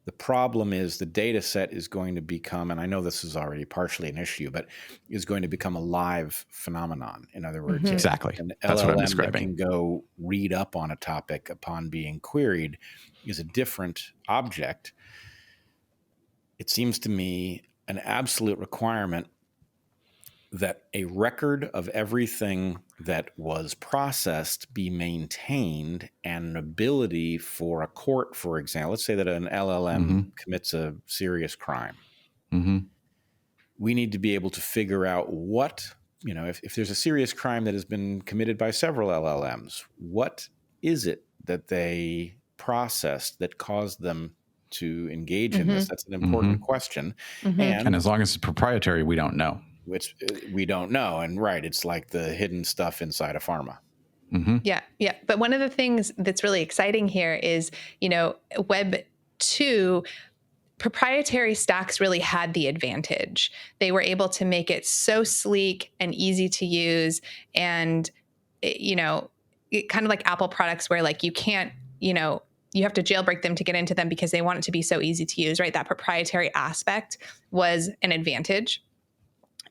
the problem is the data set is going to become, and I know this is already partially an issue, but is going to become a live phenomenon. In other words, exactly. An That's LLM what I'm describing. that can go read up on a topic upon being queried is a different object. It seems to me an absolute requirement that a record of everything that was processed be maintained, and an ability for a court, for example, let's say that an LLM commits a serious crime. We need to be able to figure out what, if there's a serious crime that has been committed by several LLMs, what is it that they processed that caused them to engage in this? That's an important question. And as long as it's proprietary, we don't know. Which we don't know. And it's like the hidden stuff inside of pharma. Yeah. But one of the things that's really exciting here is, Web 2, proprietary stacks really had the advantage. They were able to make it so sleek and easy to use. And, kind of like Apple products where you can't, you have to jailbreak them to get into them because they want it to be so easy to use, right? That proprietary aspect was an advantage.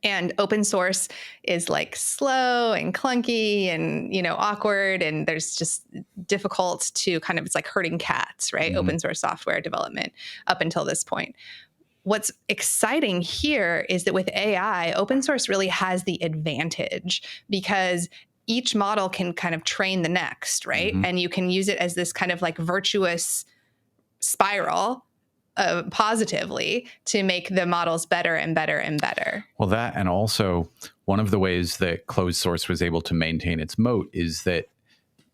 And open source is slow and clunky and, awkward. And there's just difficult to it's like herding cats, right? Open source software development up until this point. What's exciting here is that with AI, open source really has the advantage because each model can kind of train the next, right? And you can use it as this kind of virtuous spiral positively to make the models better and better and better. Well, that, and also one of the ways that closed source was able to maintain its moat is that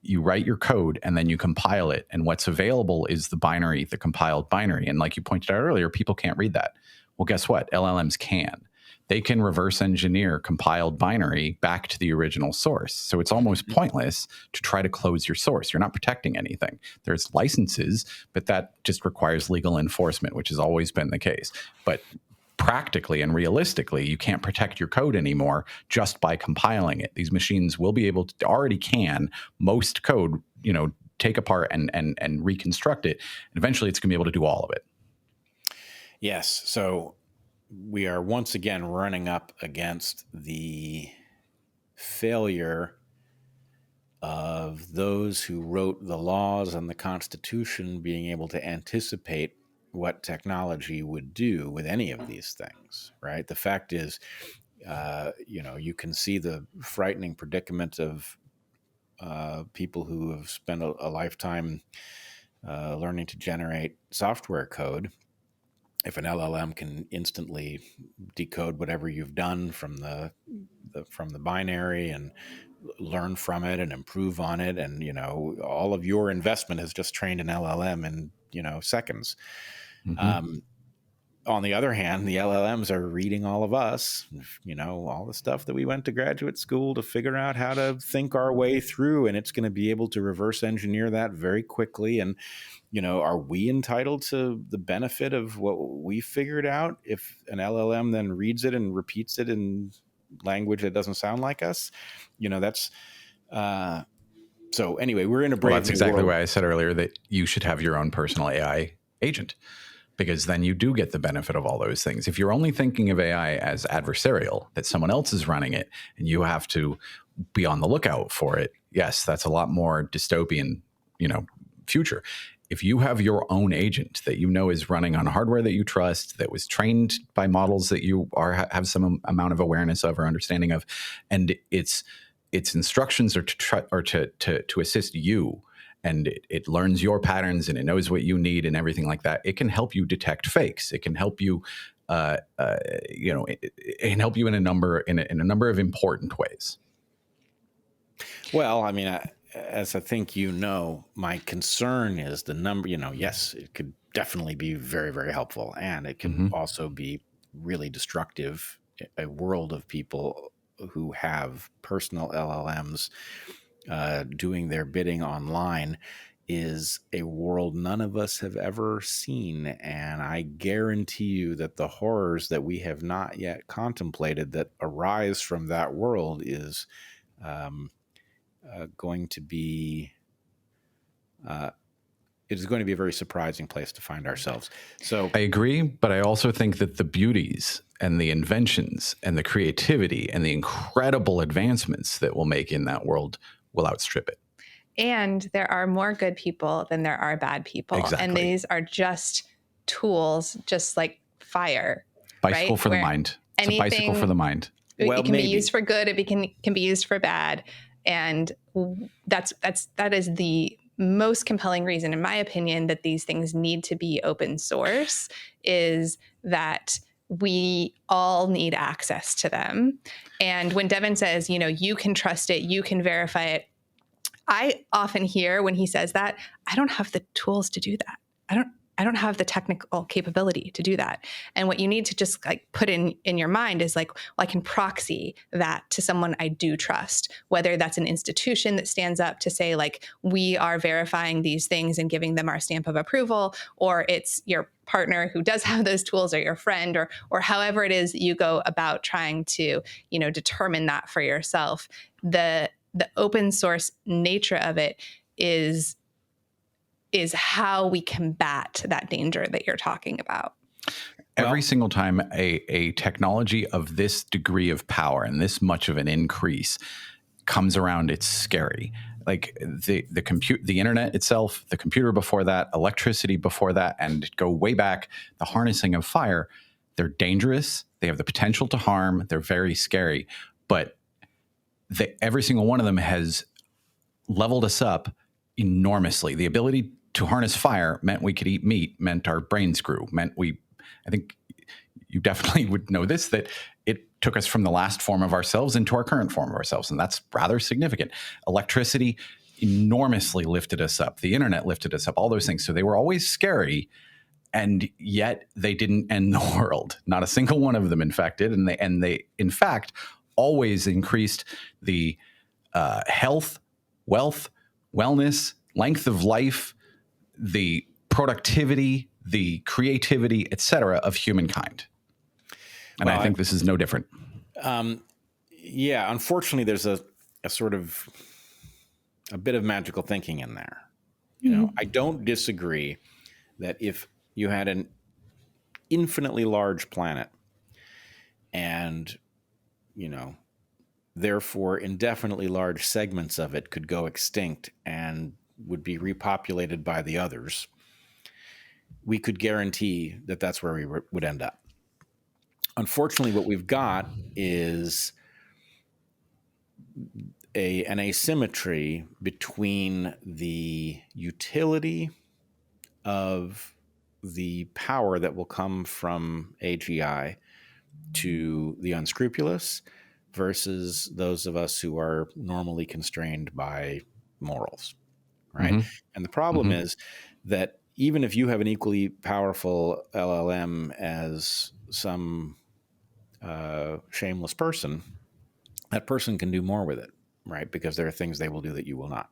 you write your code and then you compile it. And what's available is the compiled binary. And like you pointed out earlier, people can't read that. Well, guess what? LLMs can. They can reverse engineer compiled binary back to the original source. So it's almost pointless to try to close your source. You're not protecting anything. There's licenses, but that just requires legal enforcement, which has always been the case. But practically and realistically, you can't protect your code anymore just by compiling it. These machines will be able to, already can, most code, take apart and reconstruct it. And eventually it's going to be able to do all of it. Yes. So we are once again running up against the failure of those who wrote the laws and the Constitution being able to anticipate what technology would do with any of these things, right? The fact is, you can see the frightening predicament of people who have spent a lifetime learning to generate software code. If an LLM can instantly decode whatever you've done from the binary and learn from it and improve on it, and all of your investment has just trained an LLM in seconds. Mm-hmm. On the other hand, the LLMs are reading all of us, all the stuff that we went to graduate school to figure out how to think our way through, and it's going to be able to reverse engineer that very quickly. And are we entitled to the benefit of what we figured out if an LLM then reads it and repeats it in language that doesn't sound like us? That's so anyway, we're in a brave Well, that's exactly world. why I said earlier that you should have your own personal AI agent, because then you do get the benefit of all those things. If you're only thinking of AI as adversarial, that someone else is running it and you have to be on the lookout for it, yes, that's a lot more dystopian, future. If you have your own agent that is running on hardware that you trust, that was trained by models that you have some amount of awareness of or understanding of, and its instructions are to assist you, and it learns your patterns and it knows what you need and everything like that, it can help you detect fakes. It can help you, it can help you in a number of important ways. Well, I mean, as I think my concern is the number. Yes, it could definitely be very, very helpful, and it can mm-hmm. also be really destructive. A world of people who have personal LLMs doing their bidding online is a world none of us have ever seen. And I guarantee you that the horrors that we have not yet contemplated that arise from that world is going to be it is going to be a very surprising place to find ourselves. So I agree, but I also think that the beauties and the inventions and the creativity and the incredible advancements that we'll make in that world will outstrip it. And there are more good people than there are bad people. Exactly. And these are just tools, just like fire. Bicycle right? for the mind. It's a bicycle for the mind. It can be used for good. It can be used for bad. And that is the most compelling reason, in my opinion, that these things need to be open source, is that we all need access to them. And when Devon says, you can trust it, you can verify it, I often hear when he says that, I don't have the tools to do that. I don't have the technical capability to do that. And what you need to just put in your mind is well, I can proxy that to someone I do trust, whether that's an institution that stands up to say we are verifying these things and giving them our stamp of approval, or it's your partner who does have those tools, or your friend, or however it is that you go about trying to, determine that for yourself. The open source nature of it is how we combat that danger that you're talking about. Every single time a technology of this degree of power and this much of an increase comes around, it's scary. The internet itself, the computer before that, electricity before that, and go way back, the harnessing of fire, they're dangerous. They have the potential to harm. They're very scary. But every single one of them has leveled us up enormously. The ability to harness fire meant we could eat meat, meant our brains grew, I think you definitely would know this, that it took us from the last form of ourselves into our current form of ourselves. And that's rather significant. Electricity enormously lifted us up. The internet lifted us up, all those things. So they were always scary. And yet they didn't end the world. Not a single one of them, in fact, did. And they in fact, always increased the health, wealth, wellness, length of life, the productivity, the creativity, etc., of humankind. And I think this is no different. Yeah, unfortunately, there's a sort of a bit of magical thinking in there. I don't disagree that if you had an infinitely large planet and, therefore indefinitely large segments of it could go extinct and would be repopulated by the others, we could guarantee that that's where we would end up. Unfortunately, what we've got is an asymmetry between the utility of the power that will come from AGI to the unscrupulous versus those of us who are normally constrained by morals, right? Mm-hmm. And the problem is that even if you have an equally powerful LLM as some shameless person, that person can do more with it, right? Because there are things they will do that you will not.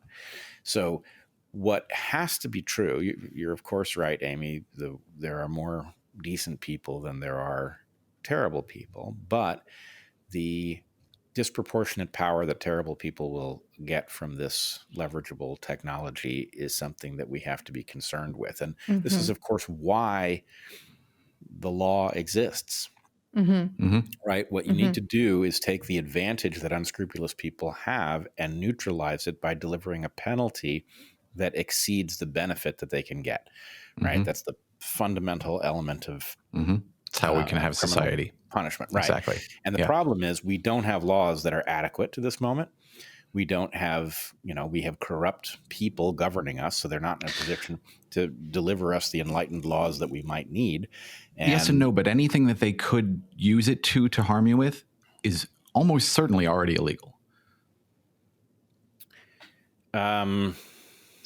So what has to be true, you're of course right, Amy, there are more decent people than there are terrible people, but the disproportionate power that terrible people will get from this leverageable technology is something that we have to be concerned with. And this is, of course, why the law exists. Right? What you need to do is take the advantage that unscrupulous people have and neutralize it by delivering a penalty that exceeds the benefit that they can get. Right? That's the fundamental element of It's how we can have society. Punishment. Right. Exactly. And the problem is we don't have laws that are adequate to this moment. We don't have, we have corrupt people governing us, so they're not in a position to deliver us the enlightened laws that we might need. And yes and no, but anything that they could use it to harm you with is almost certainly already illegal. So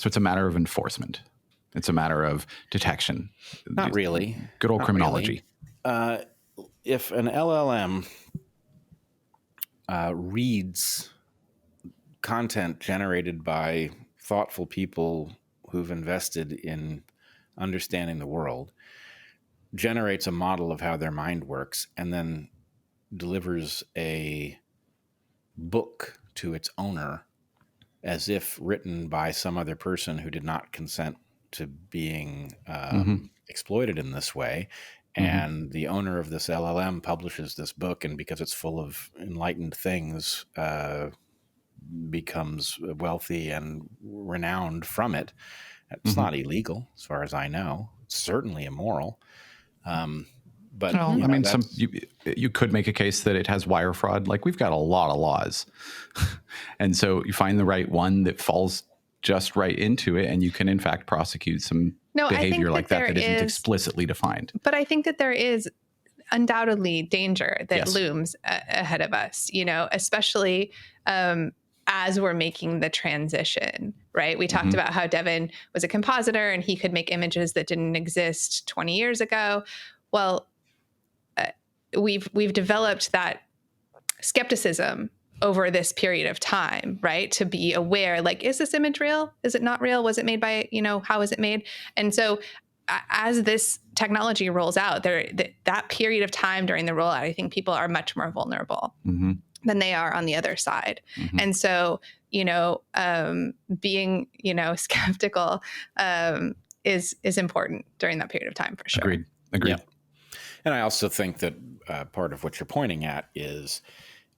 it's a matter of enforcement. It's a matter of detection. Not really. Good old criminology. Really. If an LLM reads content generated by thoughtful people who've invested in understanding the world, generates a model of how their mind works, and then delivers a book to its owner as if written by some other person who did not consent to being exploited in this way. And the owner of this LLM publishes this book, and because it's full of enlightened things, becomes wealthy and renowned from it. It's not illegal, as far as I know. It's certainly immoral. But well, I mean, you could make a case that it has wire fraud. Like, we've got a lot of laws, and so you find the right one that falls just right into it, and you can in fact prosecute some behavior like that isn't explicitly defined. But I think that there is undoubtedly danger that looms ahead of us, especially as we're making the transition, right? We talked about how Devon was a compositor and he could make images that didn't exist 20 years ago. Well, we've developed that skepticism over this period of time, right? To be aware, like, is this image real? Is it not real? Was it made by, how is it made? And so as this technology rolls out, that period of time during the rollout, I think people are much more vulnerable than they are on the other side. And so, being, skeptical is important during that period of time, for sure. Agreed. Yeah. And I also think that part of what you're pointing at is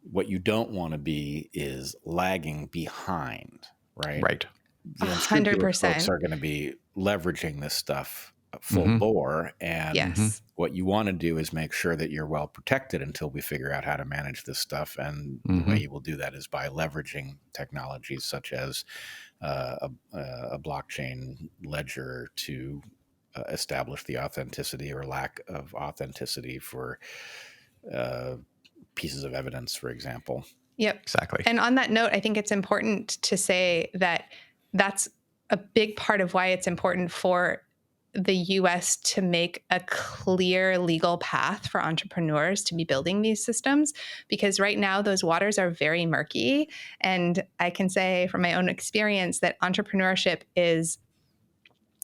what you don't want to be is lagging behind, right? Right. The unscrupulous folks are going to be leveraging this stuff full bore. And what you want to do is make sure that you're well protected until we figure out how to manage this stuff. And the way you will do that is by leveraging technologies such as a blockchain ledger to establish the authenticity or lack of authenticity for pieces of evidence, for example. Yep. Exactly. And on that note, I think it's important to say that that's a big part of why it's important for the US to make a clear legal path for entrepreneurs to be building these systems, because right now those waters are very murky. And I can say from my own experience that entrepreneurship is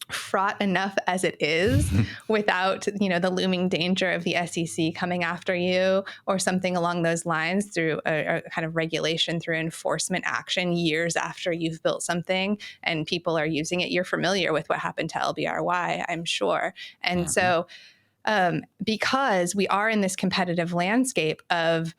fraught enough as it is without, the looming danger of the SEC coming after you or something along those lines through a kind of regulation, through enforcement action years after you've built something and people are using it. You're familiar with what happened to LBRY, I'm sure. And so because we are in this competitive landscape of,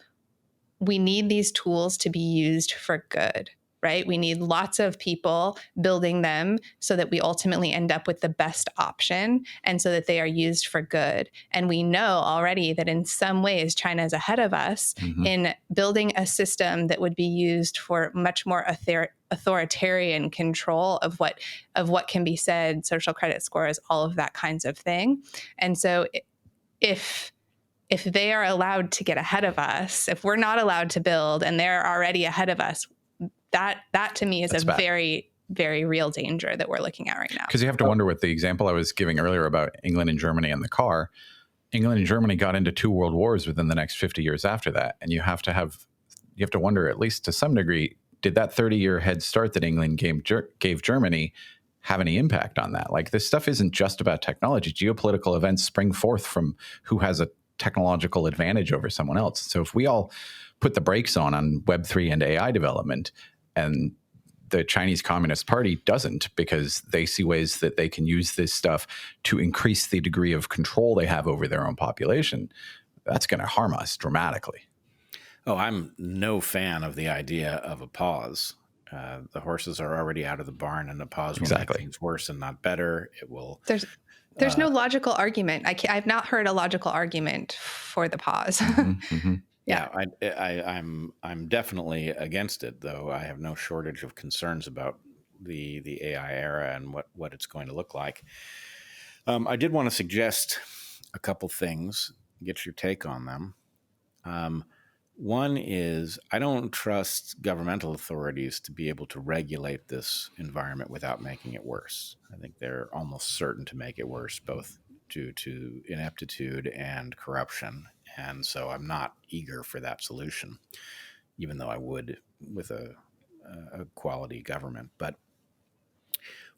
we need these tools to be used for good, right? We need lots of people building them so that we ultimately end up with the best option and so that they are used for good. And we know already that in some ways, China is ahead of us in building a system that would be used for much more authoritarian control of what can be said, social credit scores, all of that kinds of thing. And so if they are allowed to get ahead of us, if we're not allowed to build and they're already ahead of us, that to me is That's a bad. Very, very real danger that we're looking at right now. Because you have to wonder, with the example I was giving earlier about England and Germany and the car, England and Germany got into 2 world wars within the next 50 years after that. And you have to wonder, at least to some degree, did that 30-year head start that England gave Germany have any impact on that? Like, this stuff isn't just about technology. Geopolitical events spring forth from who has a technological advantage over someone else. So if we all put the brakes on Web3 and AI development, and the Chinese Communist Party doesn't, because they see ways that they can use this stuff to increase the degree of control they have over their own population, that's going to harm us dramatically. Oh, I'm no fan of the idea of a pause. The horses are already out of the barn, and the pause will make things worse and not better. It will. There's no logical argument. I've not heard a logical argument for the pause. Yeah, I'm definitely against it, though. I have no shortage of concerns about the AI era and what it's going to look like. I did want to suggest a couple things, get your take on them. One is, I don't trust governmental authorities to be able to regulate this environment without making it worse. I think they're almost certain to make it worse, both due to ineptitude and corruption. And so I'm not eager for that solution, even though I would with a quality government. But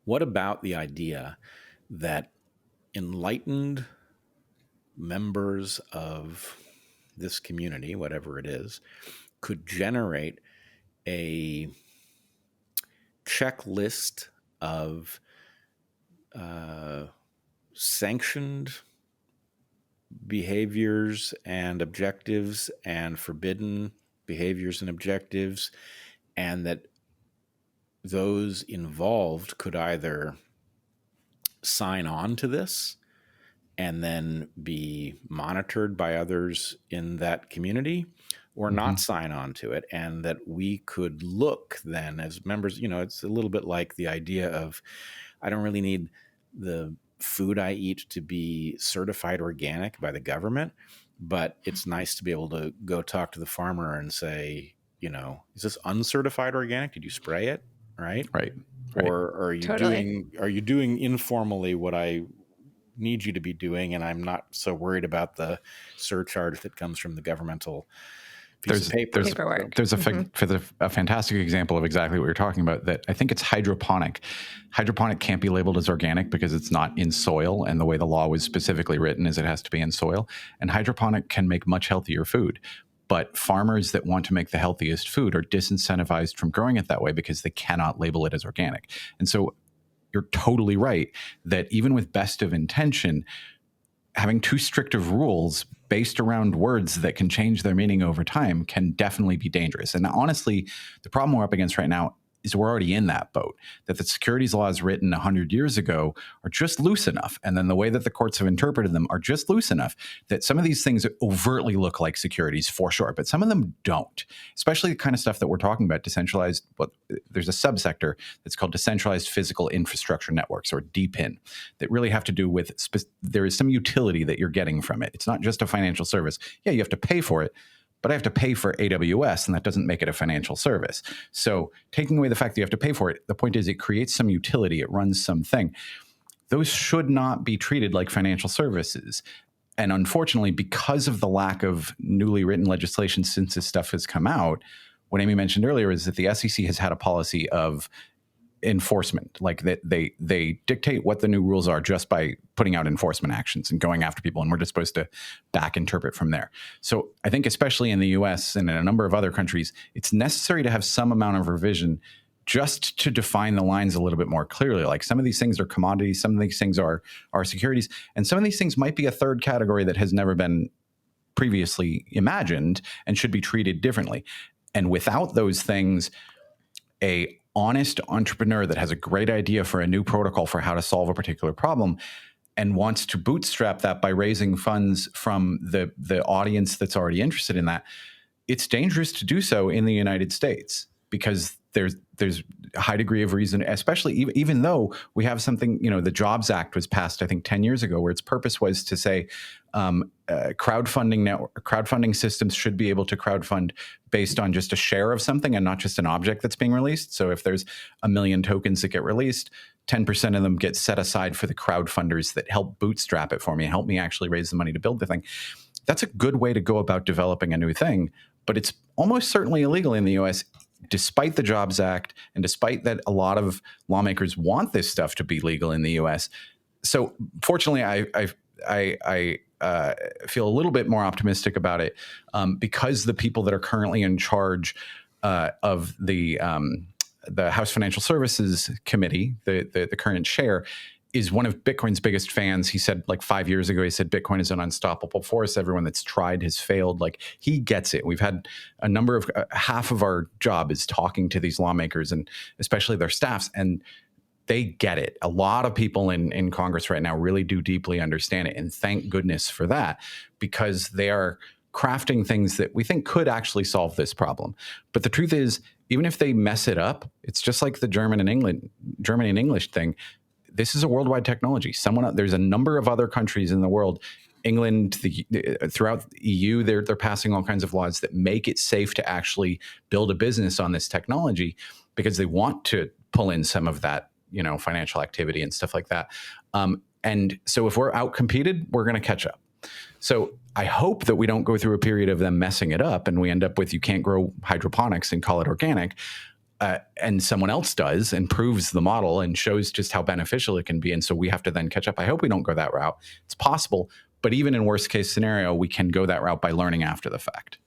what about the idea that enlightened members of this community, whatever it is, could generate a checklist of sanctioned behaviors and objectives and forbidden behaviors and objectives, and that those involved could either sign on to this and then be monitored by others in that community, or not sign on to it, and that we could look then as members. It's a little bit like the idea of, I don't really need the food I eat to be certified organic by the government, but it's nice to be able to go talk to the farmer and say, is this uncertified organic? Did you spray it? Right. Or are you doing informally what I need you to be doing, and I'm not so worried about the surcharge that comes from the governmental piece of paper. There's a fantastic example of exactly what you're talking about, that I think it's hydroponic. Hydroponic can't be labeled as organic because it's not in soil, and the way the law was specifically written is it has to be in soil. And hydroponic can make much healthier food. But farmers that want to make the healthiest food are disincentivized from growing it that way because they cannot label it as organic. And so you're totally right that even with best of intention, having too strict of rules based around words that can change their meaning over time can definitely be dangerous. And honestly, the problem we're up against right now is we're already in that boat, that the securities laws written 100 years ago are just loose enough. And then the way that the courts have interpreted them are just loose enough that some of these things overtly look like securities for sure, but some of them don't, especially the kind of stuff that we're talking about, decentralized. But there's a subsector that's called decentralized physical infrastructure networks, or DPIN, that really have to do with, there is some utility that you're getting from it. It's not just a financial service. Yeah, you have to pay for it, but I have to pay for AWS, and that doesn't make it a financial service. So taking away the fact that you have to pay for it, the point is it creates some utility, it runs something. Those should not be treated like financial services. And unfortunately, because of the lack of newly written legislation since this stuff has come out, what Amy mentioned earlier is that the SEC has had a policy of enforcement, like that they dictate what the new rules are just by putting out enforcement actions and going after people, and we're just supposed to back interpret from there. So I think especially in the US and in a number of other countries, it's necessary to have some amount of revision just to define the lines a little bit more clearly. Like some of these things are commodities, some of these things are securities, and some of these things might be a third category that has never been previously imagined and should be treated differently. And without those things, a honest entrepreneur that has a great idea for a new protocol for how to solve a particular problem and wants to bootstrap that by raising funds from the audience that's already interested in that, it's dangerous to do so in the United States because there's a high degree of reason, especially even though we have something, the Jobs Act was passed, I think 10 years ago, where its purpose was to say crowdfunding systems should be able to crowdfund based on just a share of something and not just an object that's being released. So if there's 1 million tokens that get released, 10% of them get set aside for the crowdfunders that help bootstrap it for me and help me actually raise the money to build the thing. That's a good way to go about developing a new thing, but it's almost certainly illegal in the US, despite the Jobs Act and despite that a lot of lawmakers want this stuff to be legal in the US. So fortunately, I feel a little bit more optimistic about it because the people that are currently in charge of the House Financial Services Committee, the current chair, is one of Bitcoin's biggest fans. He said like 5 years ago, he said, Bitcoin is an unstoppable force. Everyone that's tried has failed. Like he gets it. We've had a number of, half of our job is talking to these lawmakers and especially their staffs, and they get it. A lot of people in Congress right now really do deeply understand it. And thank goodness for that, because they are crafting things that we think could actually solve this problem. But the truth is, even if they mess it up, it's just like the German and English thing. This is a worldwide technology. There's a number of other countries in the world, England, throughout the EU, they're passing all kinds of laws that make it safe to actually build a business on this technology because they want to pull in some of that, financial activity and stuff like that. And so if we're outcompeted, we're going to catch up. So I hope that we don't go through a period of them messing it up and we end up with you can't grow hydroponics and call it organic. And someone else does and proves the model and shows just how beneficial it can be. And so we have to then catch up. I hope we don't go that route. It's possible, but even in worst case scenario, we can go that route by learning after the fact.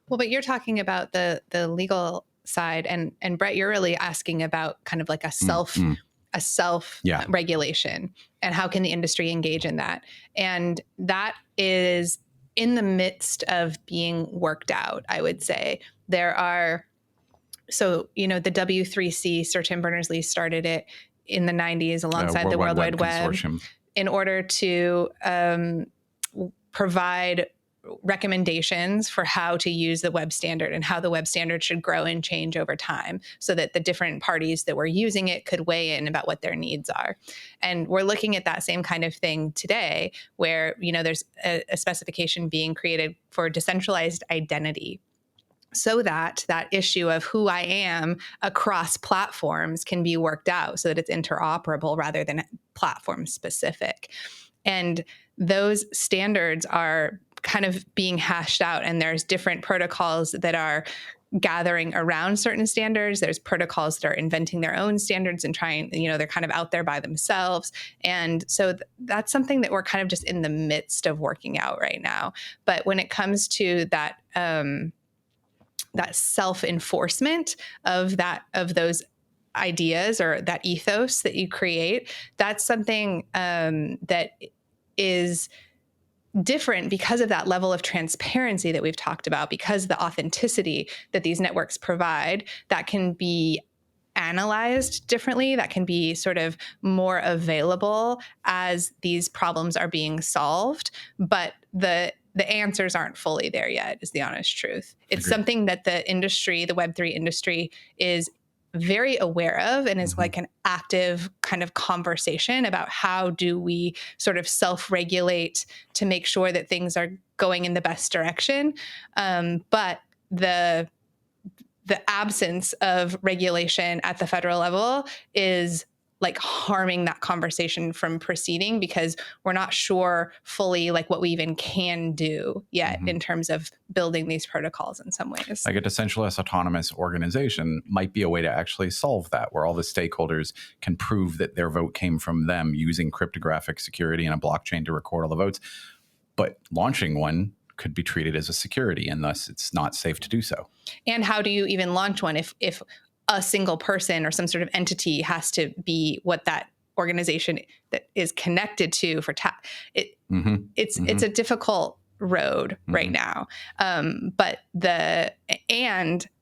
Well, but you're talking about the legal side, and Bret, you're really asking about kind of like a self regulation and how can the industry engage in that? And that is in the midst of being worked out, I would say. There are So, the W3C, Sir Tim Berners-Lee started it in the 90s alongside the World Wide Web in order to provide recommendations for how to use the web standard and how the web standard should grow and change over time so that the different parties that were using it could weigh in about what their needs are. And we're looking at that same kind of thing today where, there's a specification being created for decentralized identity, so that issue of who I am across platforms can be worked out so that it's interoperable rather than platform specific. And those standards are kind of being hashed out, and there's different protocols that are gathering around certain standards. There's protocols that are inventing their own standards and trying, they're kind of out there by themselves. And so that's something that we're kind of just in the midst of working out right now. But when it comes to that self-enforcement of those ideas or that ethos that you create, that's something that is different because of that level of transparency that we've talked about, because the authenticity that these networks provide, that can be analyzed differently, that can be sort of more available as these problems are being solved. But the answers aren't fully there yet, is the honest truth. It's something that the industry, the Web3 industry, is very aware of and is like an active kind of conversation about how do we sort of self-regulate to make sure that things are going in the best direction. But the absence of regulation at the federal level is like harming that conversation from proceeding, because we're not sure fully like what we even can do yet in terms of building these protocols in some ways. Like a decentralized autonomous organization might be a way to actually solve that, where all the stakeholders can prove that their vote came from them using cryptographic security and a blockchain to record all the votes. But launching one could be treated as a security, and thus it's not safe to do so. And how do you even launch one if a single person or some sort of entity has to be what that organization that is connected to for it's a difficult road right now. But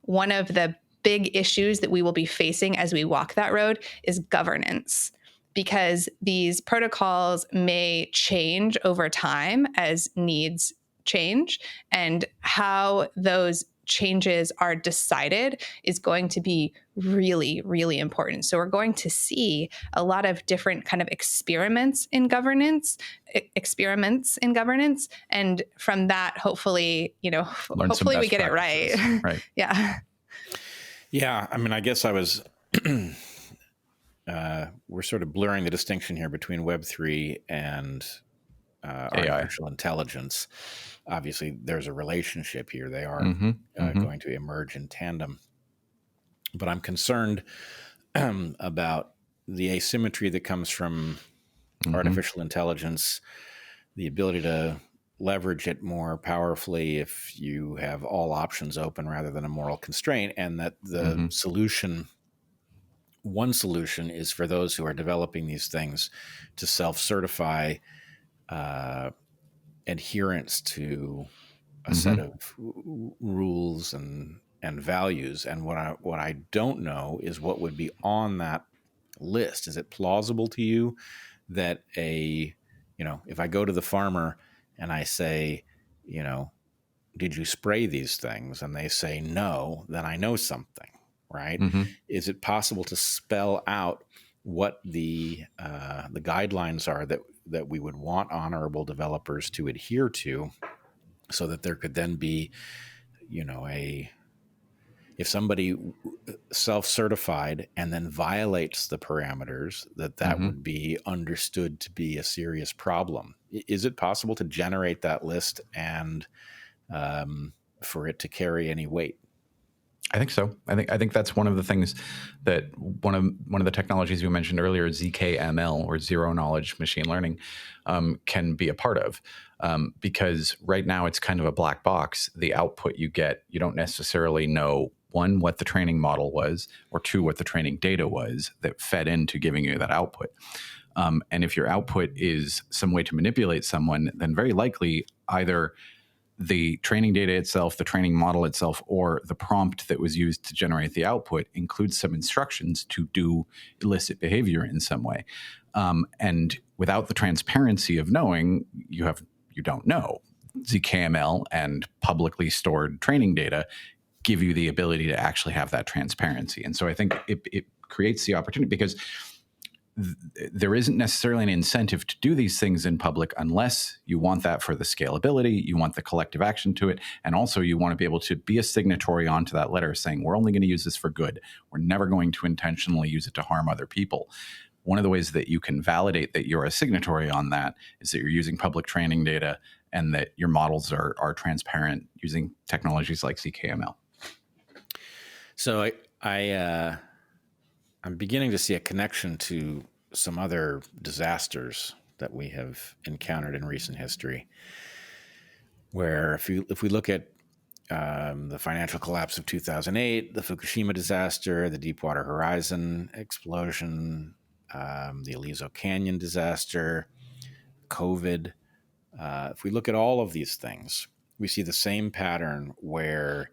one of the big issues that we will be facing as we walk that road is governance, because these protocols may change over time as needs change, and how those changes are decided is going to be really, really important. So we're going to see a lot of different kind of experiments in governance. And from that, hopefully, hopefully we get it right. Right. Yeah. Yeah. I mean, I guess I was, we're sort of blurring the distinction here between Web3 and artificial intelligence. Obviously, there's a relationship here. They are going to emerge in tandem. But I'm concerned about the asymmetry that comes from artificial intelligence, the ability to leverage it more powerfully if you have all options open rather than a moral constraint, and that the one solution is for those who are developing these things to self-certify adherence to a set of rules and values. And what I don't know is what would be on that list. Is it plausible to you that if I go to the farmer and I say, did you spray these things? And they say no, then I know something, right? Is it possible to spell out what the guidelines are that we would want honorable developers to adhere to, so that there could then be, if somebody self-certified and then violates the parameters, that would be understood to be a serious problem. Is it possible to generate that list and for it to carry any weight? I think so. I think that's one of the things that one of the technologies you mentioned earlier, ZKML, or zero knowledge machine learning, can be a part of, because right now it's kind of a black box. The output you get, you don't necessarily know, one, what the training model was, or two, what the training data was that fed into giving you that output. And if your output is some way to manipulate someone, then very likely either the training data itself, the training model itself, or the prompt that was used to generate the output includes some instructions to do illicit behavior in some way. And without the transparency of knowing, you don't know. ZKML and publicly stored training data give you the ability to actually have that transparency. And so I think it creates the opportunity, because there isn't necessarily an incentive to do these things in public unless you want that for the scalability, you want the collective action to it, and also you want to be able to be a signatory onto that letter saying, we're only going to use this for good. We're never going to intentionally use it to harm other people. One of the ways that you can validate that you're a signatory on that is that you're using public training data and that your models are transparent using technologies like ZKML. So I'm beginning to see a connection to some other disasters that we have encountered in recent history, where if we look at the financial collapse of 2008, the Fukushima disaster, the Deepwater Horizon explosion, the Aliso Canyon disaster, COVID, if we look at all of these things, we see the same pattern where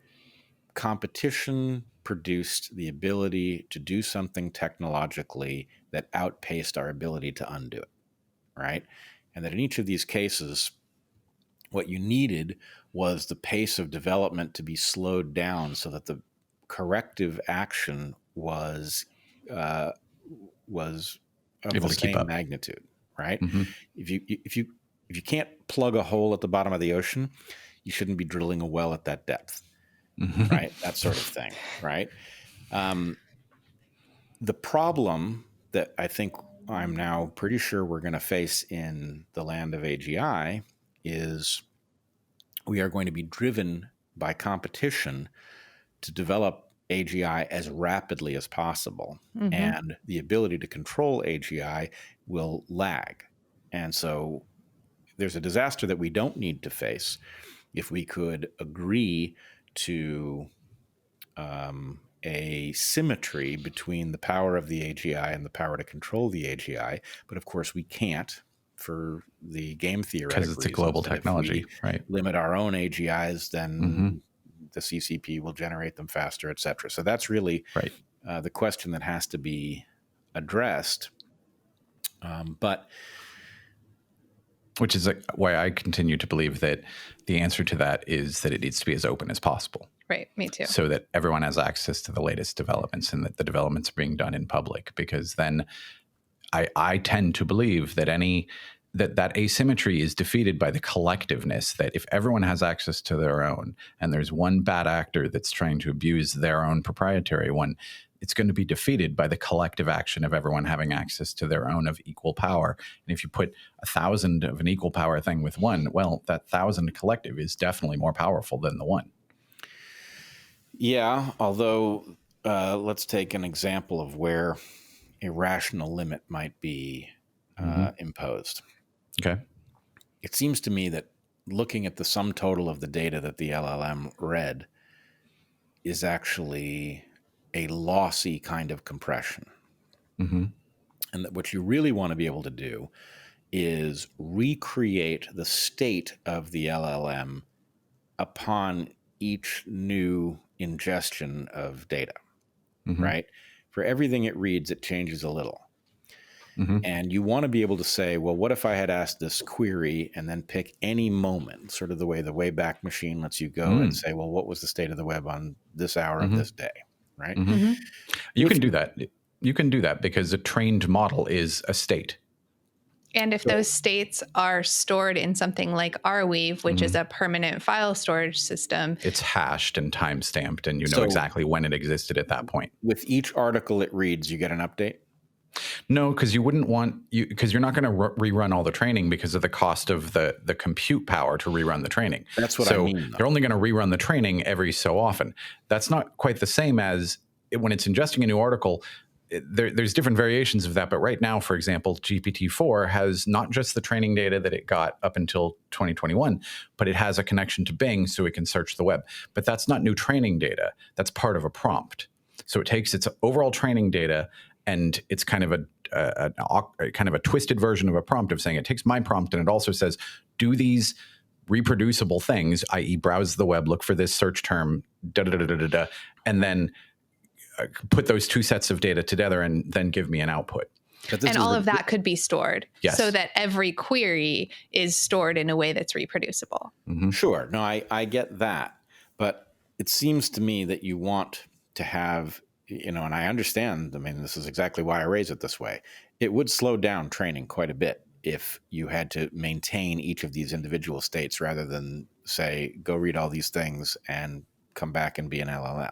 competition produced the ability to do something technologically that outpaced our ability to undo it, right? And that in each of these cases, what you needed was the pace of development to be slowed down so that the corrective action was of able the to keep same up. magnitude, right? If you can't plug a hole at the bottom of the ocean, you shouldn't be drilling a well at that depth. Right? That sort of thing, right? The problem that I think I'm now pretty sure we're going to face in the land of AGI is we are going to be driven by competition to develop AGI as rapidly as possible. Mm-hmm. And the ability to control AGI will lag. And so there's a disaster that we don't need to face if we could agree to a symmetry between the power of the AGI and the power to control the AGI. But of course, we can't for the game theoretic reasons. Because it's a global technology, right? Limit our own AGIs, then the CCP will generate them faster, et cetera. So that's really the question that has to be addressed. But which is why I continue to believe that the answer to that is that it needs to be as open as possible. Right, me too. So that everyone has access to the latest developments and that the developments are being done in public, because then I tend to believe that that asymmetry is defeated by the collectiveness, that if everyone has access to their own and there's one bad actor that's trying to abuse their own proprietary one, it's going to be defeated by the collective action of everyone having access to their own of equal power. And if you put 1,000 of an equal power thing with one, well, that 1,000 collective is definitely more powerful than the one. Yeah, although let's take an example of where a rational limit might be imposed. Okay. It seems to me that looking at the sum total of the data that the LLM read is actually a lossy kind of compression. Mm-hmm. And that what you really want to be able to do is recreate the state of the LLM upon each new ingestion of data, right? For everything it reads, it changes a little. And you want to be able to say, well, what if I had asked this query and then pick any moment, sort of the way the Wayback Machine lets you go and say, well, what was the state of the web on this hour of this day, right? You can do that. You can do that because a trained model is a state. And if those states are stored in something like Arweave, which is a permanent file storage system, it's hashed and time-stamped, and you know exactly when it existed at that point. With each article it reads, you get an update? No, because you wouldn't want because you're not going to rerun all the training because of the cost of the compute power to rerun the training. That's what I mean. So you're only going to rerun the training every so often. That's not quite the same as when it's ingesting a new article. There's different variations of that, but right now, for example, GPT-4 has not just the training data that it got up until 2021, but it has a connection to Bing so it can search the web. But that's not new training data. That's part of a prompt. So it takes its overall training data, and it's kind of a twisted version of a prompt of saying it takes my prompt and it also says, do these reproducible things, i.e. browse the web, look for this search term, and then put those two sets of data together and then give me an output. And all of that could be stored so that every query is stored in a way that's reproducible. Sure. No, I get that. But it seems to me that you want to have, and I understand, this is exactly why I raise it this way. It would slow down training quite a bit if you had to maintain each of these individual states rather than say, go read all these things and come back and be an LLM,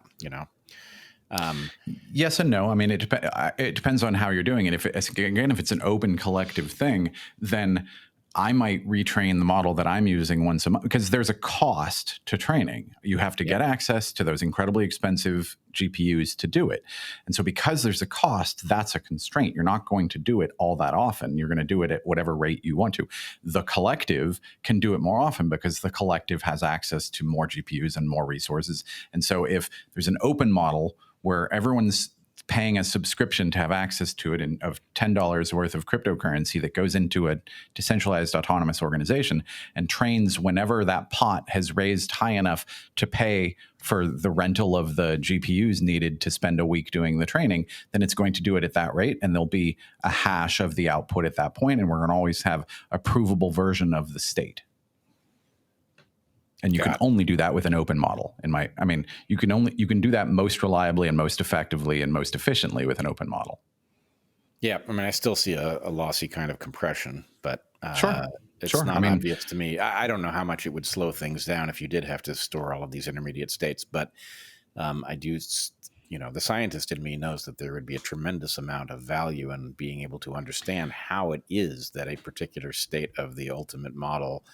Yes and no. It depends on how you're doing it. If it's an open collective thing, then I might retrain the model that I'm using once a month because there's a cost to training. You have to get access to those incredibly expensive GPUs to do it. And so because there's a cost, that's a constraint. You're not going to do it all that often. You're going to do it at whatever rate you want to. The collective can do it more often because the collective has access to more GPUs and more resources. And so if there's an open model where everyone's paying a subscription to have access to it of $10 worth of cryptocurrency that goes into a decentralized autonomous organization and trains whenever that pot has raised high enough to pay for the rental of the GPUs needed to spend a week doing the training, then it's going to do it at that rate. And there'll be a hash of the output at that point, and we're going to always have a provable version of the state. And you can only do that with an open model. You can do that most reliably and most effectively and most efficiently with an open model. Yeah, I still see a lossy kind of compression, but it's not obvious to me. I don't know how much it would slow things down if you did have to store all of these intermediate states, but I do the scientist in me knows that there would be a tremendous amount of value in being able to understand how it is that a particular state of the ultimate model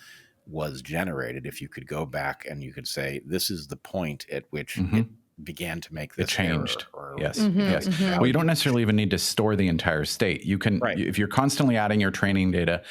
was generated. If you could go back and you could say, this is the point at which it began to make this it changed. Error, or, yes. Well, you don't necessarily even need to store the entire state. You can, if you're constantly adding your training data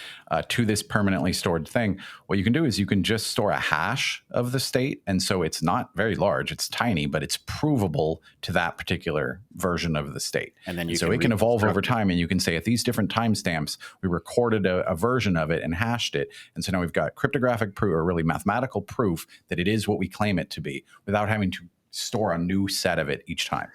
to this permanently stored thing, what you can do is you can just store a hash of the state. And so it's not very large, it's tiny, but it's provable to that particular version of the state. And then so it can evolve over time. And you can say at these different timestamps, we recorded a version of it and hashed it. And so now we've got cryptographic proof, or really mathematical proof, that it is what we claim it to be, without having to store a new set of it each time.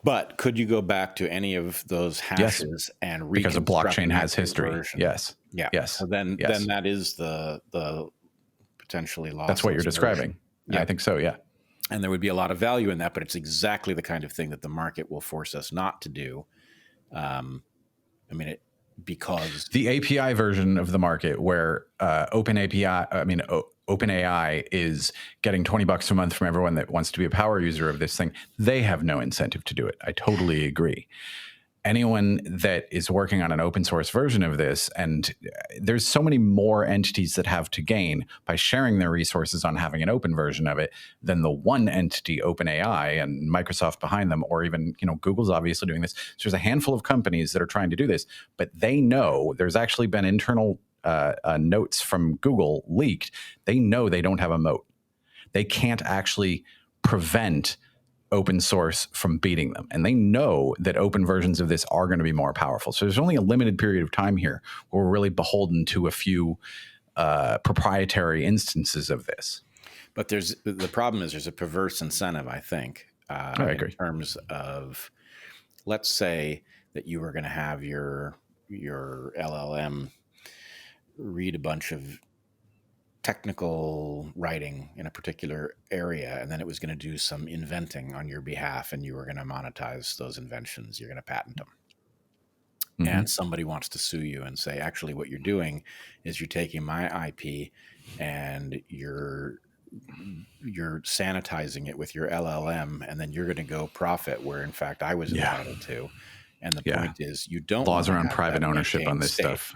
But could you go back to any of those hashes and because a blockchain has history? Version? Yes. Yeah. Yes. So then that is the potentially lost. That's what you're describing. Yeah. I think so. Yeah. And there would be a lot of value in that, but it's exactly the kind of thing that the market will force us not to do. Because the API version of the market, where OpenAI is getting $20 a month from everyone that wants to be a power user of this thing, they have no incentive to do it. I totally agree. Anyone that is working on an open source version of this, and there's so many more entities that have to gain by sharing their resources on having an open version of it than the one entity, OpenAI, and Microsoft behind them, or even, Google's obviously doing this. So there's a handful of companies that are trying to do this, but they know there's actually been internal notes from Google leaked. They know they don't have a moat. They can't actually prevent open source from beating them. And they know that open versions of this are going to be more powerful. So there's only a limited period of time here where we're really beholden to a few proprietary instances of this. But the problem is there's a perverse incentive, I think, I agree. in terms of, let's say that you were going to have your LLM read a bunch of technical writing in a particular area, and then it was going to do some inventing on your behalf, and you were going to monetize those inventions. You're going to patent them. And somebody wants to sue you and say, actually, what you're doing is you're taking my IP and you're sanitizing it with your LLM, and then you're going to go profit where, in fact, I was entitled to. And the point is, you don't laws around private ownership on this stuff.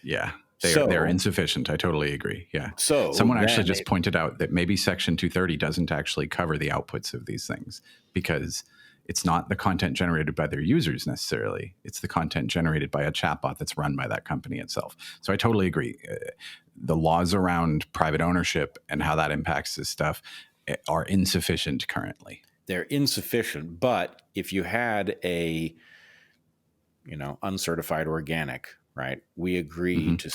Yeah. They're insufficient. I totally agree. Yeah. So someone actually just pointed out that maybe Section 230 doesn't actually cover the outputs of these things, because it's not the content generated by their users necessarily. It's the content generated by a chatbot that's run by that company itself. So I totally agree. The laws around private ownership and how that impacts this stuff are insufficient currently. They're insufficient. But if you had a, uncertified organic, right? We agree to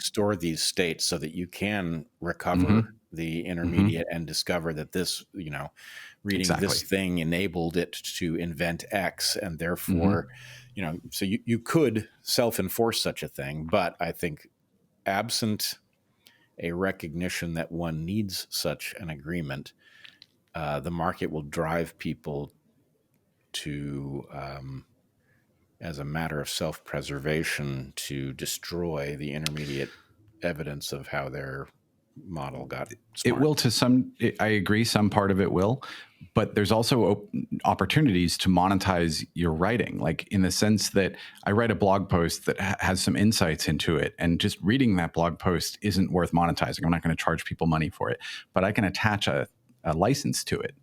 store these states so that you can recover the intermediate and discover that this, reading this thing enabled it to invent X, and therefore, so you could self-enforce such a thing. But I think absent a recognition that one needs such an agreement, the market will drive people to, as a matter of self-preservation, to destroy the intermediate evidence of how their model got smart. It will I agree, some part of it will, but there's also opportunities to monetize your writing, like in the sense that I write a blog post that has some insights into it, and just reading that blog post isn't worth monetizing. I'm not going to charge people money for it, but I can attach a license to it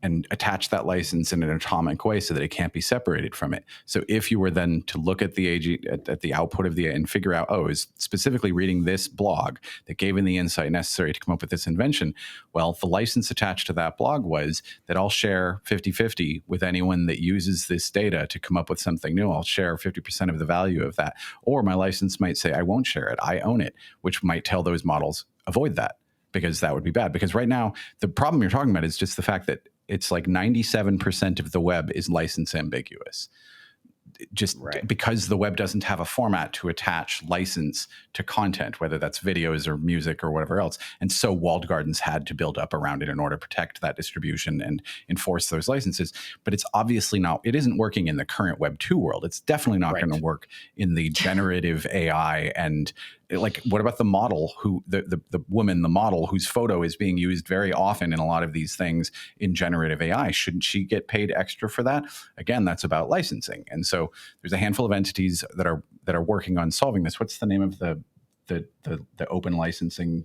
and attach that license in an atomic way so that it can't be separated from it. So if you were then to look at the output of and figure out, is specifically reading this blog that gave in the insight necessary to come up with this invention, well, the license attached to that blog was that I'll share 50-50 with anyone that uses this data to come up with something new. I'll share 50% of the value of that. Or my license might say, I won't share it, I own it, which might tell those models, avoid that, because that would be bad. Because right now, the problem you're talking about is just the fact that it's like 97% of the web is license ambiguous. Just because the web doesn't have a format to attach license to content, whether that's videos or music or whatever else. And so walled gardens had to build up around it in order to protect that distribution and enforce those licenses. But it's obviously it isn't working in the current Web 2 world. It's definitely not going to work in the generative AI and like, what about the model who the woman, the model whose photo is being used very often in a lot of these things in generative AI? Shouldn't she get paid extra for that? Again, that's about licensing. And so there's a handful of entities that are working on solving this. What's the name of the open licensing?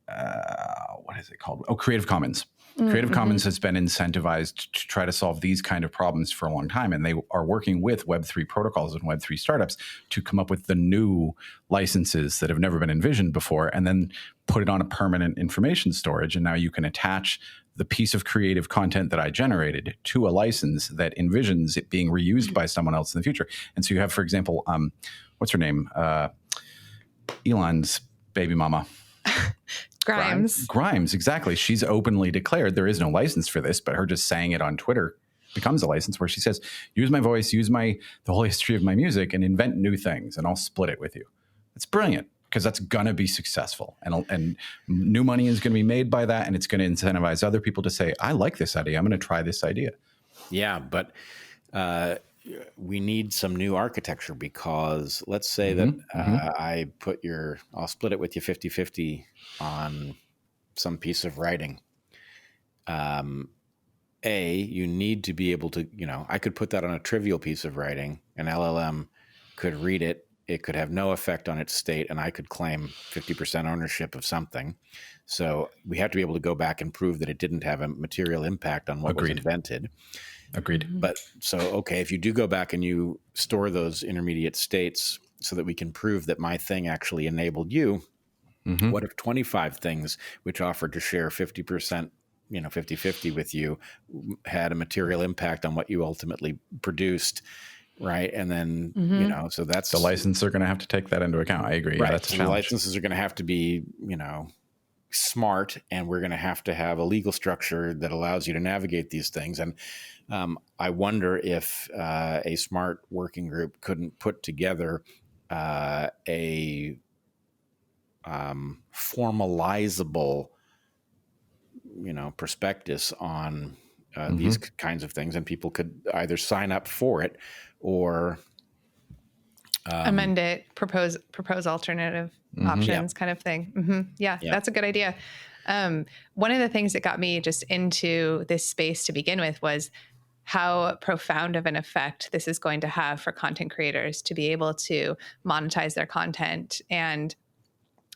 What is it called? Oh, Creative Commons. Creative Commons has been incentivized to try to solve these kind of problems for a long time. And they are working with Web3 protocols and Web3 startups to come up with the new licenses that have never been envisioned before, and then put it on a permanent information storage. And now you can attach the piece of creative content that I generated to a license that envisions it being reused by someone else in the future. And so you have, for example, what's her name? Elon's baby mama. Grimes, exactly. She's openly declared there is no license for this, but her just saying it on Twitter becomes a license, where she says, use my voice, use the whole history of my music, and invent new things, and I'll split it with you. It's brilliant, because that's going to be successful, and new money is going to be made by that, and it's going to incentivize other people to say, I like this idea, I'm going to try this idea. Yeah, but we need some new architecture, because let's say that I'll split it with you 50-50 on some piece of writing. You need to be able to, I could put that on a trivial piece of writing, an LLM could read it, it could have no effect on its state, and I could claim 50% ownership of something. So we have to be able to go back and prove that it didn't have a material impact on what was invented. Agreed. But so, okay, if you do go back and you store those intermediate states so that we can prove that my thing actually enabled you, what if 25 things which offered to share 50%, 50-50 with you had a material impact on what you ultimately produced, right? And then, so that's... The licenses are going to have to take that into account. I agree. Right. Yeah, that's a challenge. The licenses are going to have to be, smart, and we're going to have a legal structure that allows you to navigate these things. And I wonder if a smart working group couldn't put together a formalizable, prospectus on these kinds of things, and people could either sign up for it or amend it, propose alternative options, kind of thing. Yeah, that's a good idea. One of the things that got me just into this space to begin with was how profound of an effect this is going to have for content creators to be able to monetize their content and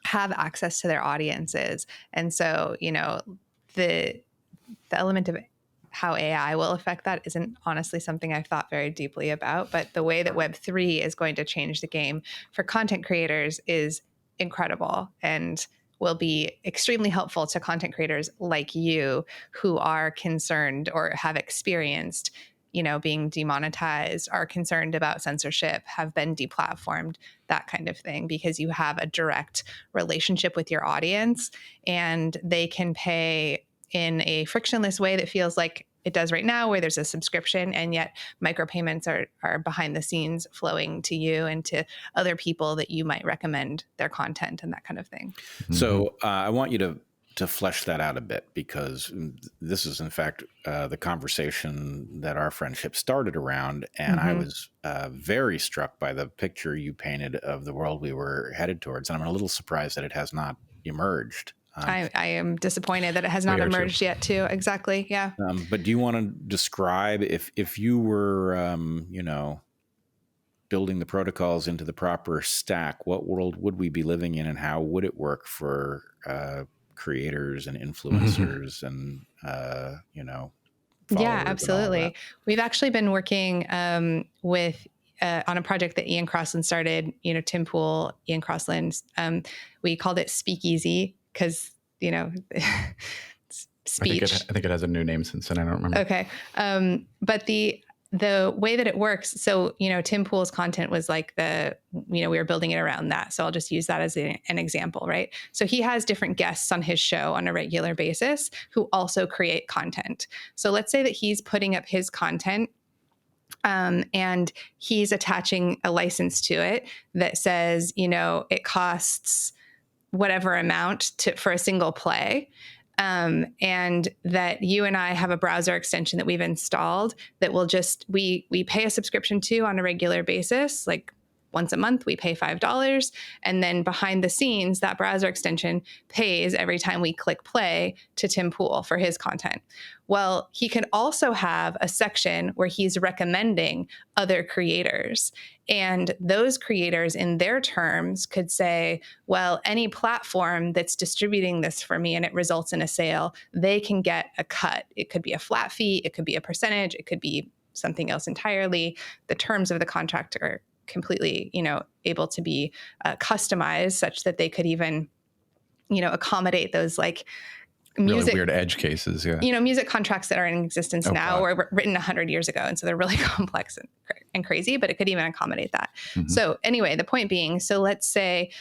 have access to their audiences. And so, the element of how AI will affect that isn't honestly something I've thought very deeply about, but the way that Web3 is going to change the game for content creators is incredible and will be extremely helpful to content creators like you who are concerned or have experienced, being demonetized, are concerned about censorship, have been deplatformed, that kind of thing, because you have a direct relationship with your audience and they can pay in a frictionless way that feels like it does right now, where there's a subscription, and yet micropayments are behind the scenes flowing to you and to other people that you might recommend their content and that kind of thing. So I want you to flesh that out a bit, because this is in fact the conversation that our friendship started around, and I was very struck by the picture you painted of the world we were headed towards, and I'm a little surprised that it has not emerged. I am disappointed that it has not emerged yet too. Exactly. Yeah. But do you want to describe if you were, building the protocols into the proper stack, what world would we be living in, and how would it work for creators and influencers and, yeah, absolutely. We've actually been working with on a project that Ian Crossland started, Tim Pool, Ian Crossland. We called it Speakeasy because, speech. I think it has a new name since then. I don't remember. Okay. But the way that it works, so, Tim Pool's content was like we were building it around that. So I'll just use that as an example, right? So he has different guests on his show on a regular basis who also create content. So let's say that he's putting up his content and he's attaching a license to it that says, it costs whatever amount for a single play. And that you and I have a browser extension that we've installed that will we pay a subscription to on a regular basis, like once a month, we pay $5. And then behind the scenes, that browser extension pays every time we click play to Tim Pool for his content. Well, he could also have a section where he's recommending other creators. And those creators in their terms could say, well, any platform that's distributing this for me and it results in a sale, they can get a cut. It could be a flat fee, it could be a percentage, it could be something else entirely. The terms of the contract are completely, able to be customized such that they could even, accommodate those like music, really weird edge cases, music contracts that are in existence now were written 100 years ago. And so they're really complex and crazy, but it could even accommodate that. Mm-hmm. So anyway, the point being, so let's say,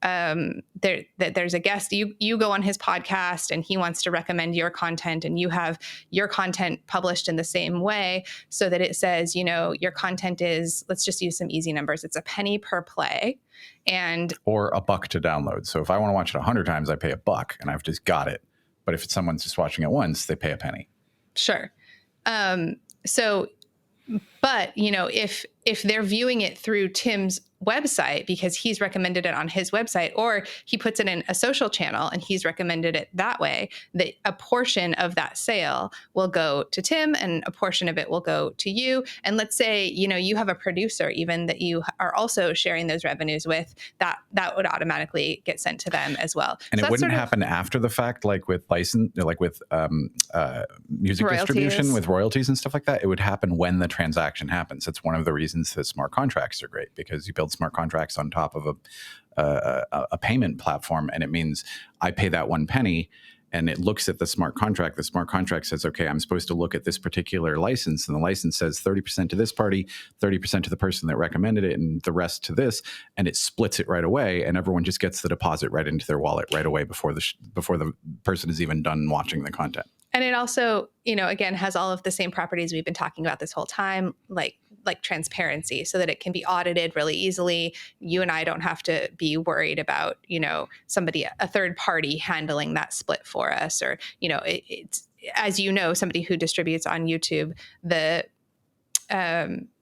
there's a guest, you go on his podcast and he wants to recommend your content and you have your content published in the same way so that it says, your content is, let's just use some easy numbers. It's a penny per play. Or $1 to download. So if I want to watch it 100 times, I pay $1 and I've just got it. But if someone's just watching it once, they pay a penny. Sure. But if they're viewing it through Tim's website because he's recommended it on his website, or he puts it in a social channel and he's recommended it that way, that a portion of that sale will go to Tim and a portion of it will go to you. And let's say, you have a producer even that you are also sharing those revenues with, that would automatically get sent to them as well. And so it wouldn't happen after the fact, like with license, like with music royalties. Distribution, with royalties and stuff like that. It would happen when the transaction happens. It's one of the reasons that smart contracts are great, because you build smart contracts on top of a payment platform, and it means I pay that 1 penny, and it looks at the smart contract. The smart contract says, okay, I'm supposed to look at this particular license, and the license says 30% to this party, 30% to the person that recommended it, and the rest to this, and it splits it right away, and everyone just gets the deposit right into their wallet right away before the person is even done watching the content. And it also, again, has all of the same properties we've been talking about this whole time, like transparency, so that it can be audited really easily. You and I don't have to be worried about, somebody, a third party handling that split for us, or, it's, as somebody who distributes on YouTube,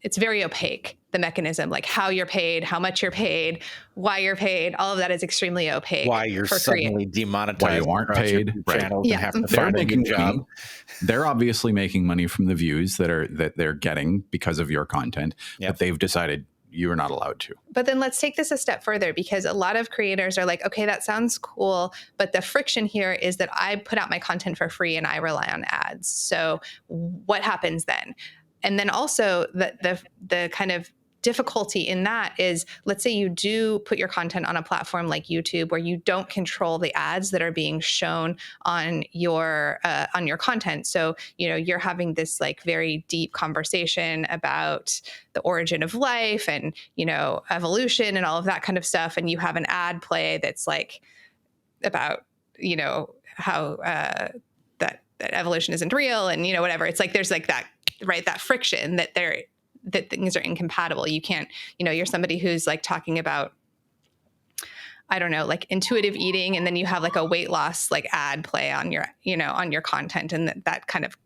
it's very opaque, the mechanism, like how you're paid, how much you're paid, why you're paid, all of that is extremely opaque. Why you're suddenly demonetized. Why you aren't paid. Right. Yeah. Have to They're find making a new job. They're obviously making money from the views that they're getting because of your content, but they've decided you are not allowed to. But then let's take this a step further, because a lot of creators are like, okay, that sounds cool, but the friction here is that I put out my content for free and I rely on ads. So what happens then? And then also the kind of difficulty in that is, let's say you do put your content on a platform like YouTube where you don't control the ads that are being shown on your content. So, you're having this like very deep conversation about the origin of life and, evolution and all of that kind of stuff. And you have an ad play that's like about, how that evolution isn't real and, whatever. It's like there's like that, right, that friction that things are incompatible. You can't, you're somebody who's like talking about, I don't know, like intuitive eating, and then you have like a weight loss like ad play on your, on your content, and that kind of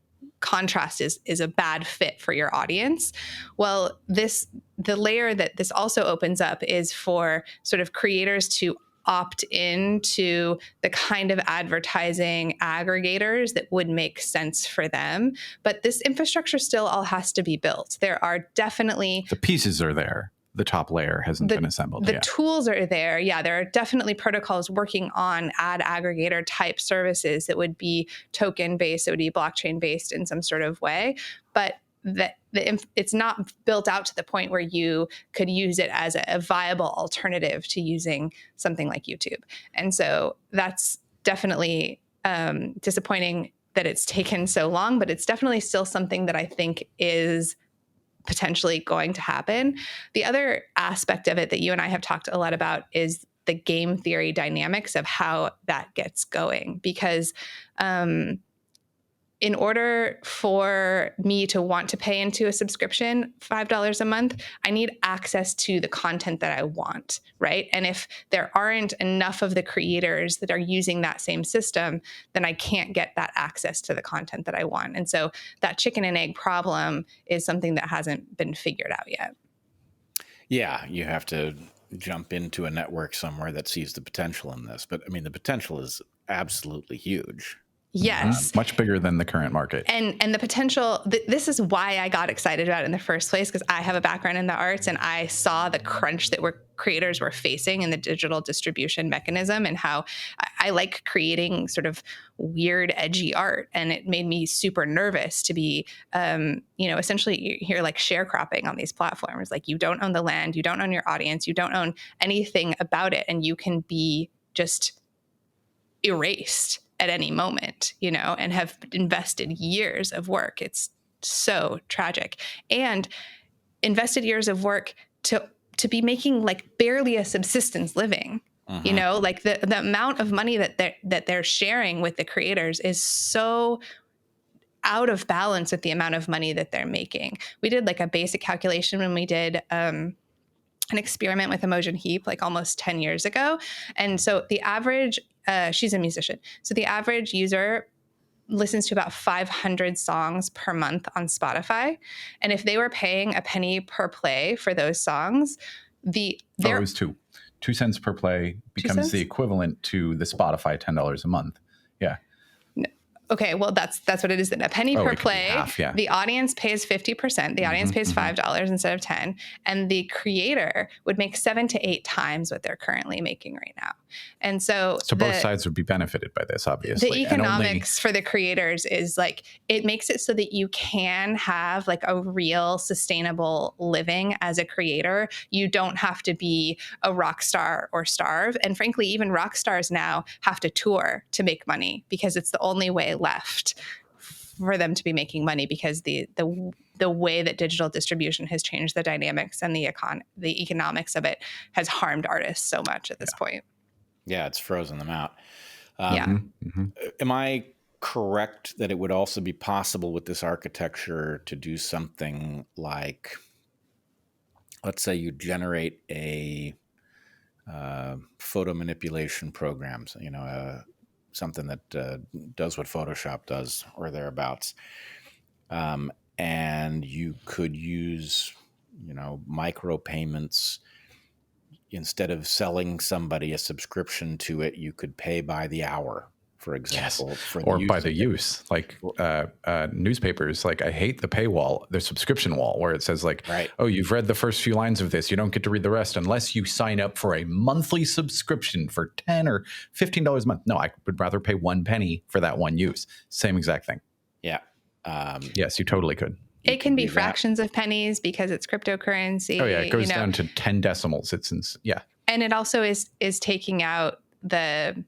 contrast is a bad fit for your audience. Well, the layer that this also opens up is for sort of creators to opt into the kind of advertising aggregators that would make sense for them. But this infrastructure still all has to be built. There are definitely... The pieces are there. The top layer hasn't been assembled yet. The tools are there. Yeah, there are definitely protocols working on ad aggregator type services that would be token based, it would be blockchain based in some sort of way. But it's not built out to the point where you could use it as a viable alternative to using something like YouTube. And so that's definitely disappointing that it's taken so long, but it's definitely still something that I think is potentially going to happen. The other aspect of it that you and I have talked a lot about is the game theory dynamics of how that gets going. Because in order for me to want to pay into a subscription, $5 a month, I need access to the content that I want, right? And if there aren't enough of the creators that are using that same system, then I can't get that access to the content that I want. And so that chicken and egg problem is something that hasn't been figured out yet. Yeah, you have to jump into a network somewhere that sees the potential in this. But I mean, the potential is absolutely huge. Yes. Much bigger than the current market. And the potential, this is why I got excited about it in the first place, because I have a background in the arts and I saw the crunch that creators were facing in the digital distribution mechanism, and how I like creating sort of weird, edgy art. And it made me super nervous to be, essentially you're like sharecropping on these platforms. Like, you don't own the land, you don't own your audience, you don't own anything about it. And you can be just erased at any moment, and have invested years of work. It's so tragic. And invested years of work to be making like barely a subsistence living. Like the amount of money that they're sharing with the creators is so out of balance with the amount of money that they're making. We did like a basic calculation when we did an experiment with Emotion Heap like almost 10 years ago. And so the average, she's a musician, so the average user listens to about 500 songs per month on Spotify. And if they were paying a penny per play for those songs, it was 2 cents per play becomes the equivalent to the Spotify $10 a month. Yeah. Okay, well, that's what it is then. A penny per play. Half, yeah. The audience pays 50%. The audience pays $5 instead of 10, and the creator would make 7 to 8 times what they're currently making right now. And so both sides would be benefited by this, obviously. The economics for the creators is like, it makes it so that you can have like a real sustainable living as a creator. You don't have to be a rock star or starve. And frankly, even rock stars now have to tour to make money, because it's the only way left for them to be making money, because the way that digital distribution has changed the dynamics and the economics of it has harmed artists so much at this point. Yeah, it's frozen them out. Am I correct that it would also be possible with this architecture to do something like, let's say you generate a photo manipulation program, something that does what Photoshop does or thereabouts, and you could use, micro payments. Instead of selling somebody a subscription to it, you could pay by the hour, for example. Yes. For or by the use. Like newspapers, like I hate the paywall, the subscription wall, where it says like, oh, you've read the first few lines of this, you don't get to read the rest unless you sign up for a monthly subscription for $10 or $15 a month. No, I would rather pay 1 penny for that one use. Same exact thing. Yeah. Yes, you totally could. It can be fractions of pennies because it's cryptocurrency. Oh yeah, it goes down to 10 decimals. And it also is taking out the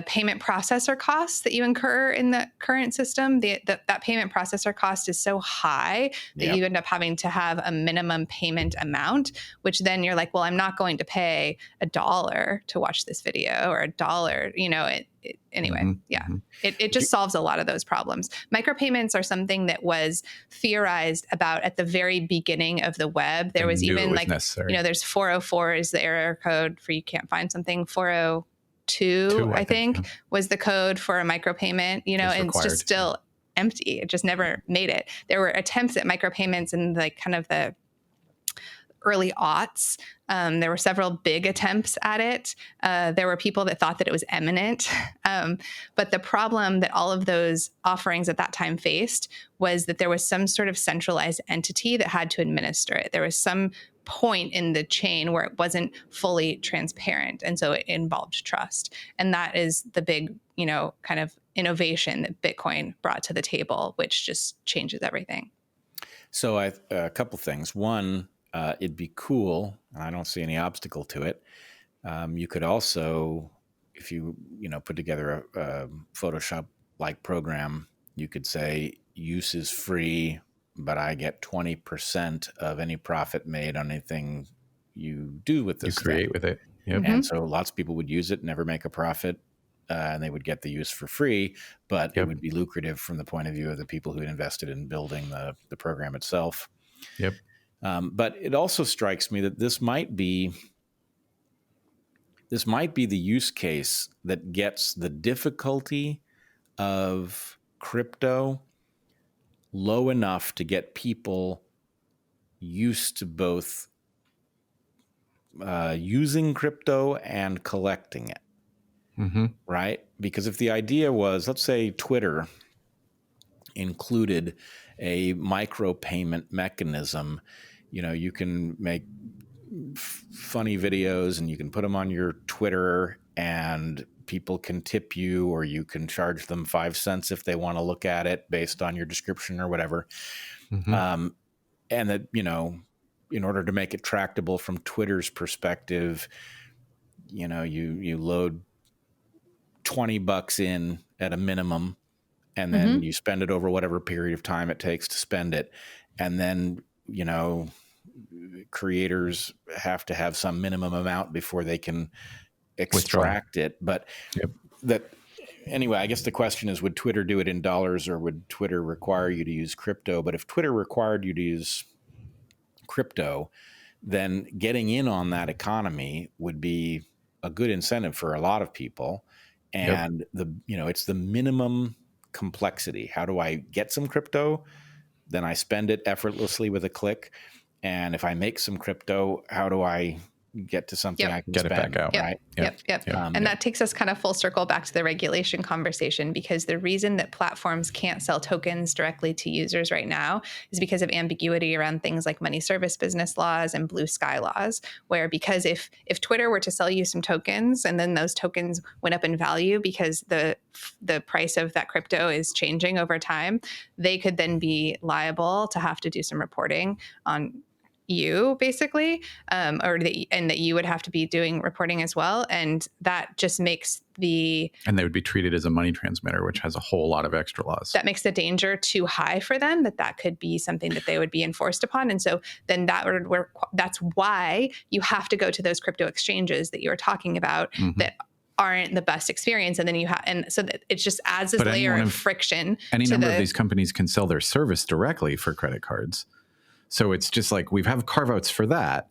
payment processor costs that you incur in the current system. That payment processor cost is so high that you end up having to have a minimum payment amount, which then you're like, well, I'm not going to pay $1 to watch this video, or $1, anyway. It just solves a lot of those problems. Micropayments are something that was theorized about at the very beginning of the web. There was even there's 404 is the error code for you can't find something. 402, I think, was the code for a micropayment, and it's just still empty. It just never made it. There were attempts at micropayments in like kind of the early aughts. There were several big attempts at it. There were people that thought that it was imminent. But the problem that all of those offerings at that time faced was that there was some sort of centralized entity that had to administer it. There was some point in the chain where it wasn't fully transparent. And so it involved trust. And that is the big, kind of innovation that Bitcoin brought to the table, which just changes everything. So a couple things. One, it'd be cool, and I don't see any obstacle to it. You could also, if you put together a Photoshop-like program, you could say use is free, but I get 20% of any profit made on anything you do with this. You create with it. Yep. And so lots of people would use it, never make a profit, and they would get the use for free, but it would be lucrative from the point of view of the people who had invested in building the program itself. Yep. But it also strikes me that this might be the use case that gets the difficulty of crypto low enough to get people used to both using crypto and collecting it, right? Because if the idea was, let's say Twitter included a micropayment mechanism, you can make funny videos and you can put them on your Twitter and people can tip you, or you can charge them 5 cents if they want to look at it based on your description or whatever. And that, in order to make it tractable from Twitter's perspective, you load $20 in at a minimum, and then you spend it over whatever period of time it takes to spend it. And then, creators have to have some minimum amount before they can extract it. But anyway, I guess the question is, would Twitter do it in dollars, or would Twitter require you to use crypto? But if Twitter required you to use crypto, then getting in on that economy would be a good incentive for a lot of people. And it's the minimum complexity. How do I get some crypto? Then I spend it effortlessly with a click. And if I make some crypto, how do I get to something I can get spend? it back out? Right? Yep. And that takes us kind of full circle back to the regulation conversation, because the reason that platforms can't sell tokens directly to users right now is because of ambiguity around things like money service business laws and blue sky laws, where because if Twitter were to sell you some tokens and then those tokens went up in value because the price of that crypto is changing over time, they could then be liable to have to do some reporting on you, basically, and that you would have to be doing reporting as well. And that just makes and they would be treated as a money transmitter, which has a whole lot of extra laws. That makes the danger too high for them, that could be something that they would be enforced upon. And so then that's why you have to go to those crypto exchanges that you were talking about that aren't the best experience. And then and so that it just adds this layer of friction. Any number of these companies can sell their service directly for credit cards. So it's just like we have carve-outs for that.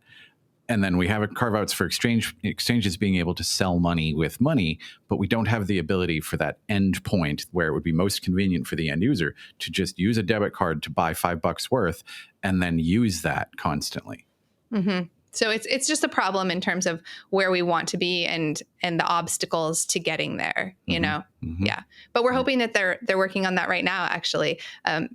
And then we have carve-outs for exchanges being able to sell money with money, but we don't have the ability for that end point where it would be most convenient for the end user to just use a debit card to buy $5 worth and then use that constantly. So it's just a problem in terms of where we want to be and the obstacles to getting there, Yeah. But we're hoping that they're working on that right now, actually.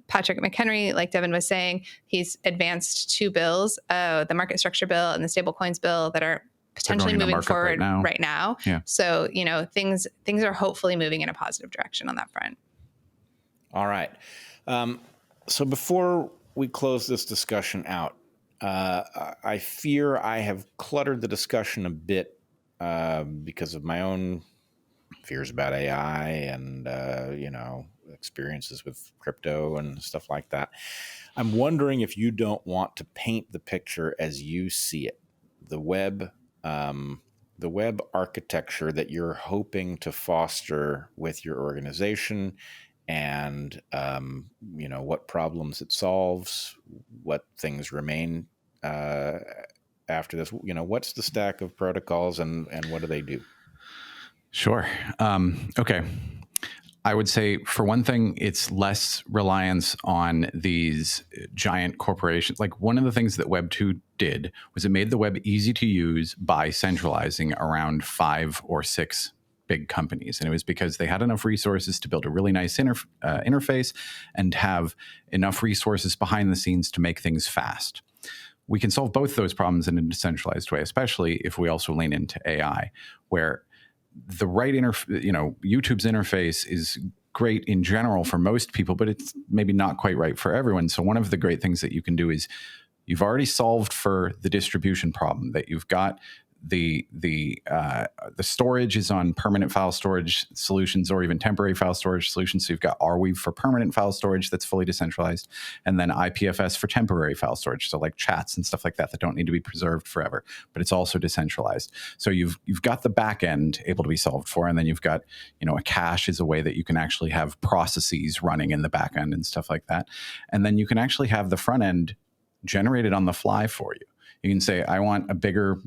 Patrick McHenry, like Devon was saying, he's advanced 2 bills, the market structure bill and the stablecoins bill, that are potentially moving forward right now. Yeah. So, things are hopefully moving in a positive direction on that front. All right. So before we close this discussion out, I fear I have cluttered the discussion a bit because of my own fears about AI and, experiences with crypto and stuff like that. I'm wondering if you don't want to paint the picture as you see it, the web architecture that you're hoping to foster with your organization, and what problems it solves, what things remain after this. What's the stack of protocols and what do they do? Sure. Okay. I would say, for one thing, it's less reliance on these giant corporations. Like, one of the things that Web 2 did was it made the web easy to use by centralizing around 5 or 6 big companies. And it was because they had enough resources to build a really nice interface and have enough resources behind the scenes to make things fast. We can solve both those problems in a decentralized way, especially if we also lean into AI, where the right YouTube's interface is great in general for most people, but it's maybe not quite right for everyone. So one of the great things that you can do is you've already solved for the distribution problem, that you've got the storage is on permanent file storage solutions or even temporary file storage solutions. So you've got Arweave for permanent file storage that's fully decentralized, and then IPFS for temporary file storage. So like chats and stuff like that don't need to be preserved forever, but it's also decentralized. So you've got the back end able to be solved for, and then you've got, a cache is a way that you can actually have processes running in the back end and stuff like that. And then you can actually have the front end generated on the fly for you. You can say, I want a bigger,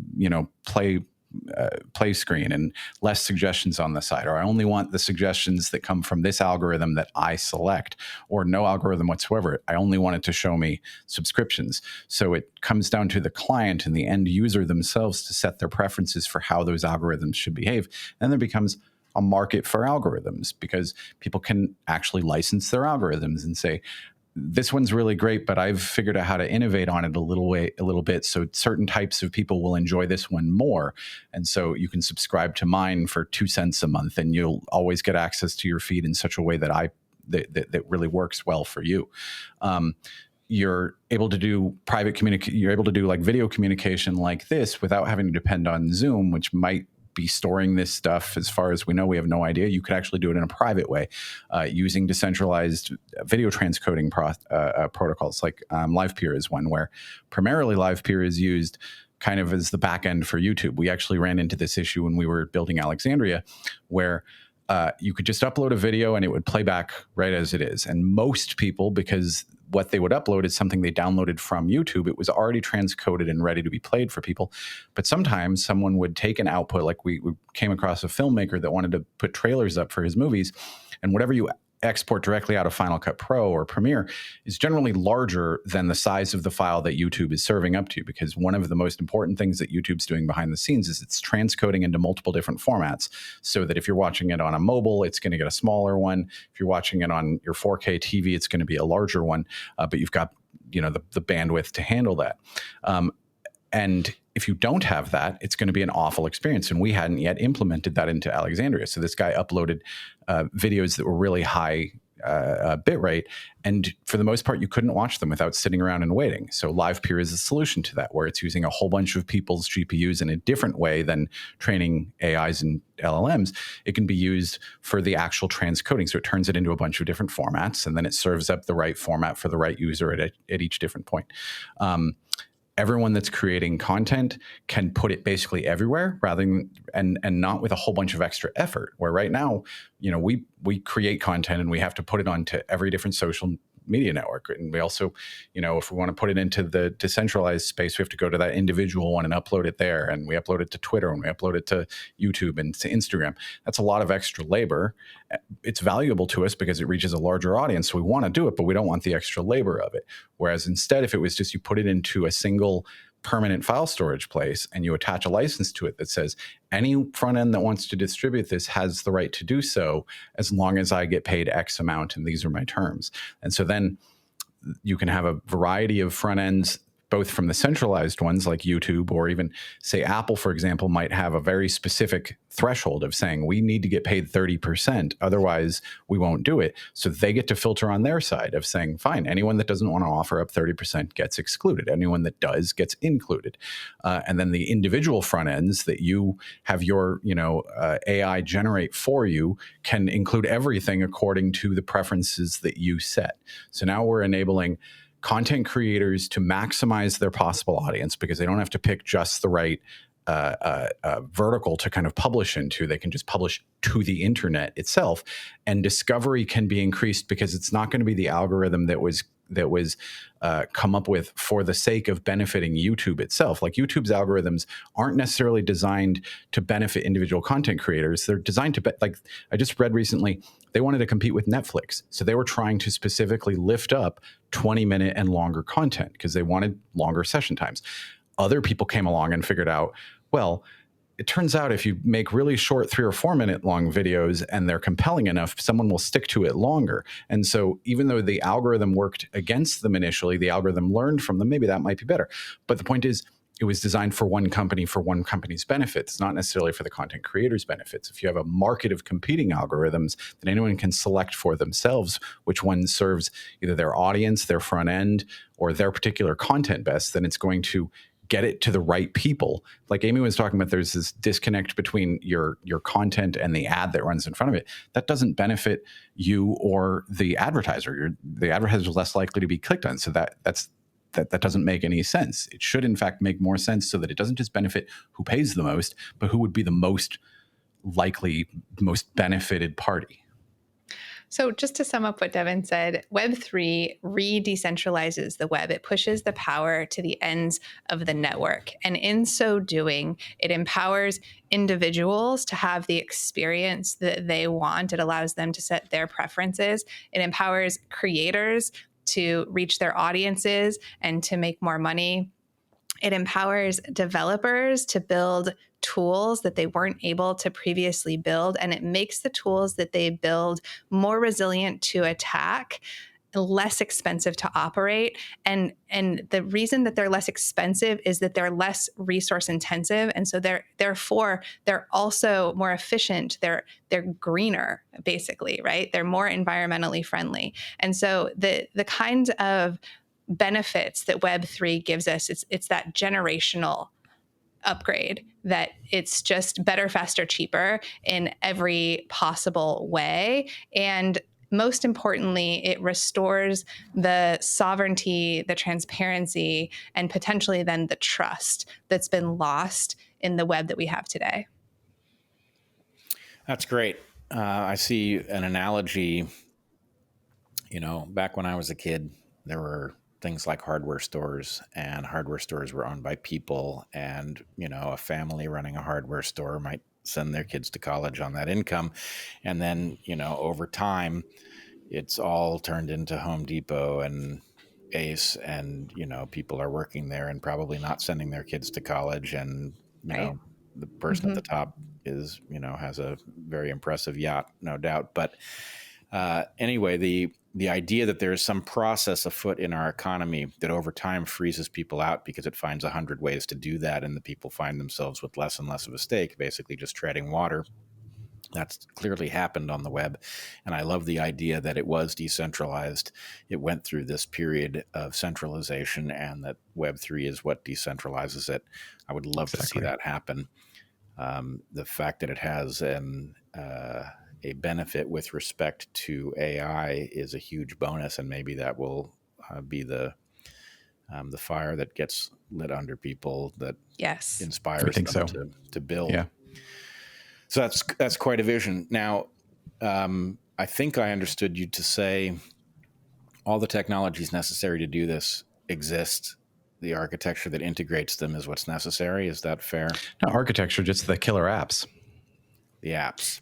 play screen and less suggestions on the side, or I only want the suggestions that come from this algorithm that I select, or no algorithm whatsoever. I only want it to show me subscriptions. So it comes down to the client and the end user themselves to set their preferences for how those algorithms should behave. And there becomes a market for algorithms, because people can actually license their algorithms and say, this one's really great, but I've figured out how to innovate on it a little bit. So certain types of people will enjoy this one more. And so you can subscribe to mine for 2 cents a month, and you'll always get access to your feed in such a way that that really works well for you. You're able to do you're able to do like video communication like this without having to depend on Zoom, which might be storing this stuff. As far as we know, we have no idea. You could actually do it in a private way using decentralized video transcoding protocols, like LivePeer is one, where primarily LivePeer is used kind of as the back end for YouTube. We actually ran into this issue when we were building Alexandria, where you could just upload a video and it would play back right as it is. And most people, because what they would upload is something they downloaded from YouTube, it was already transcoded and ready to be played for people. But sometimes someone would take an output, like we came across a filmmaker that wanted to put trailers up for his movies, and whatever you export directly out of Final Cut Pro or Premiere is generally larger than the size of the file that YouTube is serving up to you, because one of the most important things that YouTube's doing behind the scenes is it's transcoding into multiple different formats, so that if you're watching it on a mobile, it's going to get a smaller one. If you're watching it on your 4K TV, it's going to be a larger one, but you've got the bandwidth to handle that. And if you don't have that, it's going to be an awful experience. And we hadn't yet implemented that into Alexandria. So this guy uploaded videos that were really high bit rate. And for the most part, you couldn't watch them without sitting around and waiting. So LivePeer is a solution to that, where it's using a whole bunch of people's GPUs in a different way than training AIs and LLMs. It can be used for the actual transcoding. So it turns it into a bunch of different formats, and then it serves up the right format for the right user at each different point. Everyone that's creating content can put it basically everywhere, rather than and not with a whole bunch of extra effort. Where right now, we create content and we have to put it onto every different social media network. And we also, if we want to put it into the decentralized space, we have to go to that individual one and upload it there. And we upload it to Twitter, and we upload it to YouTube and to Instagram. That's a lot of extra labor. It's valuable to us because it reaches a larger audience. So we want to do it, but we don't want the extra labor of it. Whereas instead, if it was just you put it into a single permanent file storage place and you attach a license to it that says any front end that wants to distribute this has the right to do so, as long as I get paid X amount and these are my terms. And so then you can have a variety of front ends, both from the centralized ones like YouTube, or even say Apple, for example, might have a very specific threshold of saying we need to get paid 30%, otherwise we won't do it. So they get to filter on their side of saying, fine, anyone that doesn't want to offer up 30% gets excluded. Anyone that does gets included. And then the individual front ends that you have your AI generate for you can include everything according to the preferences that you set. So now we're enabling content creators to maximize their possible audience, because they don't have to pick just the right vertical to kind of publish into. They can just publish to the internet itself, and discovery can be increased because it's not going to be the algorithm that was come up with for the sake of benefiting YouTube itself. Like YouTube's algorithms aren't necessarily designed to benefit individual content creators. They're designed to like I just read recently, they wanted to compete with Netflix. So they were trying to specifically lift up 20-minute and longer content because they wanted longer session times. Other people came along and figured out, well, it turns out if you make really short 3 or 4 minute long videos and they're compelling enough, someone will stick to it longer. And so even though the algorithm worked against them initially, the algorithm learned from them, maybe that might be better. But the point is, it was designed for one company, for one company's benefits, not necessarily for the content creators' benefits. If you have a market of competing algorithms, then anyone can select for themselves which one serves either their audience, their front end, or their particular content best. Then it's going to get it to the right people. Like Amy was talking about, there's this disconnect between your content and the ad that runs in front of it. That doesn't benefit you or the advertiser. The advertiser is less likely to be clicked on. So that doesn't make any sense. It should, in fact, make more sense so that it doesn't just benefit who pays the most, but who would be the most likely, most benefited party. So just to sum up what Devon said, Web3 re-decentralizes the web. It pushes the power to the ends of the network. And in so doing, it empowers individuals to have the experience that they want. It allows them to set their preferences. It empowers creators to reach their audiences and to make more money. It empowers developers to build tools that they weren't able to previously build, and it makes the tools that they build more resilient to attack, less expensive to operate. And the reason that they're less expensive is that they're less resource intensive. And so therefore they're also more efficient. They're greener, basically, right? They're more environmentally friendly. And so the kinds of benefits that Web3 gives us, it's that generational upgrade, that it's just better, faster, cheaper in every possible way. And most importantly, it restores the sovereignty, the transparency, and potentially then the trust that's been lost in the web that we have today. That's great. I see an analogy. Back when I was a kid, there were things like hardware stores, and hardware stores were owned by people. And, a family running a hardware store might send their kids to college on that income. And then, over time, it's all turned into Home Depot and Ace, and, people are working there and probably not sending their kids to college. And, Right. The person at the top is, has a very impressive yacht, no doubt. But anyway, the idea that there is some process afoot in our economy that over time freezes people out because it finds 100 ways to do that, and the people find themselves with less and less of a stake, basically just treading water. That's clearly happened on the web. And I love the idea that it was decentralized. It went through this period of centralization, and that Web3 is what decentralizes it. I would love to see that happen. The fact that it has a benefit with respect to AI is a huge bonus, and maybe that will be the fire that gets lit under people that inspires them to build. Yeah. So that's quite a vision. Now, I think I understood you to say all the technologies necessary to do this exist. The architecture that integrates them is what's necessary. Is that fair? Not architecture, just the killer apps. The apps.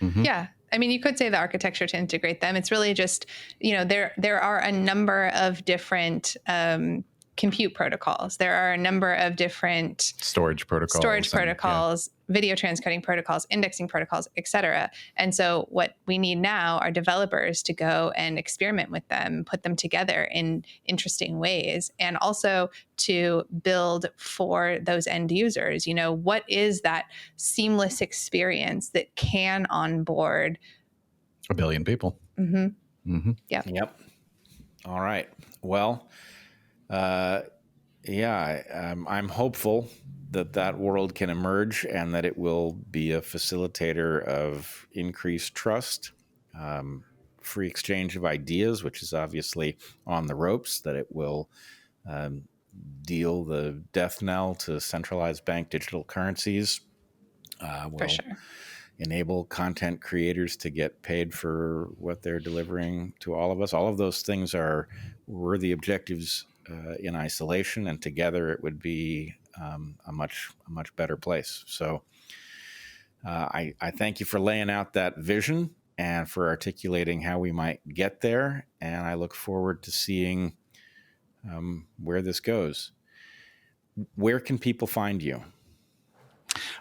Mm-hmm. Yeah. I mean, you could say the architecture to integrate them. It's really just, there are a number of different compute protocols. There are a number of different storage protocols, video transcoding protocols, indexing protocols, et cetera. And so what we need now are developers to go and experiment with them, put them together in interesting ways, and also to build for those end users. What is that seamless experience that can onboard 1 billion people? Mm-hmm. Mm-hmm. Yep. All right. Well, I'm hopeful that world can emerge, and that it will be a facilitator of increased trust, free exchange of ideas, which is obviously on the ropes, that it will deal the death knell to centralized bank digital currencies, for sure. Enable content creators to get paid for what they're delivering to all of us. All of those things are worthy objectives in isolation, and together it would be a much better place. So I thank you for laying out that vision and for articulating how we might get there. And I look forward to seeing where this goes. Where can people find you?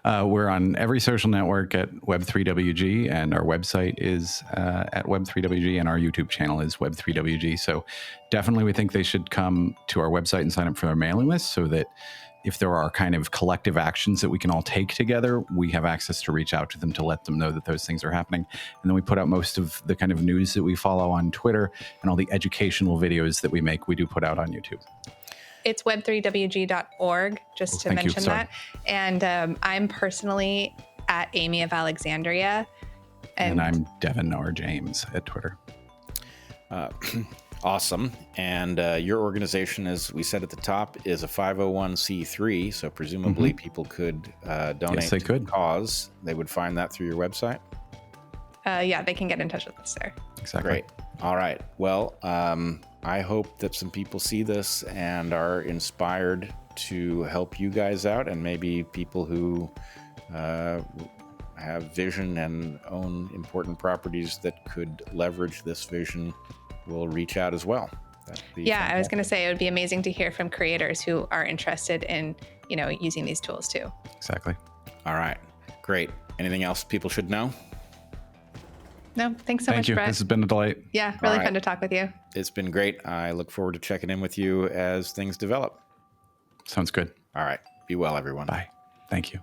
We're on every social network at Web3WG, and our website is at Web3WG, and our YouTube channel is Web3WG. So definitely we think they should come to our website and sign up for our mailing list, so that if there are kind of collective actions that we can all take together, we have access to reach out to them to let them know that those things are happening. And then we put out most of the kind of news that we follow on Twitter, and all the educational videos that we make, we do put out on YouTube. It's web3wg.org, just to mention that. And I'm personally at Amy of Alexandria. And I'm Devon R. James at Twitter. Awesome. And your organization, as we said at the top, is a 501c3. So presumably people could donate to the cause. They would find that through your website? they can get in touch with us there. Exactly. Great. All right. Well, I hope that some people see this and are inspired to help you guys out, and maybe people who have vision and own important properties that could leverage this vision will reach out as well. Yeah, I was going to say it would be amazing to hear from creators who are interested in, using these tools too. Exactly. All right. Great. Anything else people should know? No, thanks so much, Thank you. Bret. This has been a delight. Yeah, really fun to talk with you. It's been great. I look forward to checking in with you as things develop. Sounds good. All right. Be well, everyone. Bye. Thank you.